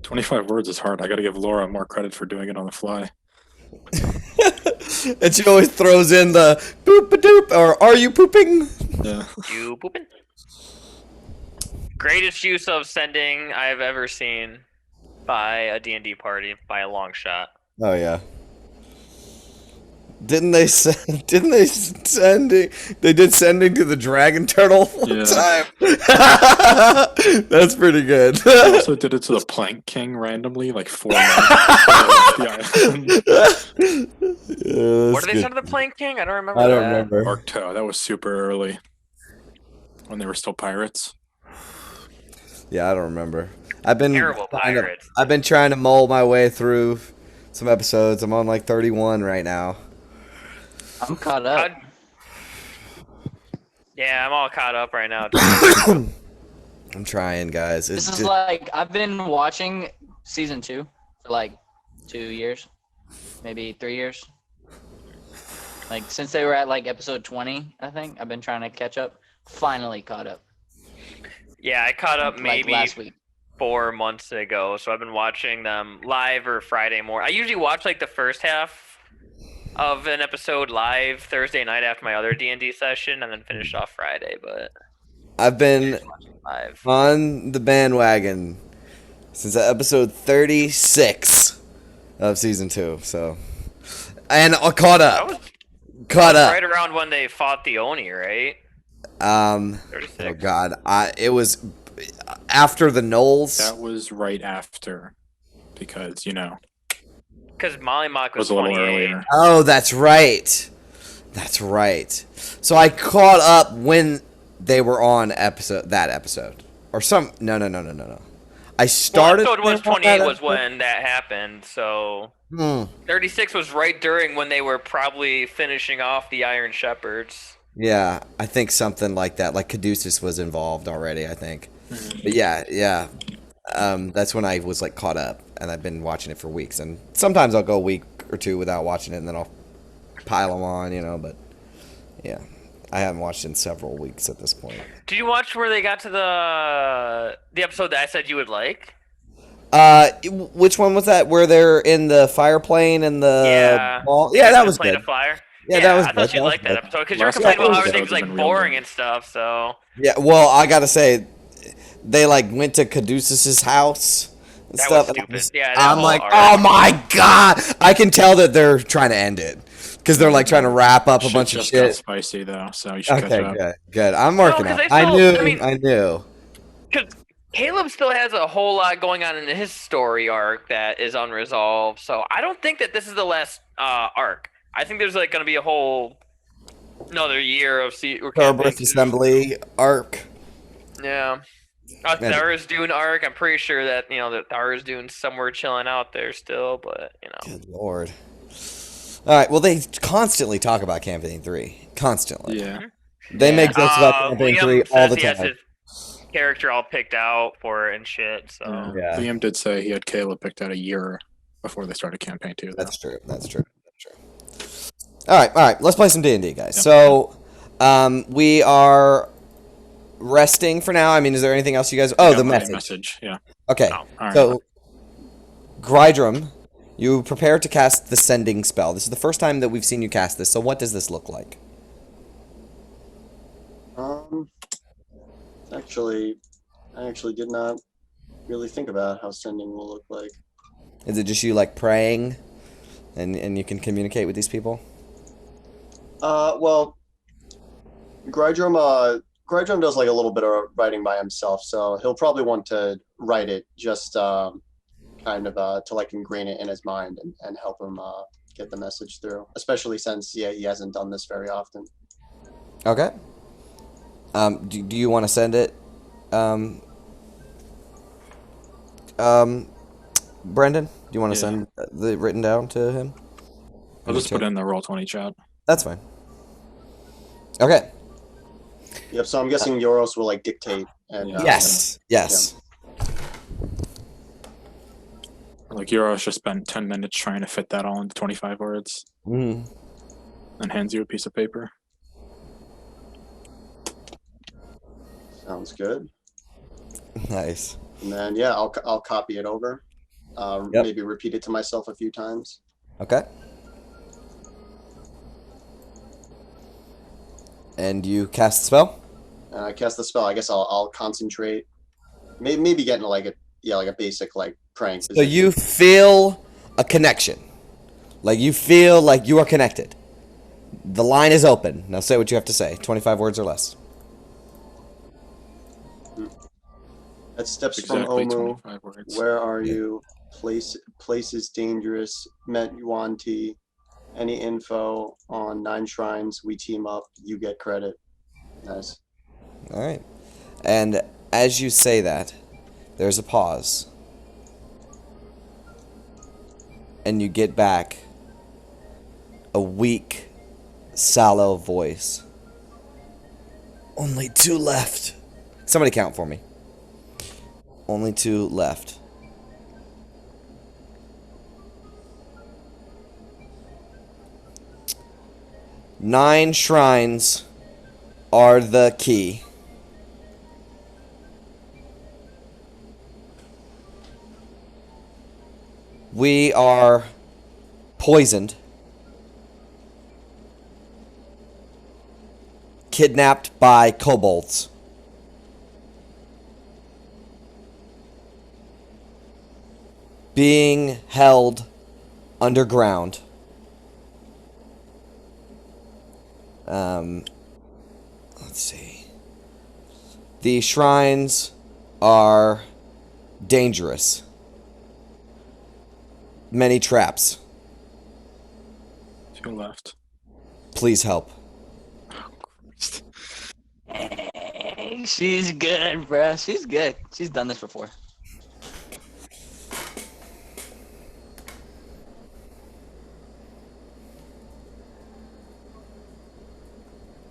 25 words is hard. I gotta give Laura more credit for doing it on the fly. And she always throws in the boop a doop or are you pooping? Yeah. You pooping? Greatest use of sending I've ever seen by a D&D party by a long shot. Oh yeah. Didn't they send? Didn't they sending? They did sending to the dragon turtle one Yeah. time. That's pretty good. I also did it to the Plank King randomly, like 4 months before I left the island. Yeah, What that's did they good. send to the Plank King? I don't remember I don't that. remember. Mark II, that was super early. When they were still pirates. Yeah, I don't remember. I've been Terrible trying to- pirates. I've been trying to mull my way through some episodes. I'm on like 31 right now. I'm caught up. Yeah, I'm all caught up right now. I'm trying, guys. This is like I've been watching season 2 for like 2 years, maybe 3 years. Like since they were at like episode 20, I think I've been trying to catch up. Finally caught up. Yeah, I caught up Like maybe last week. 4 months ago, so I've been watching them live or Friday morning. I usually watch like the first half of an episode live Thursday night after my other D&D session, and then finish off Friday. But I've been live. on the bandwagon since episode 36, of season 2. So, and caught That was up, caught up. right around when they fought the Oni, right? Oh 36. God, it was after the Knolls. That was right after, because Because Mollymock it was was a little 28. earlier. Oh, that's right. That's right. So I caught up when they were on that episode, or some. No. I Well, started. episode was on 28 that was episode. when that happened. So Hmm. 36 was right during when they were probably finishing off the Iron Shepherds. Yeah, I think something like that. Like Caduceus was involved already, I think. But yeah. That's when I was like caught up, and I've been watching it for weeks. And sometimes I'll go a week or two without watching it, and then I'll pile them on, But yeah, I haven't watched in several weeks at this point. Did you watch where they got to the episode that I said you would like? Which one was that? Where they're in the fire plane and the Yeah. ball? Yeah, that was Plane good. of Fire. Yeah, that was I good. thought you'd That was like that good. episode because you were Last complaining about how episode everything's has like been real boring good. and stuff. So Yeah, well, I gotta say, they like went to Caduceus's house and That stuff. was and stupid. Yeah, that I'm whole like, arc. oh my God! I can tell that they're trying to end it because they're like trying to wrap up a Shit bunch of just got shit. spicy though, so you should catch Okay, up. good. I'm working 'cause on it. they I still- knew. I mean- I knew. because Caleb still has a whole lot going on in his story arc that is unresolved. So I don't think that this is the last arc. I think there's like going to be a whole another year of Thoroughbirth Assembly arc. Yeah. Thara's Dune arc. I'm pretty sure that that Thara's Dune somewhere chilling out there still, but Good lord. All right. Well, they constantly talk about Campaign 3. Constantly. Yeah. They make jokes about Campaign Liam 3 says all the he has time. his character all picked out for it and shit. So Yeah. Liam did say he had Caleb picked out a year before they started campaign 2. Though. That's true. All right. Let's play some D&D, guys. So, we are resting for now. I mean, is there anything else you guys? Oh, Yeah, the my message. Yeah. Okay. Oh, alright. So, Grydrum, you prepare to cast the Sending spell. This is the first time that we've seen you cast this. So, what does this look like? Actually, I actually did not really think about how sending will look like. Is it just you like praying, and you can communicate with these people? Well, Grydrum does like a little bit of writing by himself, so he'll probably want to write it just kind of to like ingrain it in his mind and help him get the message through, especially since he hasn't done this very often. Okay. Do you want to send it, Brendan? Do you want to Yeah. send the written down to him? I'll just put it in the Roll20 chat. That's fine. Okay. Yep. So I'm guessing Yoros will like dictate and Yes. Like Euros just spent 10 minutes trying to fit that all into 25 words, Mm. and hands you a piece of paper. Sounds good. Nice. And then yeah, I'll copy it over. Yep. Maybe repeat it to myself a few times. Okay. And you cast the spell? And I cast the spell. I guess I'll concentrate. Maybe getting like a basic like praying. So you feel a connection. Like you feel like you are connected. The line is open. Now say what you have to say. 25 words or less. At steps from Exactly Omu. 25 words. Where are you? Place is dangerous. Met Yuan-Ti. Any info on 9 shrines? We team up. You get credit. Nice. All right. And as you say that, there's a pause. And you get back a weak, sallow voice. Only 2 left. Somebody count for me. Only 2 left. Nine shrines are the key. We are poisoned, kidnapped by kobolds, being held underground. Let's see. The shrines are dangerous. Many traps. 2 left. Please help. She's good, bro. She's good. She's done this before.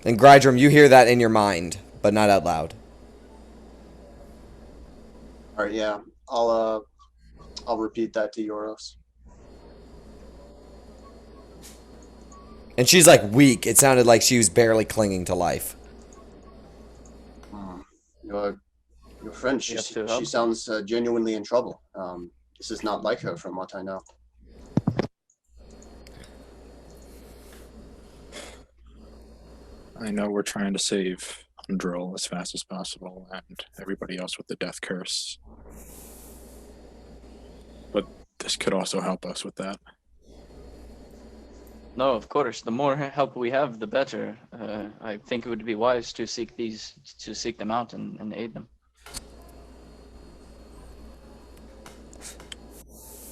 And Grydrum, you hear that in your mind, but not out loud. All right, yeah. I'll repeat that to Yoros. And she's like weak. It sounded like she was barely clinging to life. Your friend, she You have to help. sounds genuinely in trouble. This is not like her, from what I know. I know we're trying to save Undrill as fast as possible and everybody else with the death curse. But this could also help us with that. No, of course. The more help we have, the better. I think it would be wise to seek them out and aid them.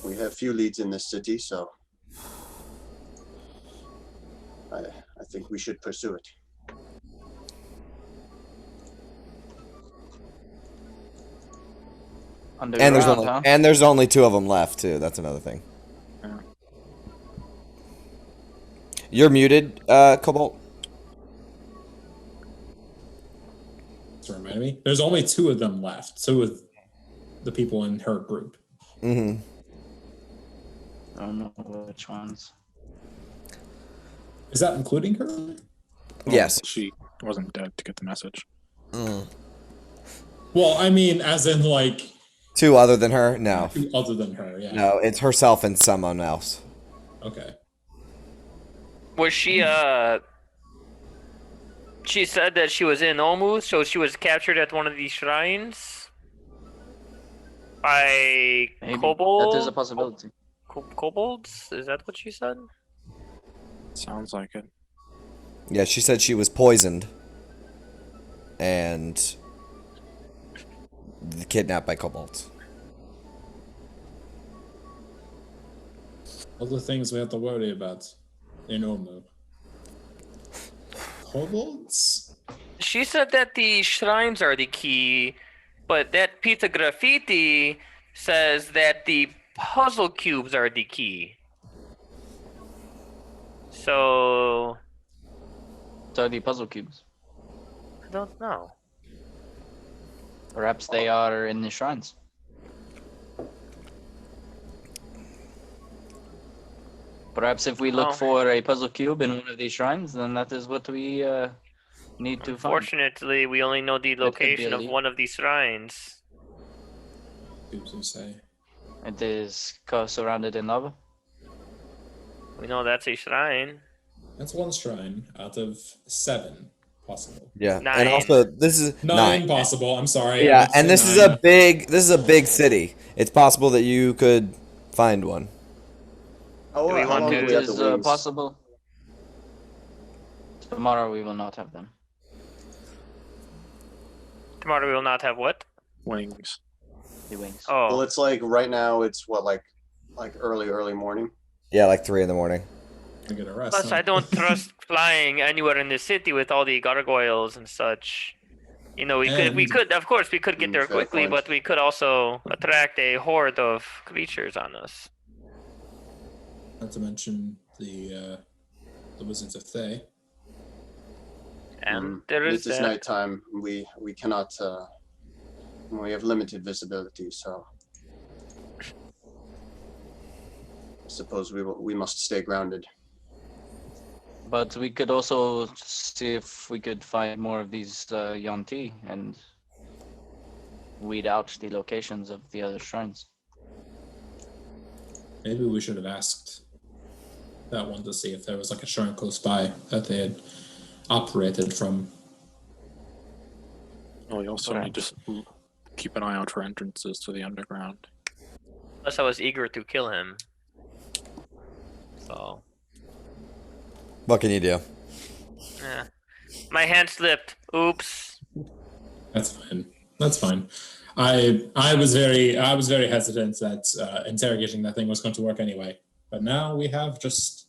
We have few leads in this city, so I think we should pursue it. Underground, And there's only 2 of them left too. That's another thing. Yeah. You're muted, Cobalt. That's reminded me. There's only 2 of them left. 2 of the people in her group. Mm-hmm. I don't know which ones. Is that including her? Yes. She wasn't dead to get the message. Well, I mean, as in like 2 other than her? No. 2 other than her. Yeah. No, it's herself and someone else. Okay. Was she she said that she was in Omu, so she was captured at one of these shrines by Maybe. kobold. That is a possibility. Kobolds? Is that what she said? Sounds like it. Yeah, she said she was poisoned and kidnapped by kobolds. Other things we have to worry about in Omu. Kobolds? She said that the shrines are the key, but that piece of graffiti says that the puzzle cubes are the key. So So the puzzle cubes. I don't know. Perhaps they are in the shrines. Perhaps if we look Well- for a puzzle cube in one of these shrines, then that is what we need to find. Unfortunately, we only know the could be location a of lead. one of these shrines. Cubes, you say. It is surrounded in lava. We know that's a shrine. That's 1 shrine out of 7 possible. Yeah. And 9. also this is 9 possible. I'm sorry. I Yeah, meant to and say this is 9. a big city. It's possible that you could find one. How, Do we how want long to- do It we have is the wings? possible. Tomorrow we will not have them. Tomorrow we will not have what? Wings. The wings. Well, Oh, it's like right now. It's what like early morning. Yeah, like 3 in the morning. I get a rest. plus huh? I don't trust flying anywhere in the city with all the gargoyles and such. You know, we And- could, of course, we could get there fair quickly, point. but we could also attract a horde of creatures on us. Not to mention the Wizards of Thay. And there It is is that. nighttime. We cannot. We have limited visibility, so I suppose we must stay grounded. But we could also see if we could find more of these Yanti and weed out the locations of the other shrines. Maybe we should have asked that one to see if there was like a shrine close by that they had operated from. Well, we also Right. need to keep an eye out for entrances to the underground. Plus, I was eager to kill him. So What can you do? yeah, my hand slipped. Oops. That's fine. That's fine. I was very hesitant that interrogating that thing was going to work anyway. But now we have just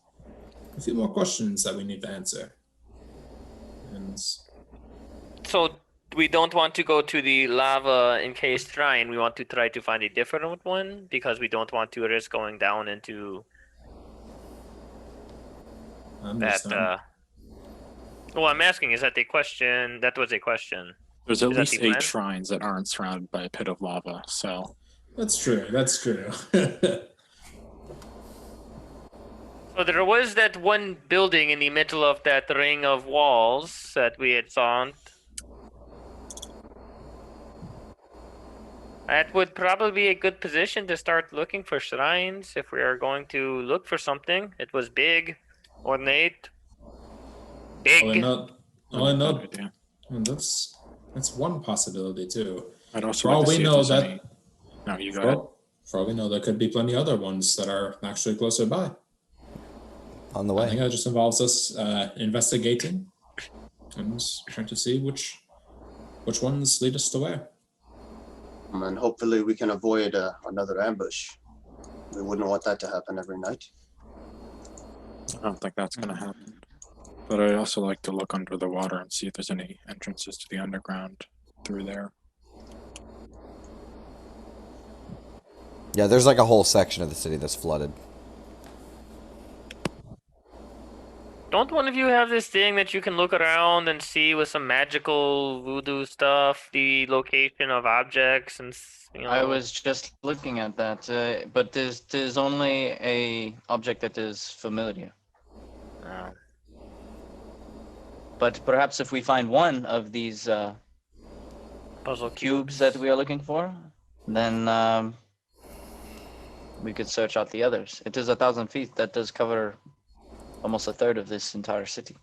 a few more questions that we need to answer. And So we don't want to go to the lava encased shrine. We want to try to find a different one because we don't want to risk going down into I that. understand. Well, I'm asking, is that a question? That was a question. There's at Is that least the 8 plan? shrines that aren't surrounded by a pit of lava, so That's true. That's true. So there was that one building in the middle of that ring of walls that we had found. That would probably be a good position to start looking for shrines if we are going to look for something. It was big, ornate, big. All I know, good idea. and that's one possibility too. I'd also For all like to we see if know there's that, any. No, you go ahead. for all we know, there could be plenty other ones that are actually closer by. On the I think way. that just involves us investigating and trying to see which ones lead us to where. And hopefully we can avoid another ambush. We wouldn't want that to happen every night. I don't think that's going to happen. But I'd also like to look under the water and see if there's any entrances to the underground through there. Yeah, there's like a whole section of the city that's flooded. Don't one of you have this thing that you can look around and see with some magical voodoo stuff, the location of objects and you know? I was just looking at that, but there's only a object that is familiar. Oh. But perhaps if we find one of these Puzzle cubes that we are looking for, then we could search out the others. It is 1,000 feet. That does cover almost a third of this entire city.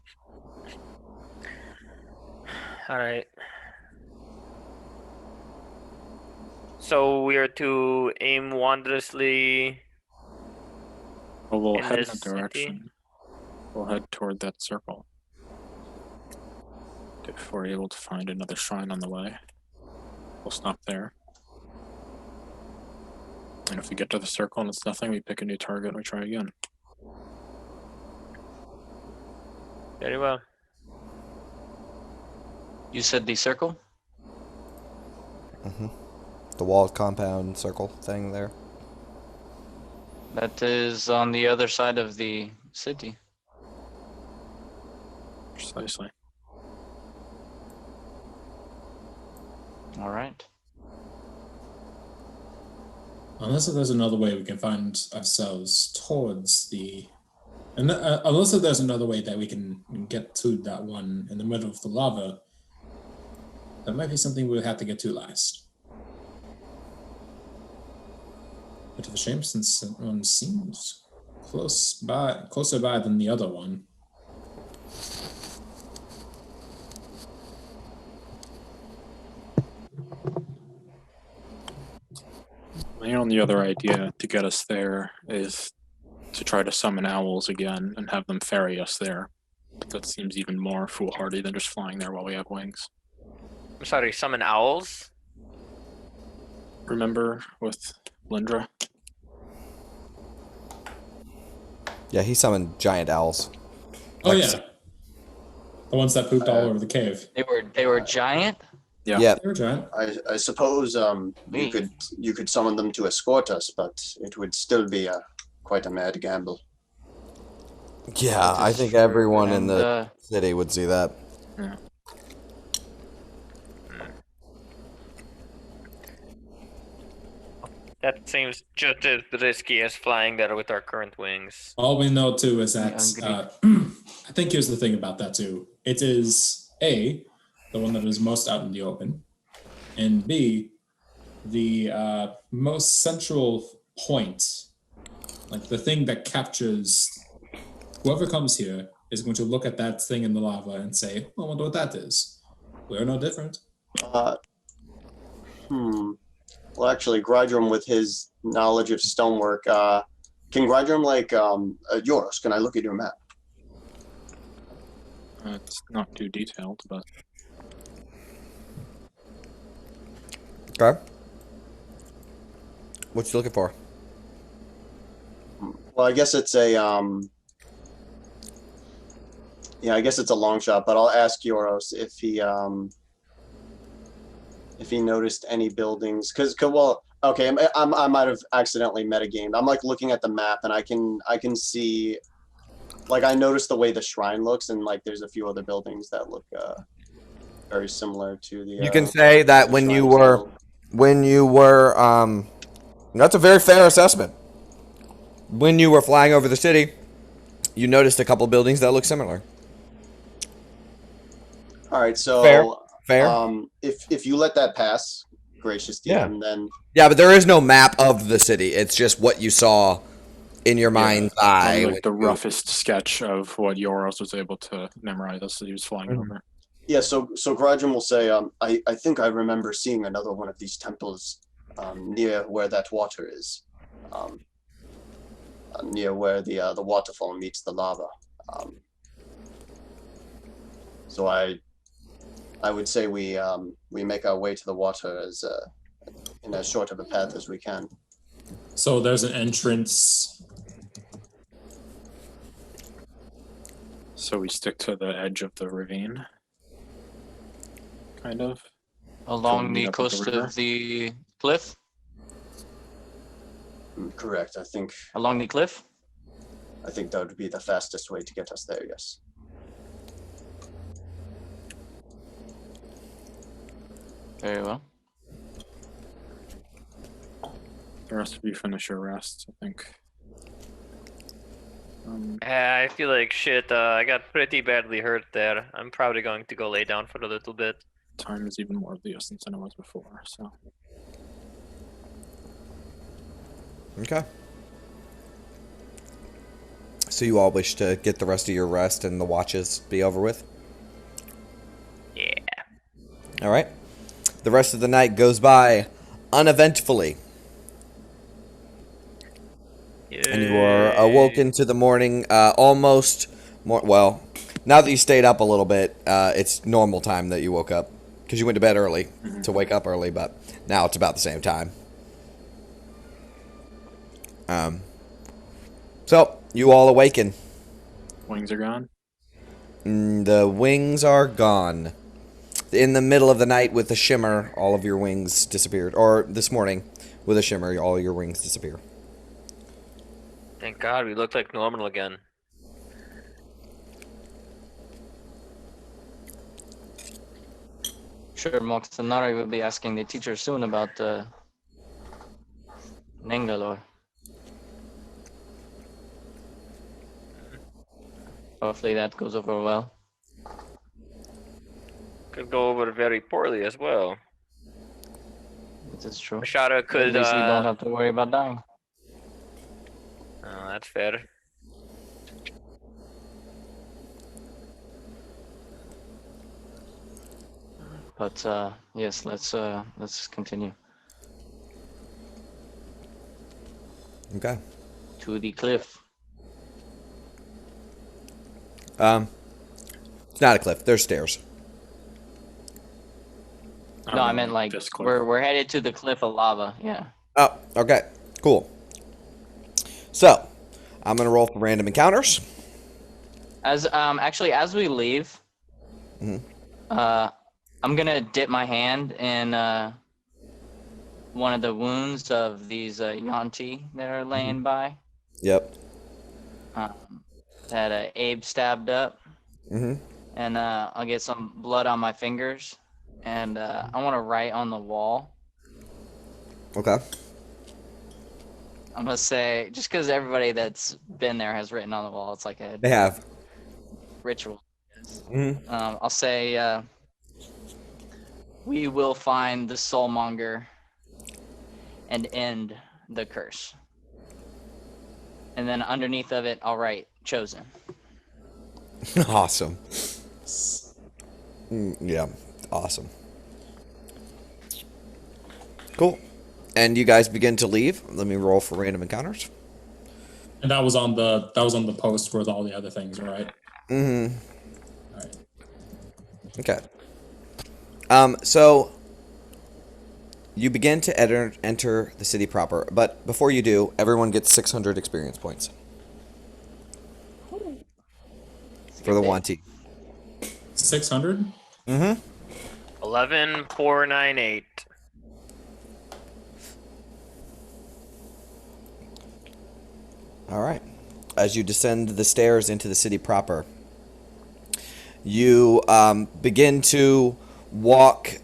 All right. So we are to aim wondrously. Well, we'll In head in this that city? direction. We'll head toward that circle. If we're able to find another shrine on the way, we'll stop there. And if we get to the circle and it's nothing, we pick a new target and we try again. Very well. You said the circle? The walled compound circle thing there. That is on the other side of the city. Precisely. All right. Unless there's another way we can find ourselves towards the, and unless there's another way that we can get to that one in the middle of the lava, that might be something we'll have to get to last. Bit of a shame since that one seems closer by than the other one. My only other idea to get us there is to try to summon owls again and have them ferry us there. That seems even more foolhardy than just flying there while we have wings. I'm sorry, summon owls? Remember with Lindra? Yeah, he summoned giant owls. Oh Like- yeah, the ones that pooped all over the cave. They were giant. Yeah. Yeah. They were giant. I suppose Me. you could summon them to escort us, but it would still be quite a mad gamble. Yeah, I think everyone in And, the city would see that. That seems just as risky as flying there with our current wings. All we know too is that Hungry. I think here's the thing about that too. It is A, the one that is most out in the open, and B, the most central point, like the thing that captures whoever comes here is going to look at that thing in the lava and say, "I wonder what that is." We're no different. Well, actually, Grydrum, with his knowledge of stonework, Can Grydrum Yoros? Can I look at your map? It's not too detailed, but Okay. What you looking for? Well, I guess it's a yeah, I guess it's a long shot, but I'll ask Yoros if he noticed any buildings, because well, okay, I might have accidentally metagamed. I'm like looking at the map and I can see, like, I noticed the way the shrine looks, and like there's a few other buildings that look very similar to the. You can say that the when shrine you was were, built. that's a very fair assessment. When you were flying over the city, you noticed a couple buildings that look similar. All right, so Fair. If you let that pass, gracious DM, then Yeah, but there is no map of the city. It's just what you saw in your mind's eye. like the roughest sketch of what Yoros was able to memorize as he was flying over. yeah, so Grydrum will say, I think I remember seeing another one of these temples near where that water is, near where the waterfall meets the lava. So I would say we make our way to the water in as short of a path as we can. So there's an entrance. So we stick to the edge of the ravine, kind of. Along meet the up with the coast river? of the cliff? Correct. I think Along the cliff? that would be the fastest way to get us there. Yes. Very well. The rest of you finish your rest, I think. I feel like shit. I got pretty badly hurt there. I'm probably going to go lay down for a little bit. Time is even more of the essence than it was before, so. Okay. So you all wish to get the rest of your rest and the watches be over with? Yeah. All right. The rest of the night goes by uneventfully. And you are awoken to the morning almost more. Well, now that you stayed up a little bit, it's normal time that you woke up because you went to bed early to wake up early, but now it's about the same time. So you all awaken. Wings are gone? The wings are gone. In the middle of the night with a shimmer, all of your wings disappeared. Or this morning, with a shimmer, all your wings disappear. Thank God we look like normal again. Sure, Moxanari will be asking the teacher soon about Nangalore. Hopefully that goes over well. Could go over very poorly as well. This is true. Mashara At could. least we don't have to worry about dying. Oh, that's fair. But yes, let's continue Okay. to the cliff. It's not a cliff. There's stairs. No, I meant like this cliff. we're headed to the cliff of lava. Yeah. Oh, okay. Cool. So, I'm going to roll for random encounters. As actually as we leave, Mhm. I'm gonna dip my hand in one of the wounds of these Yanti that are laying by. Yep. That Abe stabbed up, Mm-hmm. and I'll get some blood on my fingers, and I want to write on the wall. Okay. I'm gonna say, just because everybody that's been there has written on the wall, it's like a They have. ritual. Mm-hmm. I'll say, we will find the soulmonger and end the curse. And then underneath of it, I'll write chosen. Awesome. Yeah. Awesome. Cool. And you guys begin to leave. Let me roll for random encounters. And that was on the post with all the other things, right? Mm-hmm. All right. Okay. So you begin to enter the city proper, but before you do, everyone gets 600 experience points for the Wanty. 600. Mm-hmm. 11,498. All right. As you descend the stairs into the city proper, you begin to walk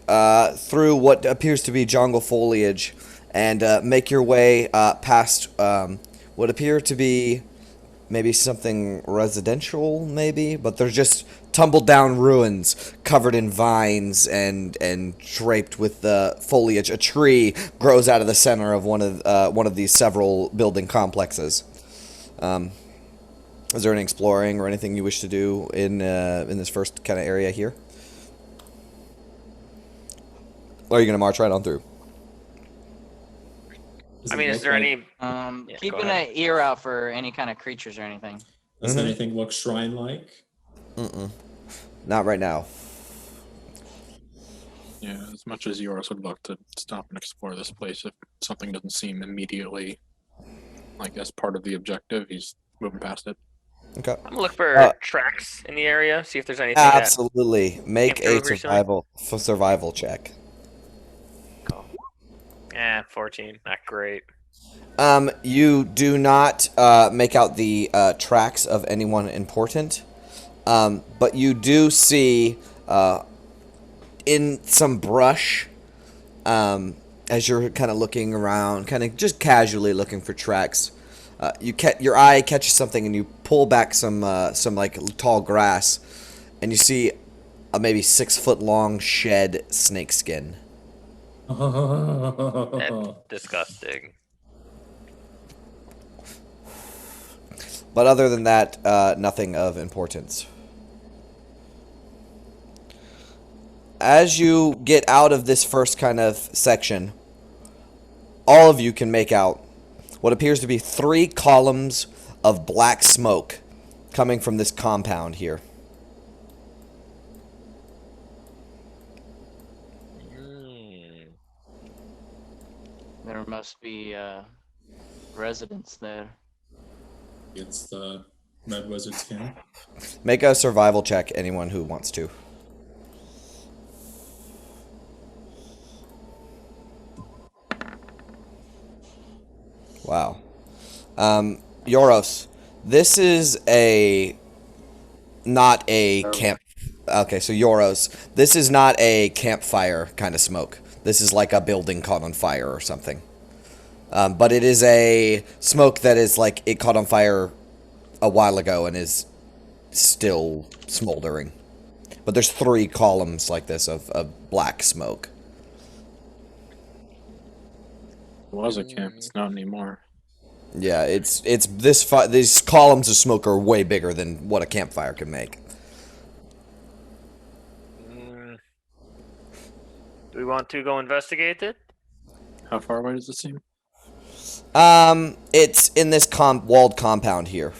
through what appears to be jungle foliage and make your way past what appear to be maybe something residential, maybe, but they're just tumbled down ruins covered in vines and draped with the foliage. A tree grows out of the center of one of these several building complexes. Is there any exploring or anything you wish to do in this first kind of area here? Or are you going to march right on through? Does I it mean, is look there like- any? Yeah, Keeping go ahead. an ear out for any kind of creatures or anything. Does Mhm. anything look shrine-like? Not right now. Yeah, as much as yours would love to stop and explore this place, if something doesn't seem immediately like as part of the objective, he's moving past it. Okay. I'm gonna look for Uh, tracks in the area. See if there's anything. That, Absolutely. Make Came a through recently? survival check. 14. Not great. You do not make out the tracks of anyone important, but you do see in some brush, as you're kind of looking around, kind of just casually looking for tracks. Your eye catches something, and you pull back some like tall grass, and you see a maybe 6-foot long shed snake skin. That's disgusting. But other than that, nothing of importance. As you get out of this first kind of section, all of you can make out what appears to be 3 columns of black smoke coming from this compound here. There must be residents there. It's the Red Wizard's camp. Make a survival check, anyone who wants to. Wow. Yoros, this is not a camp. Okay, so Yoros, this is not a campfire kind of smoke. This is like a building caught on fire or something. But it is a smoke that is like it caught on fire a while ago and is still smoldering. But there's 3 columns like this of black smoke. It was a camp, it's not anymore. Yeah, it's these columns of smoke are way bigger than what a campfire can make. Do we want to go investigate it? How far away does it seem? It's in this walled compound here.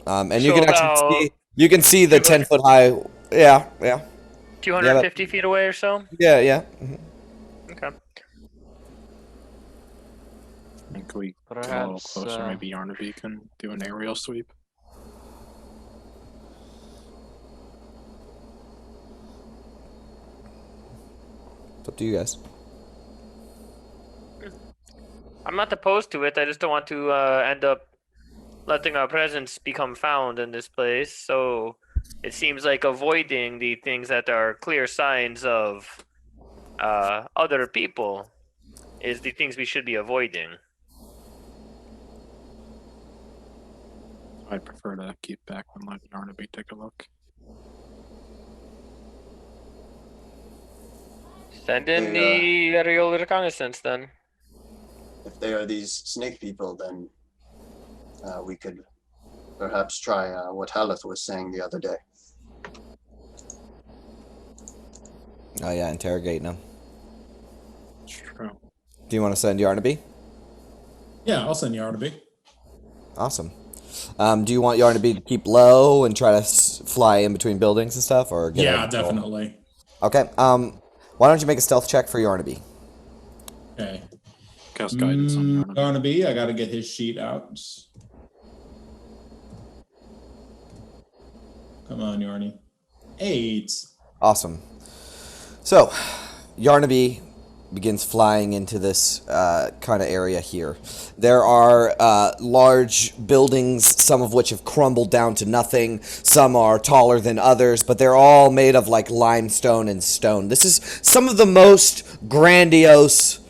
And you So can actually see the 10-foot high. Yeah. 250 feet away or so? Yeah. Mhm. Okay. I think we get a little Perhaps, closer. Maybe Yarnaby can do an aerial sweep. It's up to you guys. I'm not opposed to it. I just don't want to end up letting our presence become found in this place. So it seems like avoiding the things that are clear signs of other people is the things we should be avoiding. I'd prefer to keep back and let Yarnaby take a look. Send in Yeah. the aerial reconnaissance then. If they are these snake people, then we could perhaps try what Haleth was saying the other day. Oh yeah, interrogating them. It's true. Do you want to send Yarnaby? Yeah, I'll send Yarnaby. Awesome. Do you want Yarnaby to keep low and try to fly in between buildings and stuff, or get Yeah, out of control? definitely. Okay. Why don't you make a stealth check for Yarnaby? Okay. Cast guidance on Yarnaby. Barnaby, I got to get his sheet out. Come on, Yarny. 8. Awesome. So, Yarnaby begins flying into this kind of area here. There are large buildings, some of which have crumbled down to nothing. Some are taller than others, but they're all made of like limestone and stone. This is some of the most grandiose.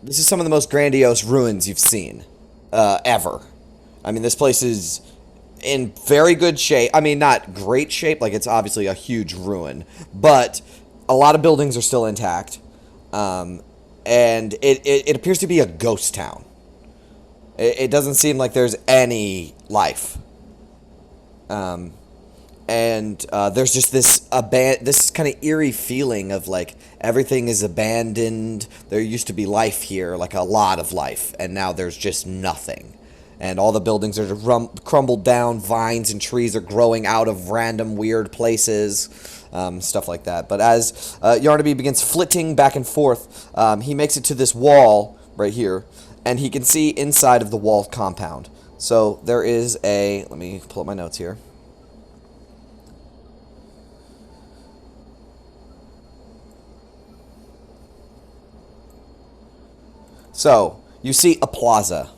This is some of the most grandiose ruins you've seen ever. I mean, this place is in very good shape. I mean, not great shape, like it's obviously a huge ruin, but a lot of buildings are still intact. And it appears to be a ghost town. It doesn't seem like there's any life. And there's just this kind of eerie feeling of like everything is abandoned. There used to be life here, like a lot of life, and now there's just nothing. And all the buildings are crumbled down. Vines and trees are growing out of random weird places, stuff like that. But as Yarnaby begins flitting back and forth, he makes it to this wall right here, and he can see inside of the wall compound. So there is a... Let me pull up my notes here. So, you see a plaza.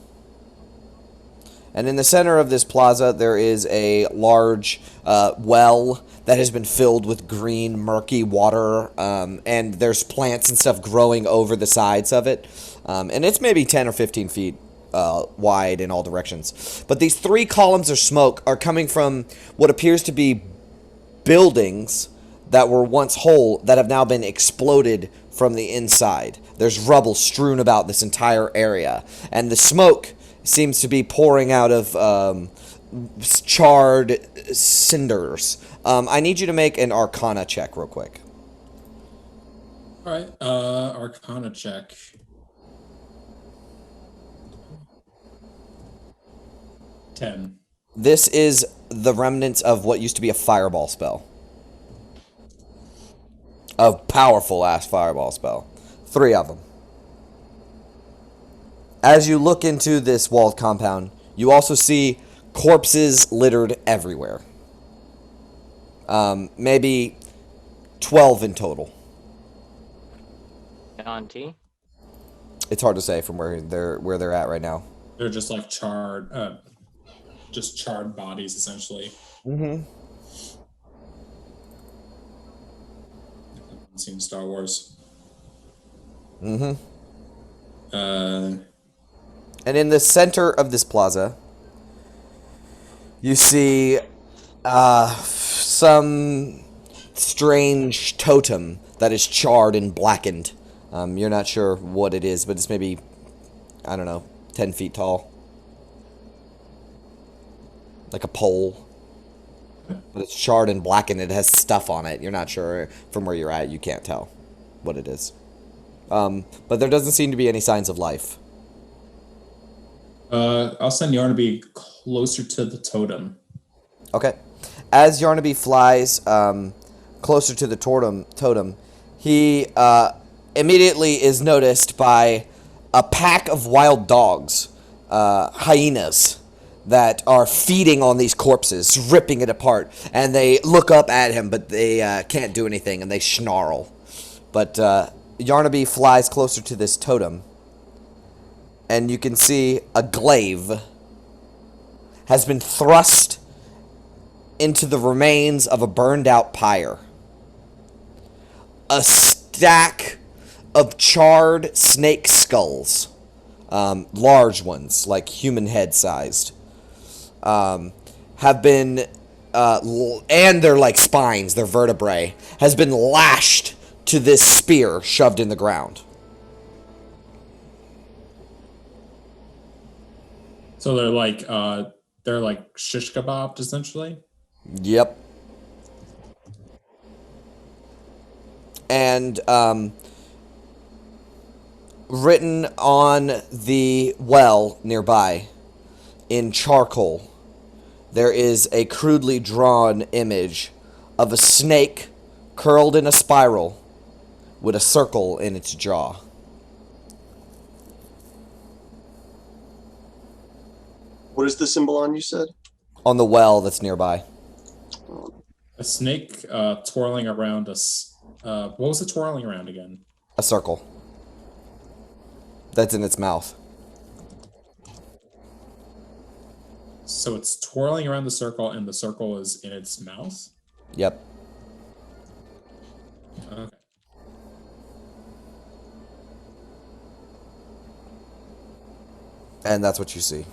And in the center of this plaza, there is a large well that has been filled with green, murky water. And there's plants and stuff growing over the sides of it. And it's maybe 10 or 15 feet wide in all directions. But these 3 columns of smoke are coming from what appears to be buildings that were once whole that have now been exploded from the inside. There's rubble strewn about this entire area, and the smoke seems to be pouring out of charred cinders. I need you to make an Arcana check real quick. All right. Arcana check. Ten. This is the remnants of what used to be a fireball spell. A powerful ass fireball spell. 3 of them. As you look into this walled compound, you also see corpses littered everywhere. Maybe 12 in total. On T. It's hard to say from where they're at right now. They're just like charred bodies, essentially. Mm-hmm. Seen Star Wars. Mm-hmm. Uh, And in the center of this plaza, you see some strange totem that is charred and blackened. You're not sure what it is, but it's maybe, I don't know, 10 feet tall. Like a pole. But it's charred and blackened. It has stuff on it. You're not sure from where you're at. You can't tell what it is. But there doesn't seem to be any signs of life. I'll send Yarnaby closer to the totem. Okay. As Yarnaby flies closer to the totem, he immediately is noticed by a pack of wild dogs, hyenas, that are feeding on these corpses, ripping it apart. And they look up at him, but they can't do anything, and they snarl. But Yarnaby flies closer to this totem, and you can see a glaive has been thrust into the remains of a burned-out pyre. A stack of charred snake skulls, large ones, like human head-sized, have been, and their like spines, their vertebrae, has been lashed to this spear shoved in the ground. So they're like shish kebabbed, essentially. Yep. And Written on the well nearby in charcoal, there is a crudely drawn image of a snake curled in a spiral with a circle in its jaw. What is the symbol on, you said? On the well that's nearby. A snake twirling around us. What was it twirling around again? A circle. That's in its mouth. So it's twirling around the circle, and the circle is in its mouth? Yep. Okay. And that's what you see.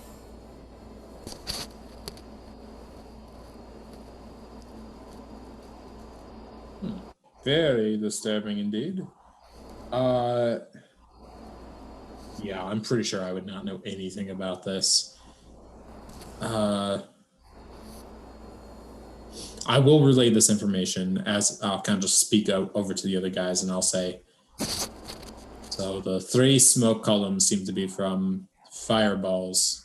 Very disturbing indeed. Yeah, I'm pretty sure I would not know anything about this. I will relay this information as I'll kind of just speak out over to the other guys, and I'll say, so the 3 smoke columns seem to be from fireballs.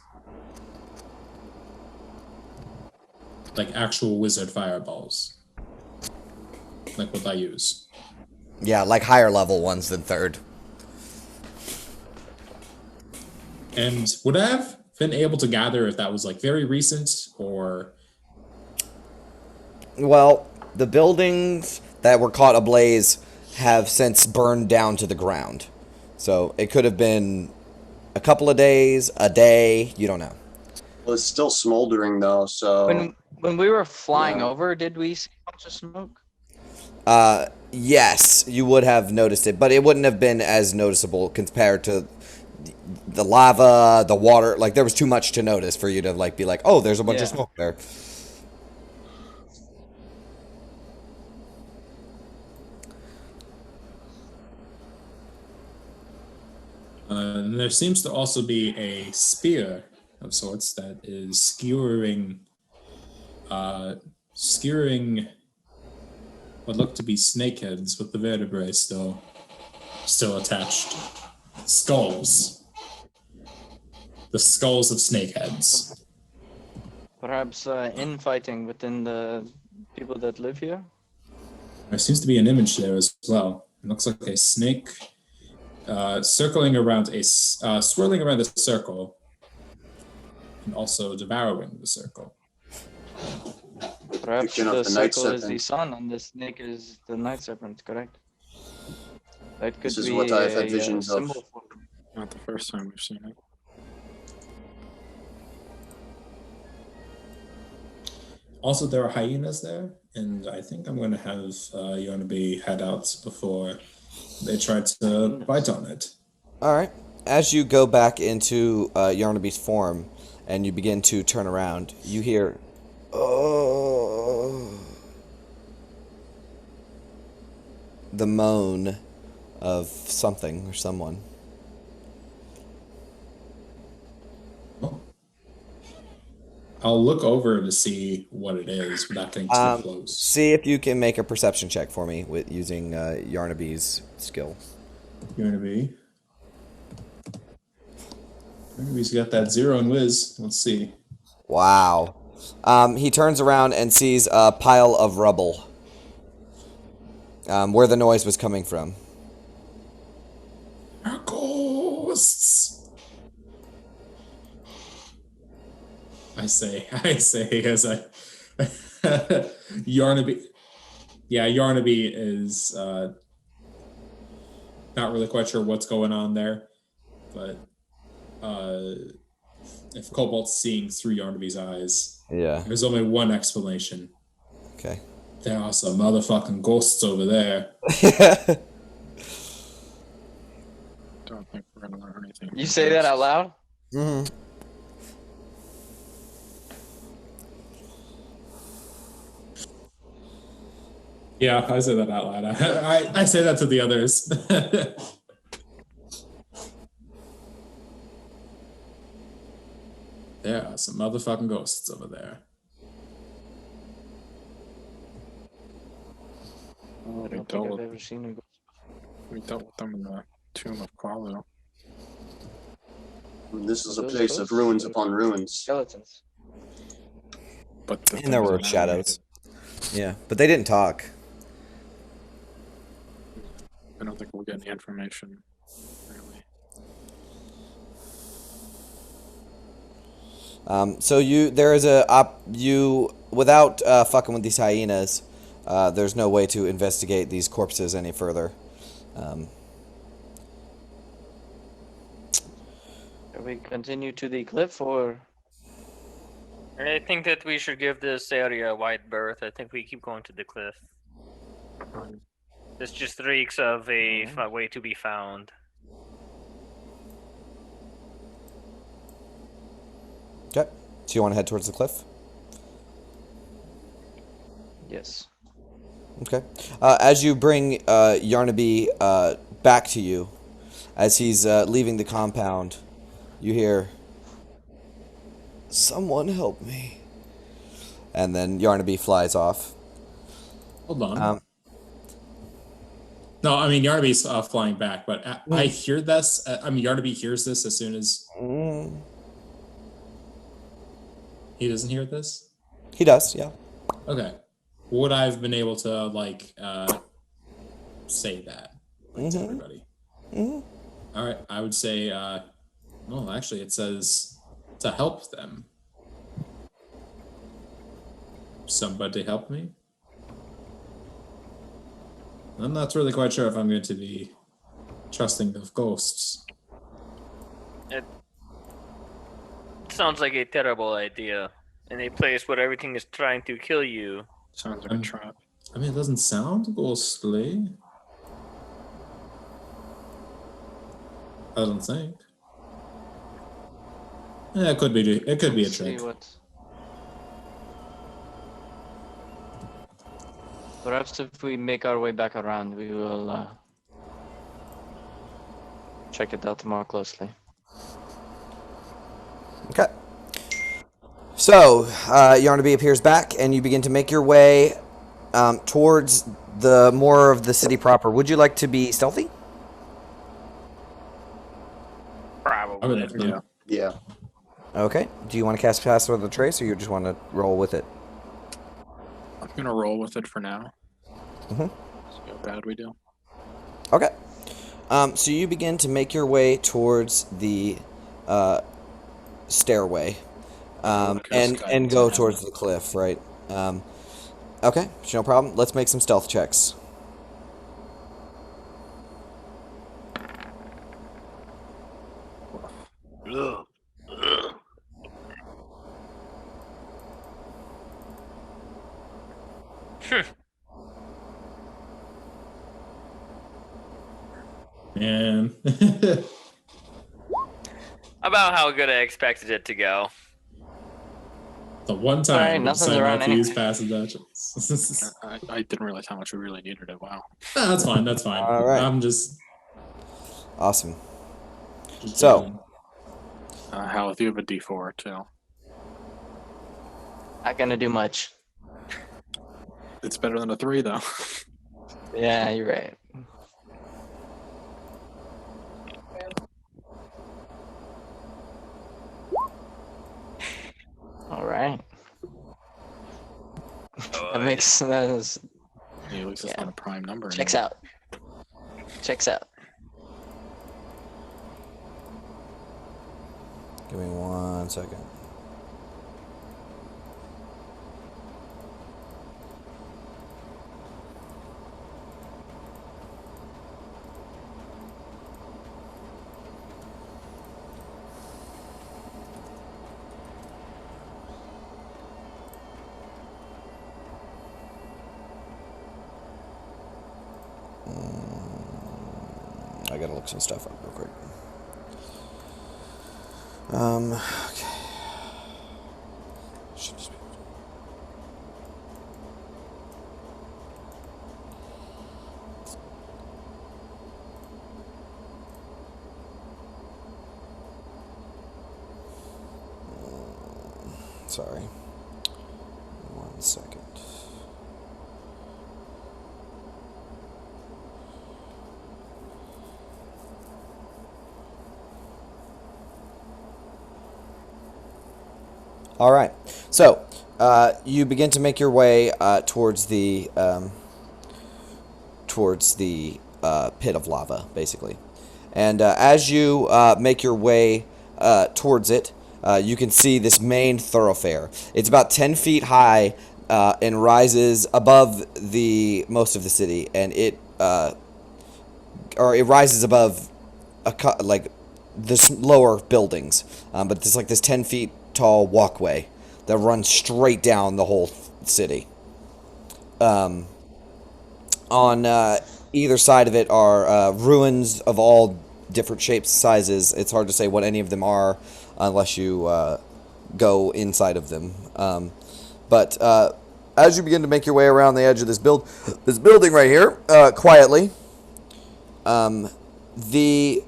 Like actual wizard fireballs. Like what I use. Yeah, like higher level ones than third. And would I have been able to gather if that was like very recent or... Well, the buildings that were caught ablaze have since burned down to the ground. So it could have been a couple of days, a day, you don't know. Well, it's still smoldering though, so When we were flying Yeah. over, did we see a bunch of smoke? Yes, you would have noticed it, but it wouldn't have been as noticeable compared to the lava, the water. Like, there was too much to notice for you to, like, be like, oh, there's a bunch of Yeah. smoke there. And there seems to also be a spear of sorts that is skewering what look to be snakeheads with the vertebrae still attached. Skulls. The skulls of snakeheads. Perhaps infighting within the people that live here? There seems to be an image there as well. It looks like a snake swirling around a circle and also devouring the circle. Perhaps Picking up the the night circle is the serpent. sun and the snake is the night serpent, correct? That could This is be what I've had a, visions of. symbol for Not the first time we've seen it. Also, there are hyenas there, and I think I'm going to have Yonabe head out before they try to bite on it. All right. As you go back into Yarnaby's form and you begin to turn around, you hear, oh, the moan of something or someone. I'll look over to see what it is without getting too close. See if you can make a perception check for me with using Yarnaby's skill. Yonabe. Yonabe's got that 0 in whiz. Let's see. Wow. He turns around and sees a pile of rubble where the noise was coming from. Our ghosts. I say as I Yarnaby. Yeah, Yarnaby is not really quite sure what's going on there, but if Cobalt's seeing through Yarnaby's eyes, Yeah. there's only one explanation. Okay. There are some motherfucking ghosts over there. Don't think we're gonna learn anything. You say that out loud? Mm-hmm. Yeah, I say that out loud. I say that to the others. There are some motherfucking ghosts over there. Oh, I We don't dealt think I've with- ever seen a ghost. We dealt with them in the tomb of Qualo. This is a Those place of ghosts ruins are upon ruins. Skeletons. But the And there things were that shadows. Yeah, but they didn't talk. I don't think we'll get any information, really. So there is without fucking with these hyenas, there's no way to investigate these corpses any further. Shall we continue to the cliff or? I think that we should give this area a wide berth. I think we keep going to the cliff. This just reeks of a way to be found. Okay. So you want to head towards the cliff? Yes. Okay. As you bring Yarnaby back to you, as he's leaving the compound, you hear, "Someone help me." And then Yarnaby flies off. Hold on. No, I mean Yarnaby's flying back, but I hear this. I mean Yarnaby hears this as soon as he doesn't hear this. He does, yeah. Okay. Would I have been able to like say that to everybody? All right. I would say. Well, actually, it says to help them. Somebody help me. I'm not really quite sure if I'm going to be trusting of ghosts. It sounds like a terrible idea. In a place where everything is trying to kill you. Sounds like a trap. I mean, it doesn't sound ghostly. I don't think. Yeah, it could be. It could be a Let's see trick. what. Perhaps if we make our way back around, we will check it out more closely. Okay. So, Yarnaby appears back, and you begin to make your way towards the more of the city proper. Would you like to be stealthy? I would Probably. have to. Yeah. Okay. Do you want to cast Pass Without a Trace, or you just want to roll with it? I'm gonna roll with it for now. Mhm. See how bad we do. Okay. So you begin to make your way towards the stairway, and go towards the cliff, right? Okay, no problem. Let's make some stealth checks. Man. About how good I expected it to go. The one Alright, time we nothing's decided around not to use passive actions. I didn't realize how much we really needed it. Wow. That's fine. That's fine. All right. I'm just Awesome. So- chilling. Hal, if you have a D4 too. Not gonna do much. It's better than a 3 though. Yeah, you're right. All right. That makes that is, At least it's Yeah. not a prime number. checks anymore. out. Checks out. Give me 1 second. I gotta look some stuff up real quick. Okay. Should just be- Sorry. 1 second. All right. So you begin to make your way towards the pit of lava, basically. And as you make your way towards it, you can see this main thoroughfare. It's about 10 feet high and rises above the most of the city, and it rises above like the lower buildings. But there's like this 10 feet tall walkway that runs straight down the whole city. On either side of it are ruins of all different shapes, sizes. It's hard to say what any of them are unless you go inside of them. But as you begin to make your way around the edge of this building right here, quietly, the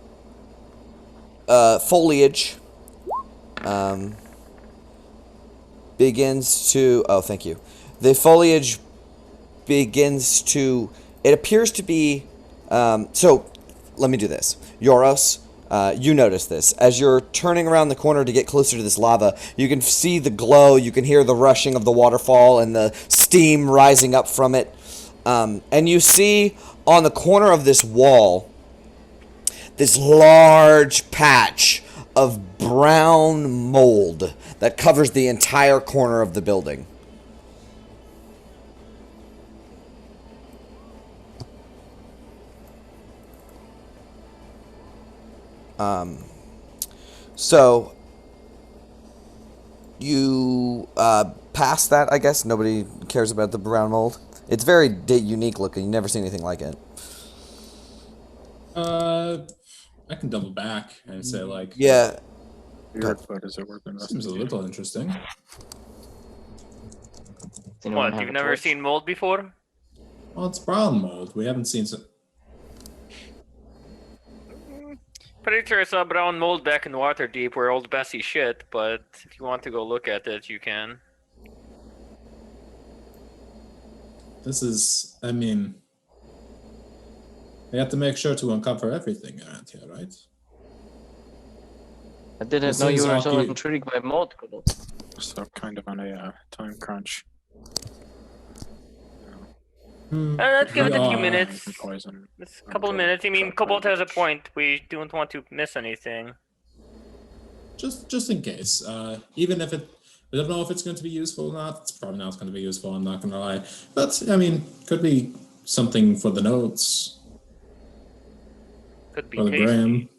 foliage begins to. Oh, thank you. The foliage begins to. It appears to be. So, let me do this. Yoros, you notice this. As you're turning around the corner to get closer to this lava, you can see the glow, you can hear the rushing of the waterfall and the steam rising up from it. And you see on the corner of this wall, this large patch of brown mold that covers the entire corner of the building. So you pass that, I guess. Nobody cares about the brown mold. It's very unique looking. You've never seen anything like it. I can double back and say like, Yeah. But is it worth seems a investigating? little interesting. Does anyone What? have You've a never torch? seen mold before? Well, it's brown mold. We haven't seen some. Pretty sure I saw brown mold back in Waterdeep where old Bessie shit, but if you want to go look at it, you can. This is, I mean, we have to make sure to uncover everything around here, right? I didn't This know you is were so Aki. intrigued by mold. So kind of on a time crunch. Let's give it a few Yeah. minutes. Poison. It's a couple of Okay. minutes. I mean, Truck Cobalt has a damage. point. We don't want to miss anything. Just in case. Even if it, I don't know if it's going to be useful or not. It's probably not going to be useful. I'm not going to lie. But I mean, could be something for the notes Could be for the tasty. gram.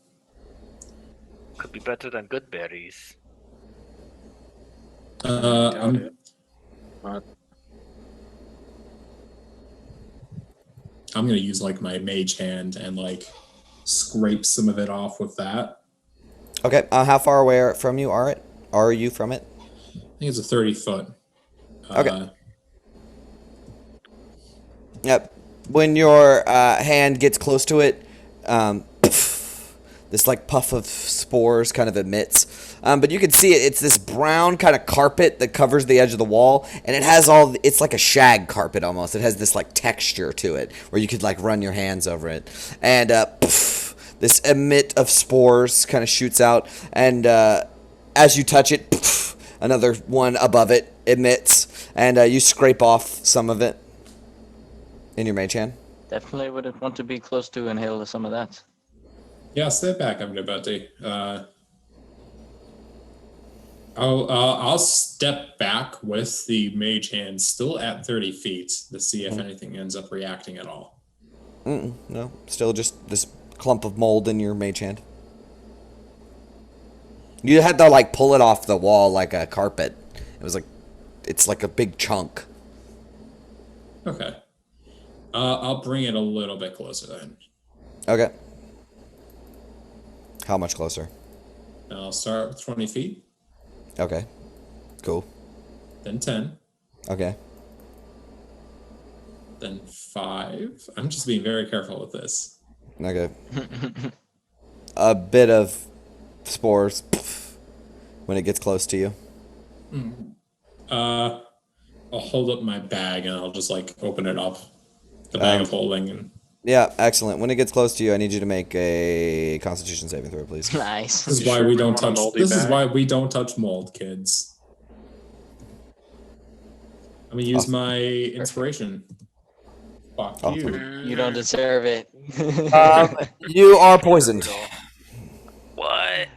Could be better than good berries. Doubt I'm, it. But I'm gonna use like my mage hand and like scrape some of it off with that. Okay. How far away from you are it? Are you from it? I think it's a 30-foot. Okay. Yep. When your hand gets close to it, this like puff of spores kind of emits. But you can see it. It's this brown kind of carpet that covers the edge of the wall, and it has it's like a shag carpet almost. It has this like texture to it where you could like run your hands over it. And this emit of spores kind of shoots out, and as you touch it, another one above it emits, and you scrape off some of it in your mage hand. Definitely wouldn't want to be close to inhale some of that. Yeah, stay back, everybody. I'll step back with the mage hand still at 30 feet to see if anything ends up reacting at all. No, still just this clump of mold in your mage hand. You had to like pull it off the wall like a carpet. It was like, it's like a big chunk. Okay. I'll bring it a little bit closer then. Okay. How much closer? And I'll start with 20 feet, Okay. Cool. then 10, Okay. then 5. I'm just being very careful with this. Okay. A bit of spores when it gets close to you. I'll hold up my bag and I'll just like open it up. The bag of holding and Yeah, excellent. When it gets close to you, I need you to make a Constitution saving throw, please. Nice. this is You why sure we we don't want a touch moldy this is bag? why we don't touch mold, kids. I'm gonna use my inspiration. Fuck you. You don't deserve it. You are poisoned. What?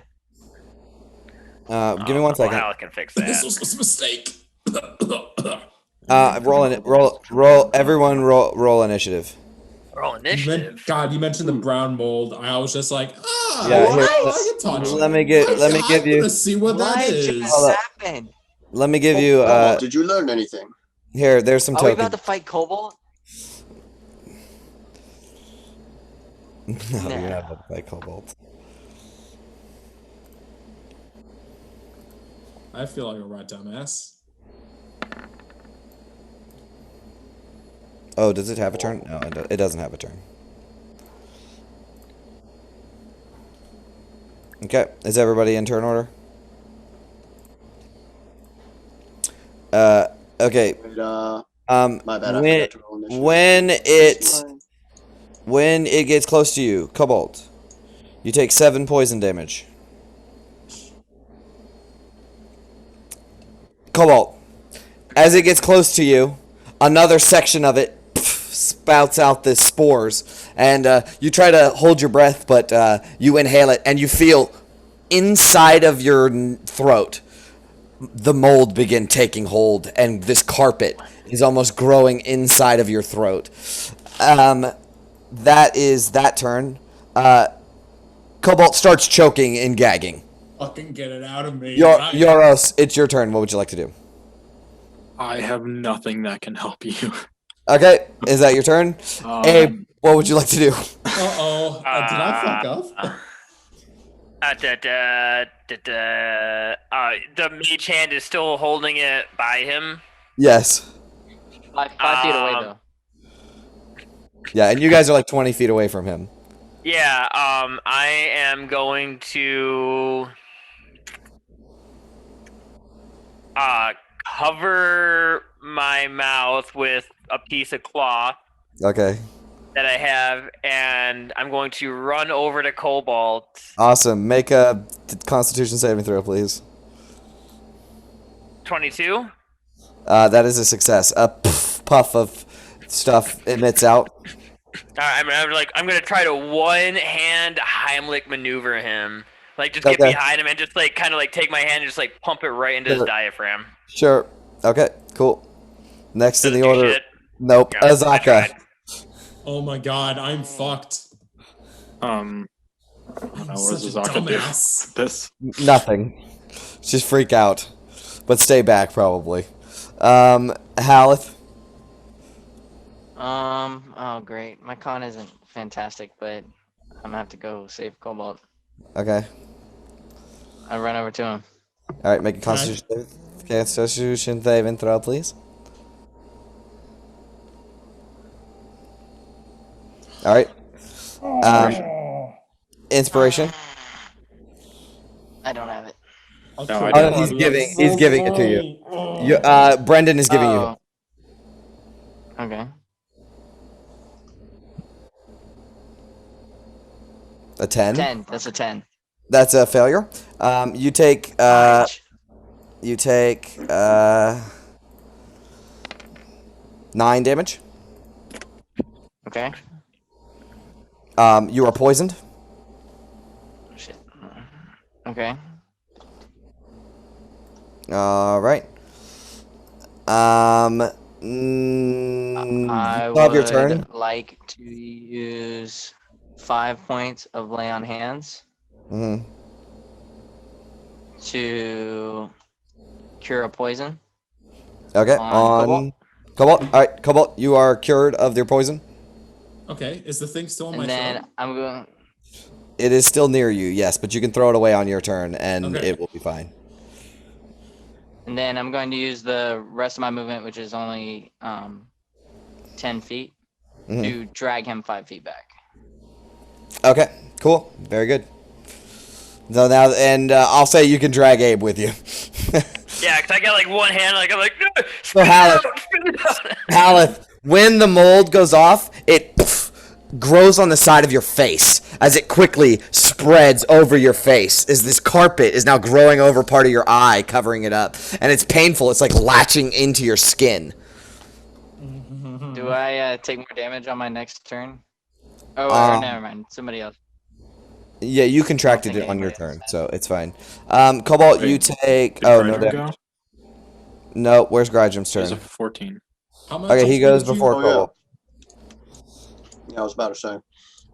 Give me 1 second. Well, can fix This that. was a mistake. Everyone roll initiative. Roll initiative. God, you mentioned the brown mold. I was just like, Yeah, here, I can touch it. let me give I'm you. gonna see what that What is. just happened? Let me give you. Did you learn anything? Here, there's some Are we tokens. about to fight Cobalt? No, you're not about to fight Cobalt. I feel like a right dumbass. Oh, does it have a turn? No, it doesn't have a turn. Okay, is everybody in turn order? Okay. Wait, my bad. I When forgot to roll initiative. when it gets close to you, Cobalt, you take 7 poison damage. Cobalt, as it gets close to you, another section of it spouts out the spores, and you try to hold your breath, but you inhale it, and you feel inside of your throat the mold begin taking hold, and this carpet is almost growing inside of your throat. That is that turn. Cobalt starts choking and gagging. Fucking get it out of me. Yoros, it's your turn. What would you like to do? I have nothing that can help you. Okay, is that your turn? Abe, what would you like to do? Uh-oh. Did I fuck up? The mage hand is still holding it by him. Yes. 5 feet away though. Yeah, and you guys are like 20 feet away from him. Yeah, I am going to cover my mouth with a piece of cloth Okay. that I have, and I'm going to run over to Cobalt. Awesome. Make a Constitution saving throw, please. 22. That is a success. A puff of stuff emits out. I'm gonna try to one-hand Heimlich maneuver him, like just get Okay. behind him and just like kind of like take my hand and just like pump it right into his diaphragm. Sure. Okay, cool. Next in Doesn't the do order. shit. Nope. Yeah, I Azaka. tried. Oh my god, I'm fucked. I don't know, what does Such a Azaka do? dumbass. This? Nothing. Just freak out. But stay back, probably. Haleth. Oh great. My con isn't fantastic, but I'm gonna have to go save Cobalt. Okay. I run over to him. Alright, make a Constitution saving throw, please. Alright. Inspiration. I don't have it. No, I Oh, don't. no, he's giving it to you. Brendan is giving you. Oh. Okay. A 10. 10. That's a 10. That's a failure. You take Ouch. 9 damage. Okay. You are poisoned. Shit. Okay. All right. I Top your would turn. like to use 5 points of lay on hands Mm-hmm. to cure a poison. Okay. On Cobalt. All right, Cobalt. You are cured of your poison. Okay, is the thing still on my And then throat? I'm going. It is still near you, yes, but you can throw it away on your turn, and Okay. it will be fine. And then I'm going to use the rest of my movement, which is only 10 feet, Mhm. to drag him 5 feet back. Okay. Cool. Very good. So now, and I'll say you can drag Abe with you. Yeah, because I got like one hand, like I'm like, no, So Haleth, when the mold goes off, it grows on the side of your face as it quickly spreads over your face. As this carpet is now growing over part of your eye, covering it up, and it's painful. It's like latching into your skin. Do I take more damage on my next turn? Oh, never mind. Somebody else. Yeah, you contracted think it on your anybody else turn, has so it's fine. Cobalt, you Wait, take. Did Oh no, Grydrum go? no. Where's Grydrum's He has turn? a 14. How much Okay, he HP goes did you- before Oh, yeah. Cobalt. Yeah, I was about to say.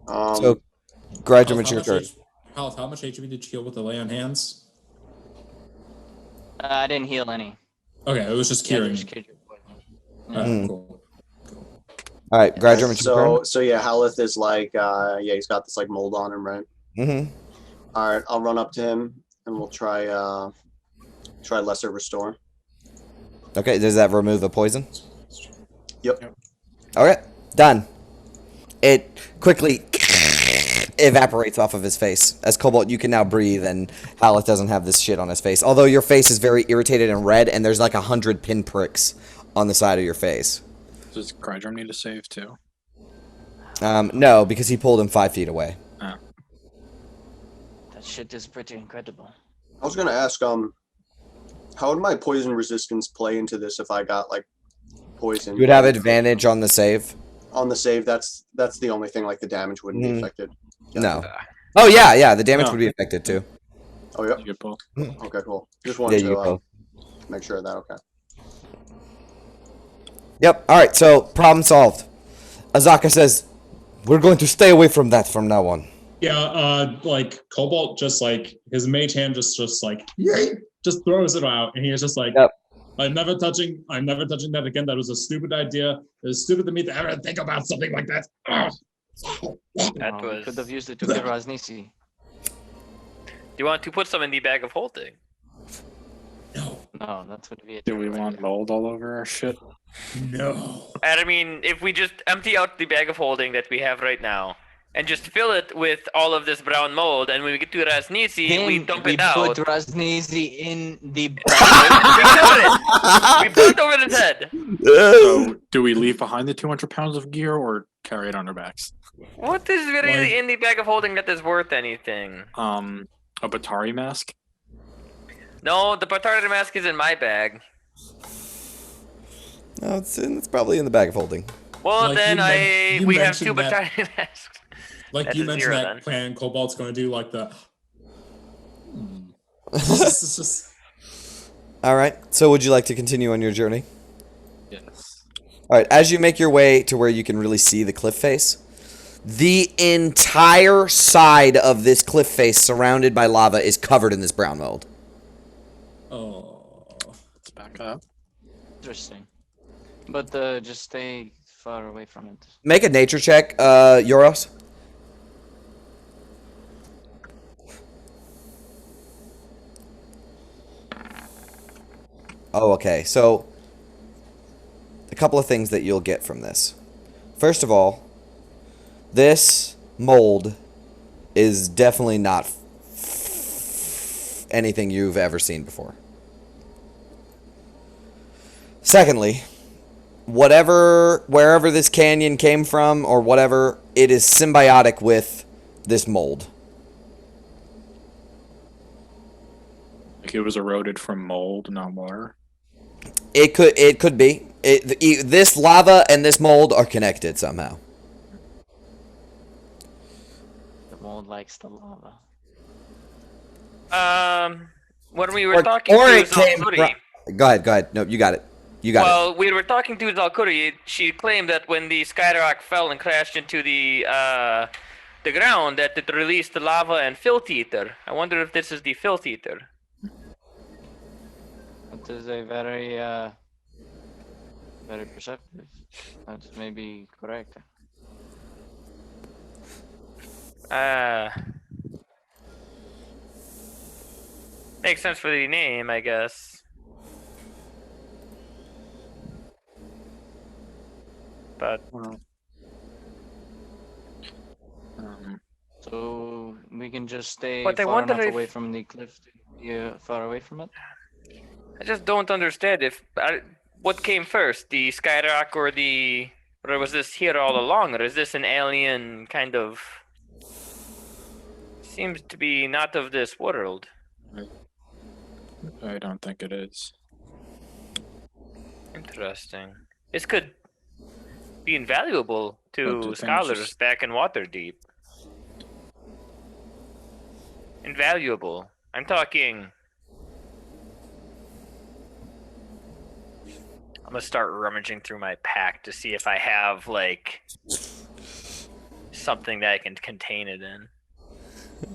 So, Grydrum, Health, it's your turn. How much HP did you heal with the lay on hands? I didn't heal any. Okay, it was just Yeah, curing. just cured your poison. Alright, cool. All right, Grydrum, it's your turn. So yeah, Haleth is like, yeah, he's got this like mold on him, right? Mm-hmm. All right, I'll run up to him and we'll try lesser restore. Okay, does that remove the poison? Yep. Okay, done. It quickly evaporates off of his face. As Cobalt, you can now breathe, and Haleth doesn't have this shit on his face. Although your face is very irritated and red, and there's like 100 pinpricks on the side of your face. Does Grydrum need to save too? No, because he pulled him 5 feet away. That shit is pretty incredible. I was gonna ask, how would my poison resistance play into this if I got like poison? You would have advantage on the save. On the save. That's the only thing. Like the damage wouldn't be affected. No. Oh yeah, the damage No. would be affected too. Oh yeah. You get both. Okay, cool. Just wanted Yeah, you to both. make sure of that. Okay. Yep. All right. So problem solved. Azaka says, "We're going to stay away from that from now on." Yeah, like Cobalt just like his mage hand just like yay, just throws it out, and he is just like, Yep. I'm never touching that again. That was a stupid idea. It was stupid of me to ever think about something like that. Ugh. That We was. could have used it to kill Raznisi. Do you want to put some in the bag of holding? No, No, that's what we. Do we want mold all over our shit? no. And I mean, if we just empty out the bag of holding that we have right now, and just fill it with all of this brown mold, and when we get to Raznisi, we dump it out. Put Raznisi in the We killed it. We blew it over his head. So, do we leave behind the 200 pounds of gear or carry it on our backs? What is really Like- in the bag of holding that is worth anything? A Batari mask? No, the Batari mask is in my bag. No, it's probably in the bag of holding. Well, Like, then you we have two mentioned that- Batari masks. Like That's you a mentioned zero, that then. plan, Cobalt's going to do like the. It's just- All right. So would you like to continue on your journey? Yes. All right. As you make your way to where you can really see the cliff face, the entire side of this cliff face surrounded by lava is covered in this brown mold. Oh. Let's back up. Interesting. But just stay far away from it. Make a nature check, Euros. Oh, okay. So, a couple of things that you'll get from this. First of all, this mold is definitely not anything you've ever seen before. Secondly, wherever this canyon came from or whatever, it is symbiotic with this mold. Like it was eroded from mold, not water. It could be. This lava and this mold are connected somehow. The mold likes the lava. When we were talking to Zalkuri, Go ahead. Nope, you got it. well, we were talking to Zalkuri. She claimed that when the skyrock fell and crashed into the ground, that it released the lava and filth eater. I wonder if this is the filth eater. That is a very, very perceptive. That's maybe correct. Makes sense for the name, I guess. But Well, So we can just stay But I far wonder enough if- away from the cliff to be far away from it. I just don't understand what came first, the skyrock or was this here all along, or is this an alien kind of? Seems to be not of this world. I don't think it is. Interesting. This could. be invaluable But the thing to is scholars just- back in Waterdeep. Invaluable. I'm talking. I'm gonna start rummaging through my pack to see if I have like something that I can contain it in.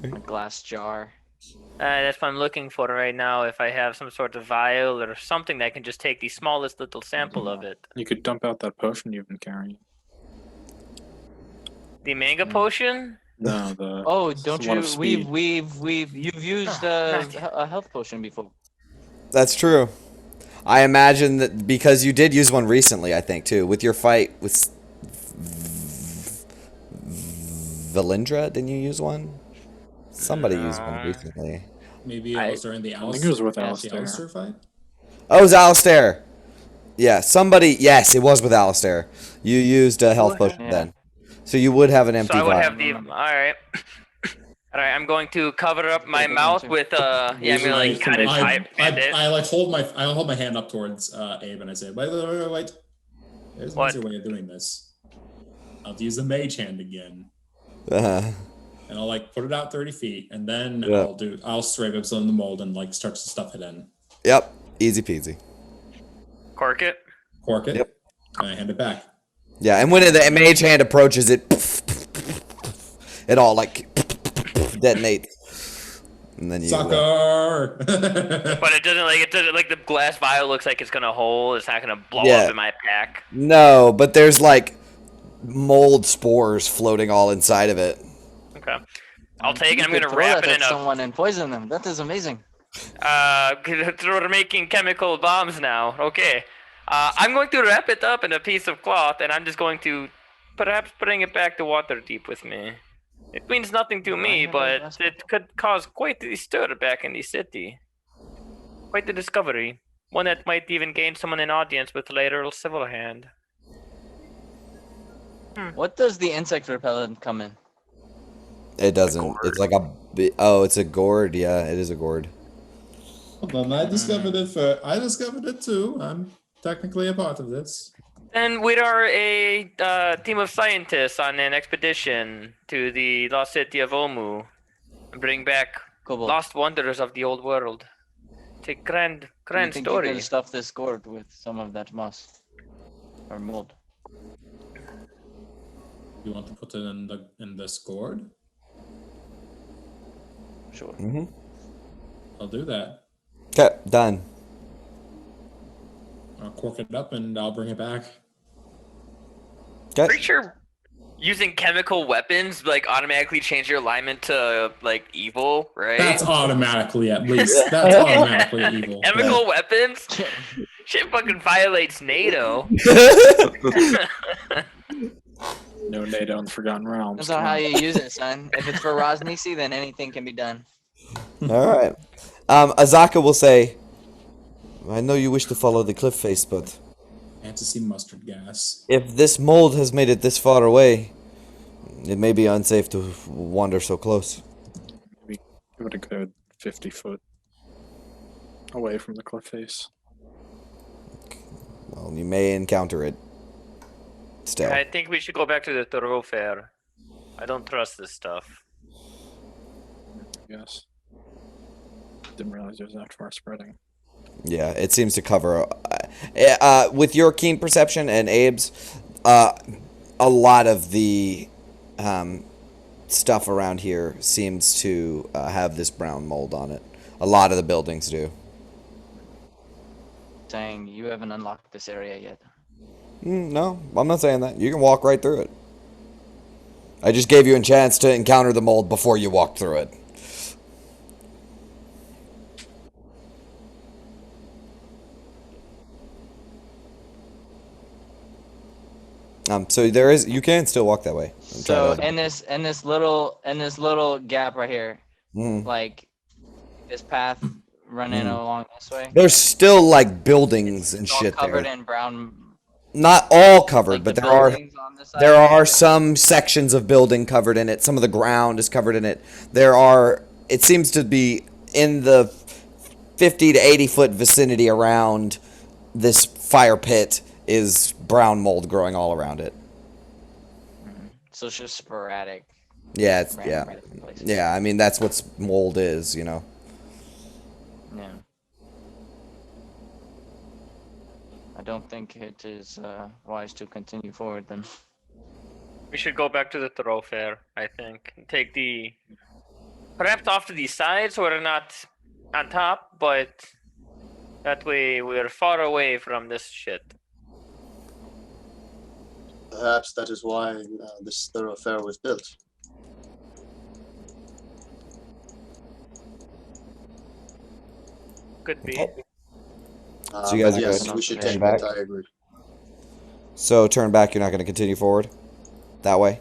A glass jar. That's what I'm looking for right now. If I have some sort of vial or something that can just take the smallest little sample of it. You could dump out that potion you've been carrying. The manga potion? No, the Oh, don't one you? of speed. You've used a health potion before. That's true. I imagine that because you did use one recently, I think, too, with your fight with Valindra. Didn't you use one? Somebody used one recently. Maybe it was during the I think it was with the Alistair. Alistair fight. Oh, it was Alistair. Yeah, somebody. Yes, it was with Alistair. You used a health potion Yeah. then, so you would have an empty So I would vial. have the. Alright. Alright, I'm going to cover up my Take it mouth too. with yeah, I'm gonna like kind of I it. like hold my hand up towards Abe and I say, wait. There's an What? easier way of doing this. I'll use the mage hand again. Uh-huh. And I'll like put it out 30 feet, and then Yeah. I'll straight up in the mold and like start to stuff it in. Yep, easy peasy. Cork it. Cork it, Yep. and I hand it back. Yeah, and when the mage hand approaches it, it all like detonates, and then you. Sucker! But it doesn't like the glass vial looks like it's gonna hold. It's not gonna blow Yeah. up in my pack. No, but there's like mold spores floating all inside of it. Okay. I'll take it. You I'm could gonna throw wrap that it in at a. someone and poison them. That is amazing. We're making chemical bombs now. Okay. I'm going to wrap it up in a piece of cloth, and I'm just going to perhaps bring it back to Waterdeep with me. It means nothing to me, but it could cause quite the stir back in the city. Quite the discovery. One that might even gain someone an audience with Lateral Silverhand. What does the insect repellent come in? It doesn't. It's like a. Oh, it's a gourd. Yeah, it is a gourd. Well, I discovered it too. I'm technically a part of this. And we are a team of scientists on an expedition to the lost city of Omu. And bring back Cobalt. lost wonders of the old world. It's a grand Do you think story. You can stuff this gourd with some of that moss or mold. You want to put it in the gourd? Sure. Mm-hmm. I'll do that. Okay, done. I'll cork it up and I'll bring it back. Okay. Pretty sure using chemical weapons like automatically change your alignment to like evil, right? That's automatically at least. That's automatically evil. Chemical weapons? Shit fucking violates NATO. No NATO in the Forgotten Realms. That's not how you use it, son. If it's for Rosnisi, then anything can be done. All right. Azaka will say, I know you wish to follow the cliff face, but Fantasy mustard gas. if this mold has made it this far away, it may be unsafe to wander so close. Give it a good 50 foot away from the cliff face. Well, you may encounter it. Still. I think we should go back to the thoroughfare. I don't trust this stuff. Yes. Didn't realize it was that far spreading. Yeah, it seems to cover. With your keen perception and Abe's, a lot of the stuff around here seems to have this brown mold on it. A lot of the buildings do. Saying you haven't unlocked this area yet. No, I'm not saying that. You can walk right through it. I just gave you a chance to encounter the mold before you walked through it. So there is. You can still walk that way. I'm So trying to- in this little gap right here, Mhm. like this path running Mm. along this way, There's still like buildings and it's all shit covered there. in brown. Not all covered, Like but the there are. buildings on this side There here. are some sections of building covered in it. Some of the ground is covered in it. There are. It seems to be in the 50 to 80 foot vicinity around this fire pit is brown mold growing all around it. So it's just sporadic. Yeah, it's, Random yeah. random places. Yeah, I mean, that's what mold is, you know. Yeah. I don't think it is wise to continue forward then. We should go back to the thoroughfare, I think. And take the perhaps off to the sides so we're not on top, but that way we're far away from this shit. Perhaps that is why this thoroughfare was built. Could be. Okay. So you guys But are yes, gonna we should turn take back? it. I agree. So turn back, you're not going to continue forward? That way?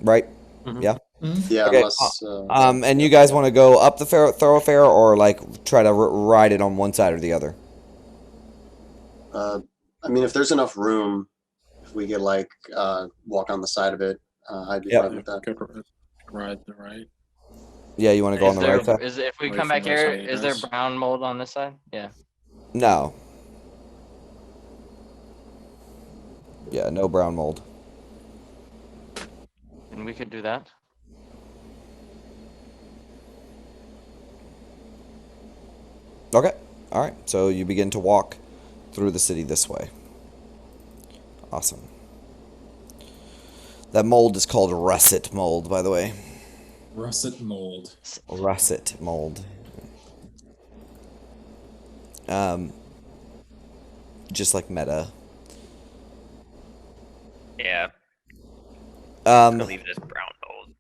Right? Mhm. Yeah? Yeah, Okay, unless. And you guys want to go up the thoroughfare or, like, try to ride it on one side or the other? I mean, if there's enough room, if we could like walk on the side of it, I'd be Yep. fine with that. Good ride the right. Yeah, you want to go on Is the there, right side? is if we Away come from back the here, side, is there guys. brown mold on this side? Yeah. No. Yeah, no brown mold. And we could do that. Okay. All right. So you begin to walk through the city this way. Awesome. That mold is called russet mold, by the way. Russet mold. Russet mold. Just like meta. Yeah. I'm gonna leave this brown mold.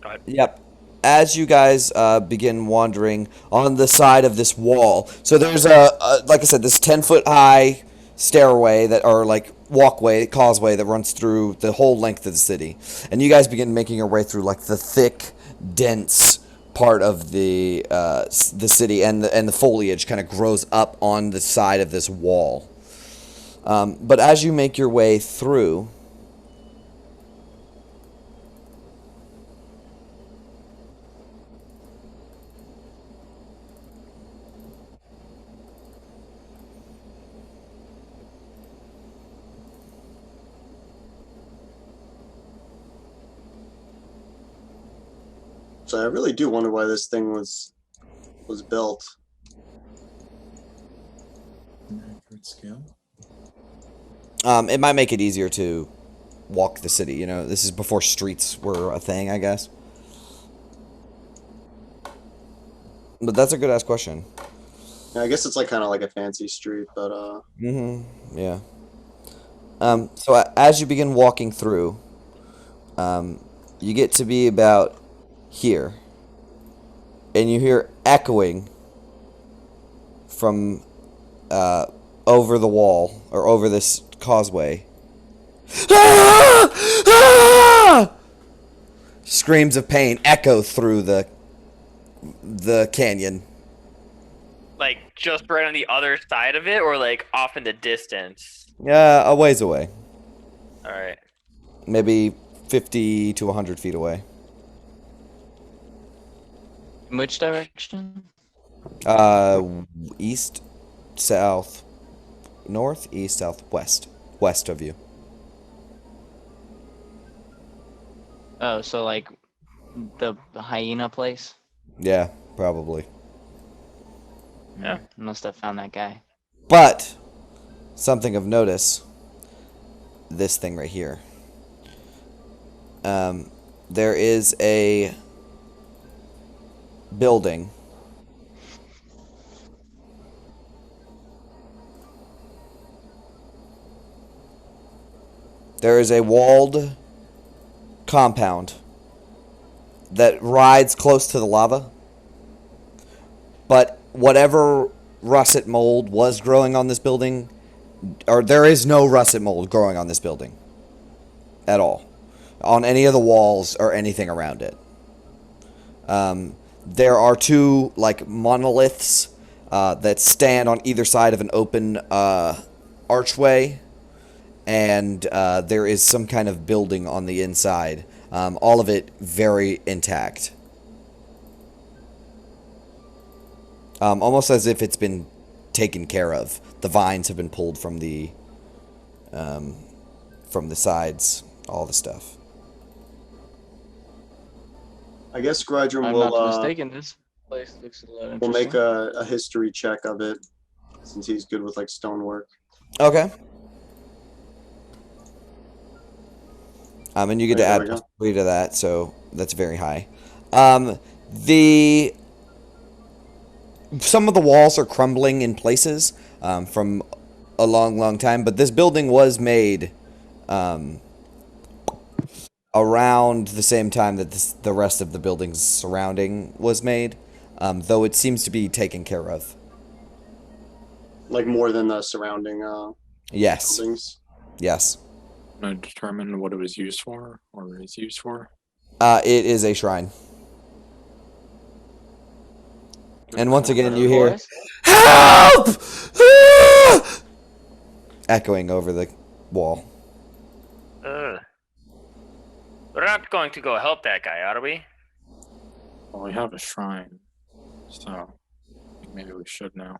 Go ahead. Yep. As you guys begin wandering on the side of this wall, so there's like I said, this 10-foot high stairway that, or like walkway, causeway that runs through the whole length of the city, and you guys begin making your way through like the thick, dense part of the city, and the foliage kind of grows up on the side of this wall. But as you make your way through, So I really do wonder why this thing was built. Accurate scale. it might make it easier to walk the city. You know, this is before streets were a thing, I guess. But that's a good ass question. Yeah, I guess it's like kind of like a fancy street, but Yeah. So as you begin walking through, you get to be about here, and you hear echoing from over the wall, or over this causeway. Ah! Ah! Screams of pain echo through the canyon. Like just right on the other side of it, or like off in the distance. A ways away. All right. Maybe 50 to 100 feet away. In which direction? East, south, north, east, south, west. West of you. Oh, so like the hyena place? Yeah, probably. Yeah. Must have found that guy. But, something of notice, this thing right here. There is a building. There is a walled compound that rides close to the lava. But whatever russet mold was growing on this building, or there is no russet mold growing on this building at all, on any of the walls or anything around it. There are two like monoliths that stand on either side of an open archway, and there is some kind of building on the inside. All of it very intact. Almost as if it's been taken care of. The vines have been pulled from the from the sides, all the stuff. I guess Grydrum I'm will not mistaken. This place looks a lot interesting. will make a history check of it, since he's good with like stonework. Okay. And you get to There add we go. +3 to that, so that's very high. Some of the walls are crumbling in places from a long time, but this building was made around the same time that the rest of the buildings surrounding was made, though it seems to be taken care of. Like more than the surrounding Yes. buildings. Yes. Can I determine what it was used for, or is used for? It is a shrine. And once again, you hear, Boys? "Help!" Ah! Echoing over the wall. Ugh. We're not going to go help that guy, are we? Well, we have a shrine, so I think maybe we should now.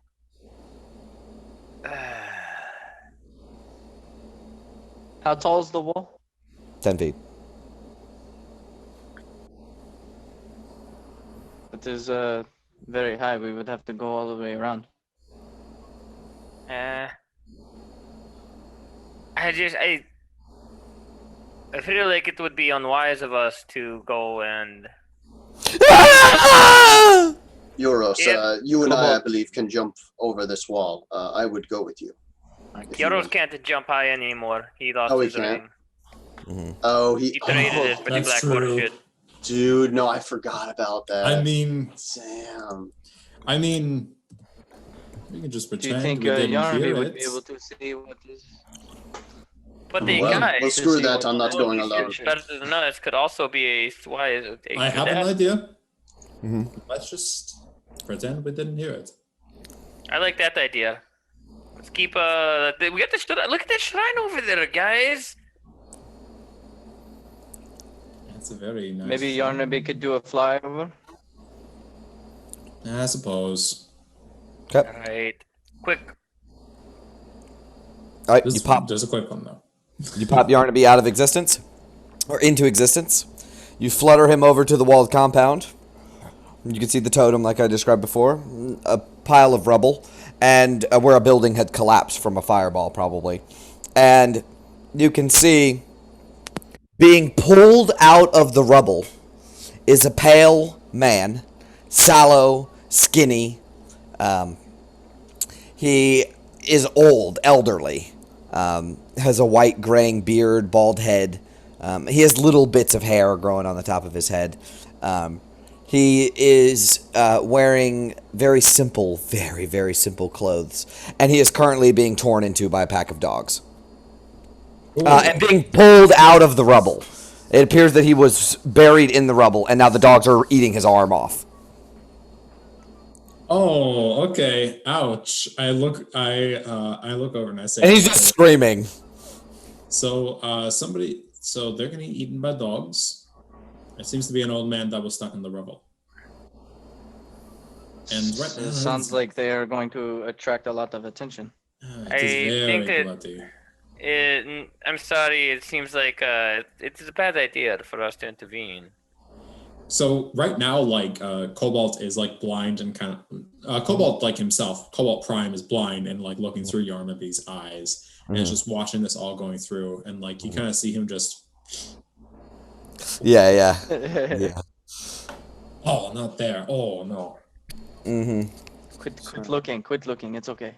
How tall is the wall? 10 feet. It is very high. We would have to go all the way around. I feel like it would be unwise of us to go and. Euros, Yeah. you and I Cobalt. believe, can jump over this wall. I would go with you. If you Yoros would. can't jump high anymore. He lost Oh, he his can't? ring. Oh, He traded his pretty that's black water true. shit. dude, no, I forgot about that. I mean, Sam. we can just Do pretend you think we didn't Yarnaby hear would it. be able to see what is? But the Well, guy well, screw see that. what I'm not the going wall alone. is. better than us could also be a wise. I have an idea. Mhm. Let's just pretend we didn't hear it. I like that idea. Let's keep we got this. Look at that shrine over there, guys. That's a very nice. Maybe Yarnaby could do a flyover. I suppose. All right, quick. All right, Just, you pop just a quick one though. Yarnaby out of existence, or into existence. You flutter him over to the walled compound. You can see the totem like I described before, a pile of rubble, and where a building had collapsed from a fireball probably. And you can see being pulled out of the rubble is a pale man, sallow, skinny. He is old, elderly, has a white graying beard, bald head. He has little bits of hair growing on the top of his head. He is wearing very simple, very, very simple clothes. And he is currently being torn into by a pack of dogs. And being pulled out of the rubble. It appears that he was buried in the rubble, and now the dogs are eating his arm off. Oh, okay. Ouch. I look over and I say, And he's just screaming. so they're getting eaten by dogs. It seems to be an old man that was stuck in the rubble. And right now, It sounds like they are going to attract a lot of attention. it is I think very that- bloody. I'm sorry. It seems like it's a bad idea for us to intervene. So right now, like Cobalt is like blind and kind of Cobalt like himself. Cobalt Prime is blind and like looking through Yarnaby's eyes and is just watching this all going through. And like you kind of see him just, Yeah. oh, not there. Oh no. Quit looking. It's okay.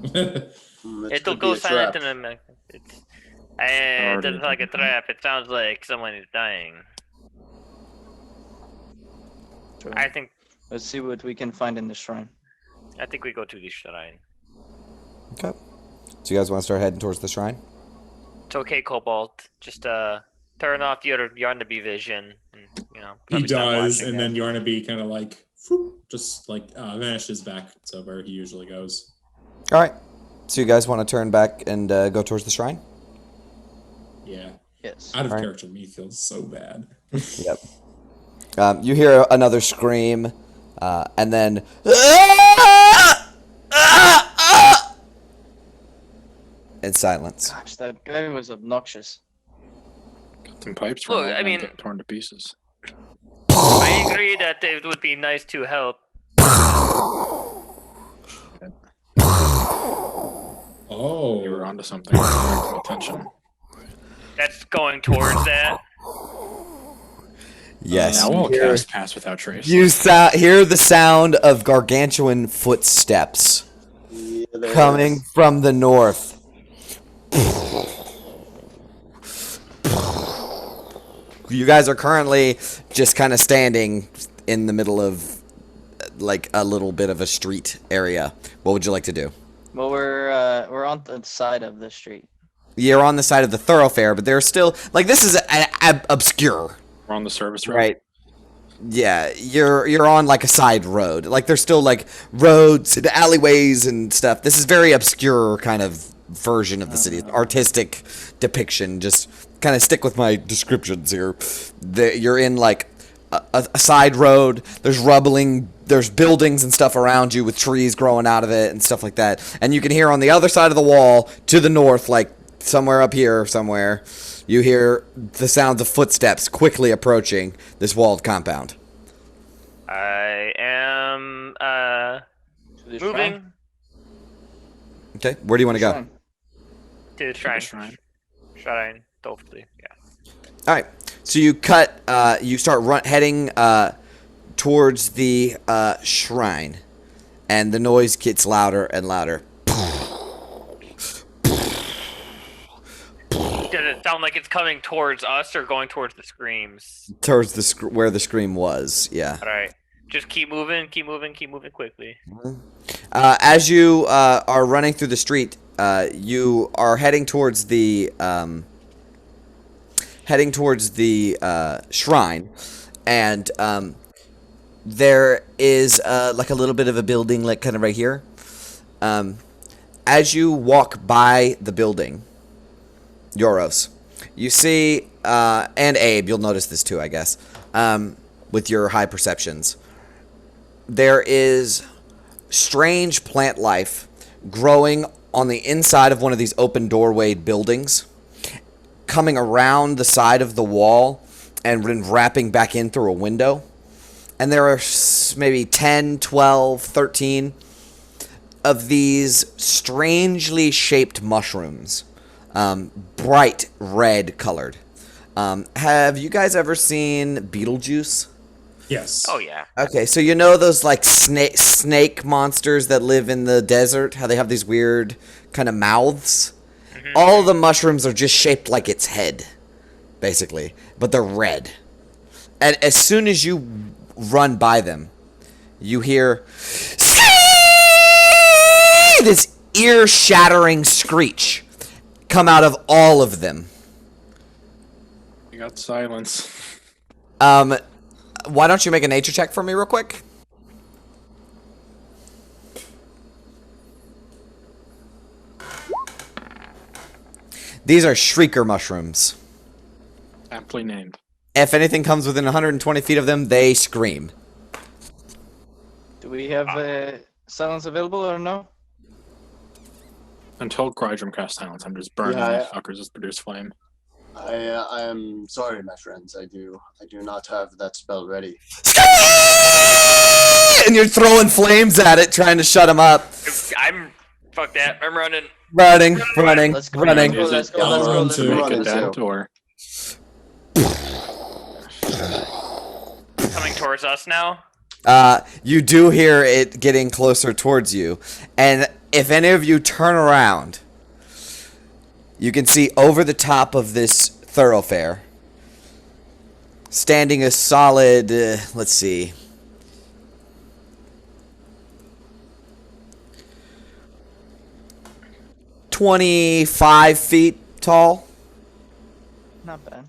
It It'll could go be a silent trap. in a minute. It doesn't sound like a trap. It sounds like someone is dying. True. I think Let's see what we can find in the shrine. we go to the shrine. Okay. So you guys want to start heading towards the shrine? It's okay, Cobalt. Just turn off your Yarnaby vision. And, He probably stop does, watching and it. then Yarnaby kind of like just like vanishes back to where he usually goes. All right. So you guys want to turn back and go towards the shrine? Yeah. Yes. Out of Alright. character, me feels so bad. Yep. You hear another scream, and then and silence. Gosh, that guy was obnoxious. Got some pipes Look, run over I and mean- get torn to pieces. I agree that it would be nice to help. Oh. You were onto something. Pay attention. That's going towards that. Yes. Now we'll you hear- cast Pass Without Trace. You hear the sound of gargantuan footsteps Yeah, there coming is. from the north. You guys are currently just kind of standing in the middle of like a little bit of a street area. What would you like to do? Well, we're on the side of the street. You're on the side of the thoroughfare, but there's still like this is obscure, We're on the service road. right? Yeah, you're on like a side road. Like there's still like roads and alleyways and stuff. This is very obscure kind of version of the city. Artistic depiction. Just kind of stick with my descriptions here. You're in like a side road. There's rubbling. There's buildings and stuff around you with trees growing out of it and stuff like that. And you can hear on the other side of the wall to the north, like somewhere up here somewhere, you hear the sounds of footsteps quickly approaching this walled compound. I am To the shrine? moving Okay, where do you want to go? Shrine. to the shrine. Shrine. Shrine, hopefully. Yeah. All right, so you you start heading towards the shrine, and the noise gets louder and louder. Does it sound like it's coming towards us or going towards the screams? Towards the where the scream was, yeah. All right. Just keep moving quickly. As you are running through the street, you are heading towards the shrine, and there is like a little bit of a building, like kind of right here. As you walk by the building, Yoros, you see, and Abe, you'll notice this too, I guess, with your high perceptions. There is strange plant life growing on the inside of one of these open doorwayed buildings, coming around the side of the wall and then wrapping back in through a window. And there are maybe 10, 12, 13 of these strangely shaped mushrooms, bright red colored. Have you guys ever seen Beetlejuice? Yes. Oh yeah. Okay, so you know those like snake monsters that live in the desert? How they have these weird kind of mouths? All of the mushrooms are just shaped like its head, basically, but they're red. And as soon as you run by them, you hear this ear-shattering screech come out of all of them. We got silence. Why don't you make a nature check for me real quick? These are shrieker mushrooms. Aptly named. If anything comes within 120 feet of them, they scream. Do we have silence available or no? Until Grydrum casts silence, I'm just burning Yeah, these fuckers that produce flame. I am sorry, my friends. I do not have that spell ready. And you're throwing flames at it, trying to shut them up. Fuck that. I'm running. Running. Let's go. Running. Let's go. Let's go. Let's Run go. to- Run Make a into. dent or Coming towards us now. You do hear it getting closer towards you. And if any of you turn around, you can see over the top of this thoroughfare, standing a solid, let's see, 25 feet tall, Not bad.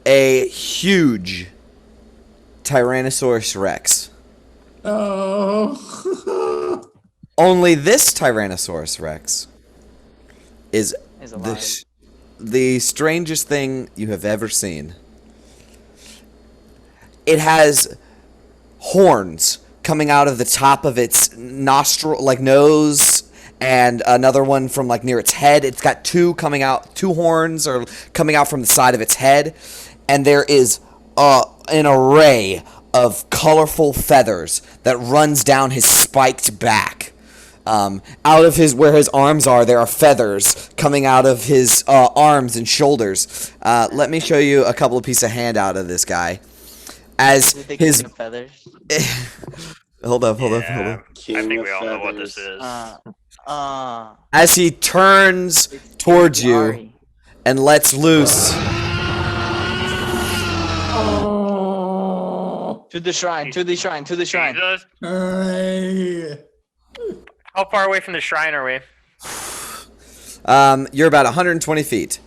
a huge Tyrannosaurus Rex. Oh. Only this Tyrannosaurus Rex is Is alive. the strangest thing you have ever seen. It has horns coming out of the top of its nostril, like nose, and another one from like near its head. It's got two horns are coming out from the side of its head, and there is an array of colorful feathers that runs down his spiked back. Out of where his arms are, there are feathers coming out of his arms and shoulders. Let me show you a couple of pieces of handout of this guy. As Is it the his king of feathers? hold up. I King think of we all know what this feathers. is. As he turns towards you Sorry. and lets loose, To the shrine, to the shrine, to the shrine. Jesus. Hey. How far away from the shrine are we? you're about 120 feet.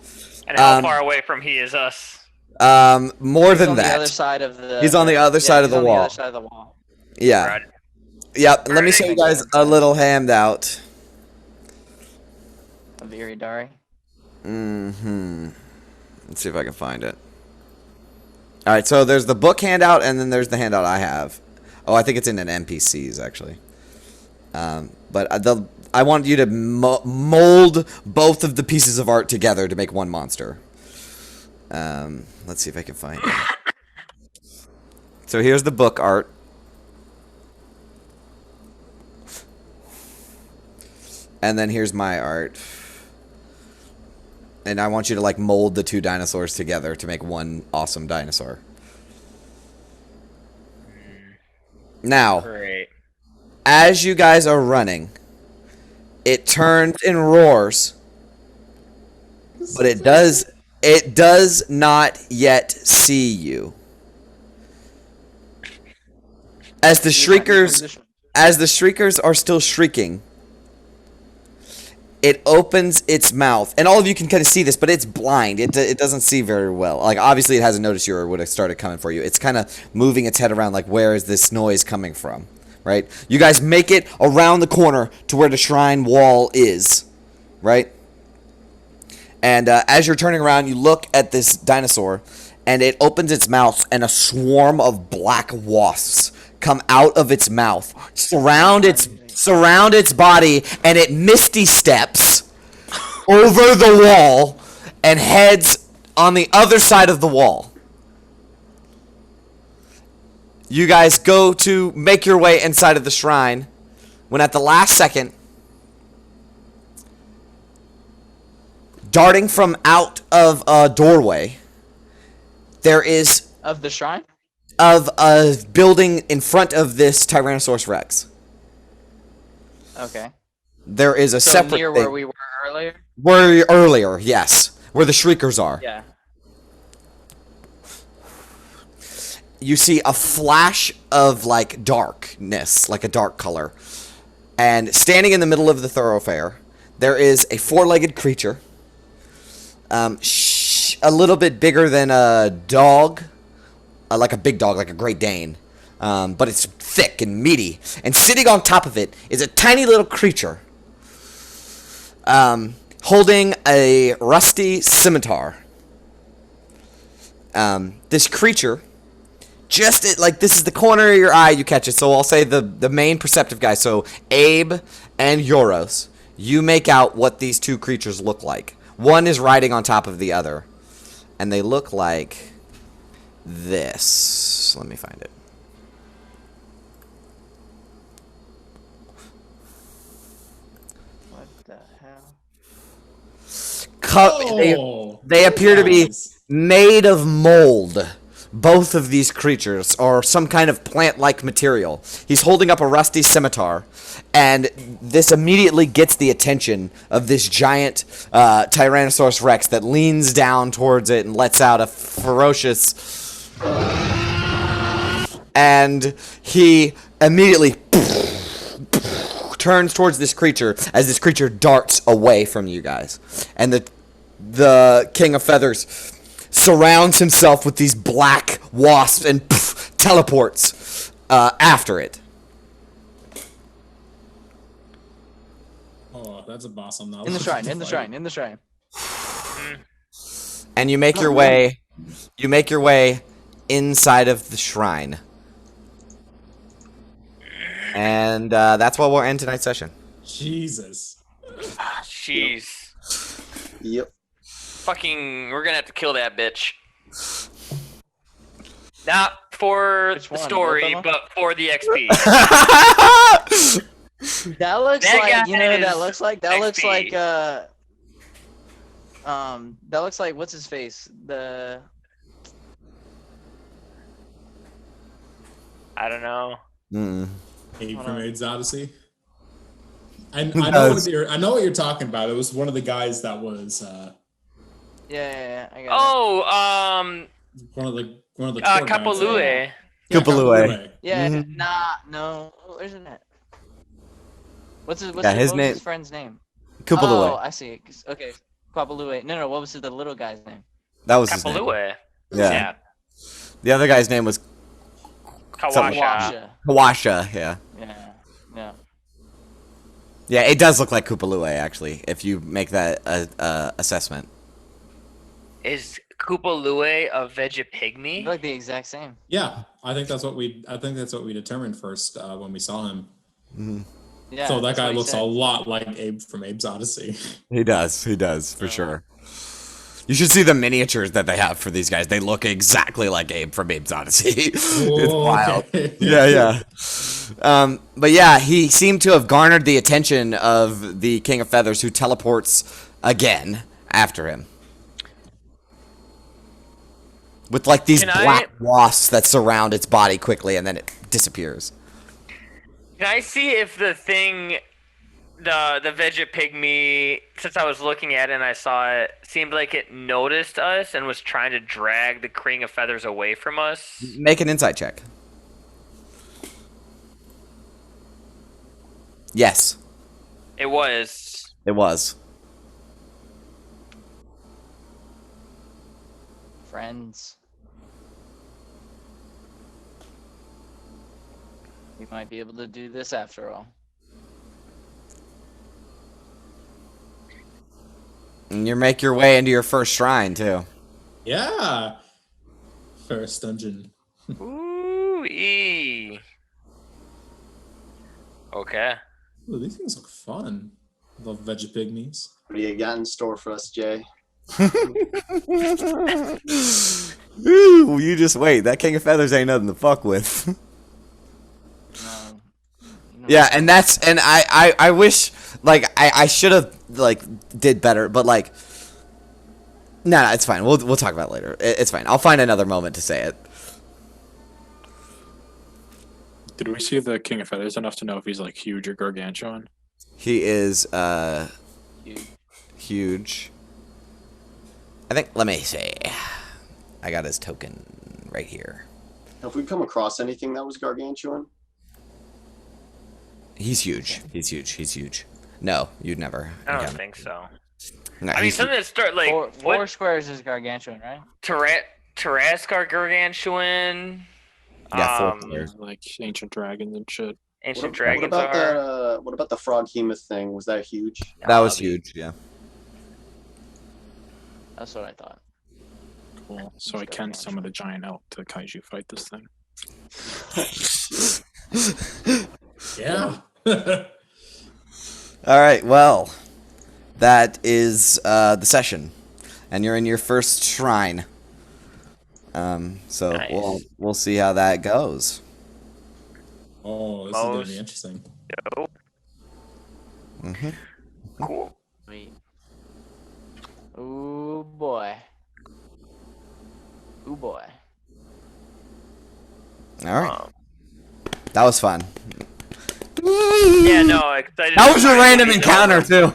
And how Um, far away from he is us? More He's than on the other that. side of the. He's on the other side of he's the on wall. The other side of the wall. Yeah. Right. Yep. Let me show you guys a little handout. Of Iridari. Let's see if I can find it. All right, so there's the book handout, and then there's the handout I have. Oh, I think it's in an NPCs actually. But I want you to mold both of the pieces of art together to make one monster. Let's see if I can find it. So here's the book art. And then here's my art. And I want you to like mold the two dinosaurs together to make one awesome dinosaur. Now, Great. as you guys are running, it turns and roars, but it does not yet see you. As the shriekers are still shrieking, it opens its mouth, and all of you can kind of see this, but it's blind. It doesn't see very well. Like, obviously, it hasn't noticed you or would have started coming for you. It's kind of moving its head around, like, where is this noise coming from, right? You guys make it around the corner to where the shrine wall is, right? And as you're turning around, you look at this dinosaur, and it opens its mouth, and a swarm of black wasps come out of its mouth, surround its body, and it misty steps over the wall and heads on the other side of the wall. You guys go to make your way inside of the shrine when at the last second, darting from out of a doorway, there is Of the shrine? of a building in front of this Tyrannosaurus Rex. Okay. There is a So separate near thing. where we were earlier? Where earlier, yes. Where the shriekers are. Yeah. You see a flash of, like, darkness, like a dark color. And standing in the middle of the thoroughfare, there is a four-legged creature. A little bit bigger than a dog. Like a big dog, like a Great Dane. But it's thick and meaty. And sitting on top of it is a tiny little creature. Holding a rusty scimitar. This creature, this is the corner of your eye, you catch it. So I'll say the main perceptive guy. So Abe and Euros, you make out what these two creatures look like. One is riding on top of the other. And they look like this. Let me find it. What the hell? They appear to be guys. made of mold. Both of these creatures are some kind of plant-like material. He's holding up a rusty scimitar, and this immediately gets the attention of this giant Tyrannosaurus Rex that leans down towards it and lets out a ferocious... And he immediately turns towards this creature as this creature darts away from you guys. And the King of Feathers surrounds himself with these black wasps and teleports after it. Oh, that's a boss I'm not In the looking shrine, to in the fight. shrine, in the shrine. And you make your way inside of the shrine. And that's where we'll end tonight's session. Jesus. Jeez. Yep. Fucking, we're gonna have to kill that bitch. Not for Which the one? story, Both of 'em? but for the XP. That looks That like, you know guy what that is looks like? That looks XP. like that looks like, what's his face? I don't know. Abe Hold from on. Abe's Odyssey. I Who know knows? I know what you're talking about. It was one of the guys that was Yeah, I got it. Oh, one of the tour guides. Kapalue. Yeah, Kupalue. Yeah, Mhm. no, where's it? What's his his name- friend's name? Oh, Kupalue. I see it. Okay, Kwapalue. No, what was the little guy's name? That was his name. Kapalue. Yeah. The other guy's name was Kawasha. Washa. Kawasha. Yeah. Yeah. Yeah, it does look like Kupalue, actually, if you make that assessment. Is Kupalue a They Vegapygmy? look the exact same. Yeah, I think that's what we determined first when we saw him. Yeah. So that that's guy what he looks said. a lot like Abe from Abe's Odyssey. He does, for sure. You should see the miniatures that they have for these guys. They look exactly like Abe from Abe's Odyssey. It's wild. Okay. Yeah. But yeah, he seemed to have garnered the attention of the King of Feathers, who teleports again after him. With like these Can I- black wasps that surround its body quickly and then it disappears. Can I see if the thing, the Vegapygmy, since I was looking at it and I saw it, seemed like it noticed us and was trying to drag the King of Feathers away from us? Make an insight check. Yes, It was. it was. Friends. We might be able to do this after all. And you make your way into your first shrine, too. Yeah. First dungeon. Ooh-ee. Okay. Ooh, these things look fun. Love Vegapygmies. What do you got in store for us, Jay? Ooh, you just wait. That King of Feathers ain't nothing to fuck with. No. Yeah, and I wish, like, I should have, like, did better, but, like, no, it's fine. We'll talk about it later. It's fine. I'll find another moment to say it. Did we see the King of Feathers enough to know if he's like huge or gargantuan? He is, Huge. huge. I think, let me see. I got his token right here. Have we come across anything that was gargantuan? He's huge. He's huge. No, you'd never. I don't encounter- think so. No, I mean, he's something that start like Four what squares is gargantuan, right? Tarrascar gargantuan. Yeah, 4 um, squares. Like ancient dragons and shit. Ancient What dragons about are. what about the froghemoth thing? Was that huge? That was huge, yeah. That's what I thought. Cool. So I can summon a giant elk to kaiju fight this thing. Yeah. All right, well, that is the session, and you're in your first shrine. So Nice. we'll see how that goes. Oh, this is gonna be Most- interesting. Dope. Mhm. Cool. Sweet. Ooh boy. Ooh boy. All right, Um, that was fun. yeah, no, excited. That to was a find random the- encounter too.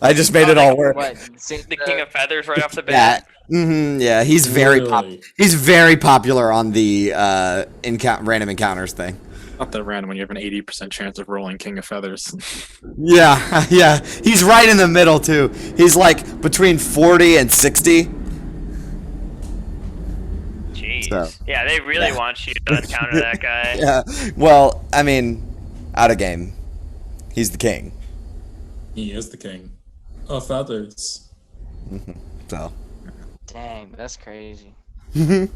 I just made it all work. What? See, The King of Feathers right off the Yeah, bat. yeah, he's very Really? he's very popular on the random encounters thing. Not that random when you have an 80% chance of rolling King of Feathers. Yeah, yeah, he's right in the middle too. He's like between 40 and 60. Jeez. So, Yeah, they really yeah. want you to encounter that guy. Yeah, well, I mean, out of game, he's the king. He is the king of feathers. So, dang, that's crazy. yeah.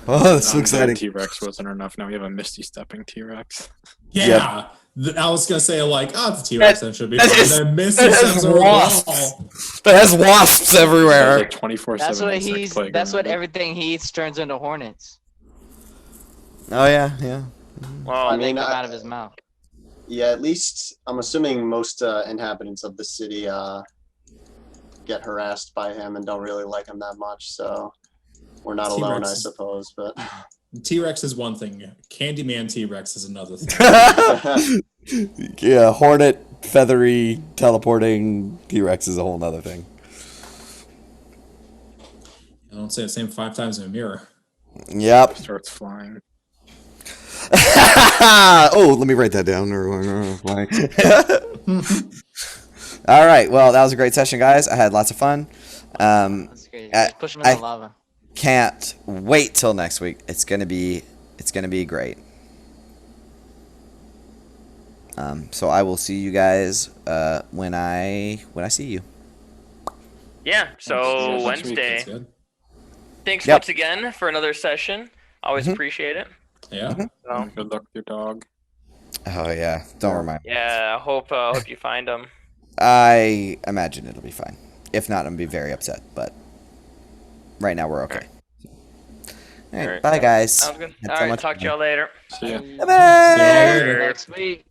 Oh, that's so exciting. T-Rex wasn't enough. Now we have a Misty Stepping T-Rex. Yeah. I was gonna say like, oh, the T-Rex then should be that fine. is- Then Misty that is steps over the wasps. wall. That has wasps There's everywhere. like 24/7 That's what insect plague That's what around it. everything he eats turns into hornets. Oh yeah, yeah. Well, When they mean, come I- out of his mouth. Yeah, at least I'm assuming most inhabitants of the city get harassed by him and don't really like him that much. So we're not alone, I T-Rex. suppose. But T-Rex is one thing. Candyman T-Rex is another thing. Yeah, hornet, feathery, teleporting T-Rex is a whole nother thing. I don't say the same 5 times in a mirror. Yep. Starts flying. Oh, let me write that down. All right. Well, that was a great session, guys. I had lots of fun. That's great. I- Just push him in I- the lava. Can't wait till next week. It's gonna be great. So I will see you guys when I see you. yeah. So Next week, Wednesday. That's good. Thanks Yep. once again for another session. Always appreciate it. Yeah. So, Good luck with your dog. Oh yeah. Don't remind me. yeah. I hope you find them. I imagine it'll be fine. If not, I'm gonna be very upset. But right now we're okay. All right. Alright. Bye, guys. Sounds good. Had All so right. much Talk to fun. y'all later. See ya. Bye. See y'all later. Next week.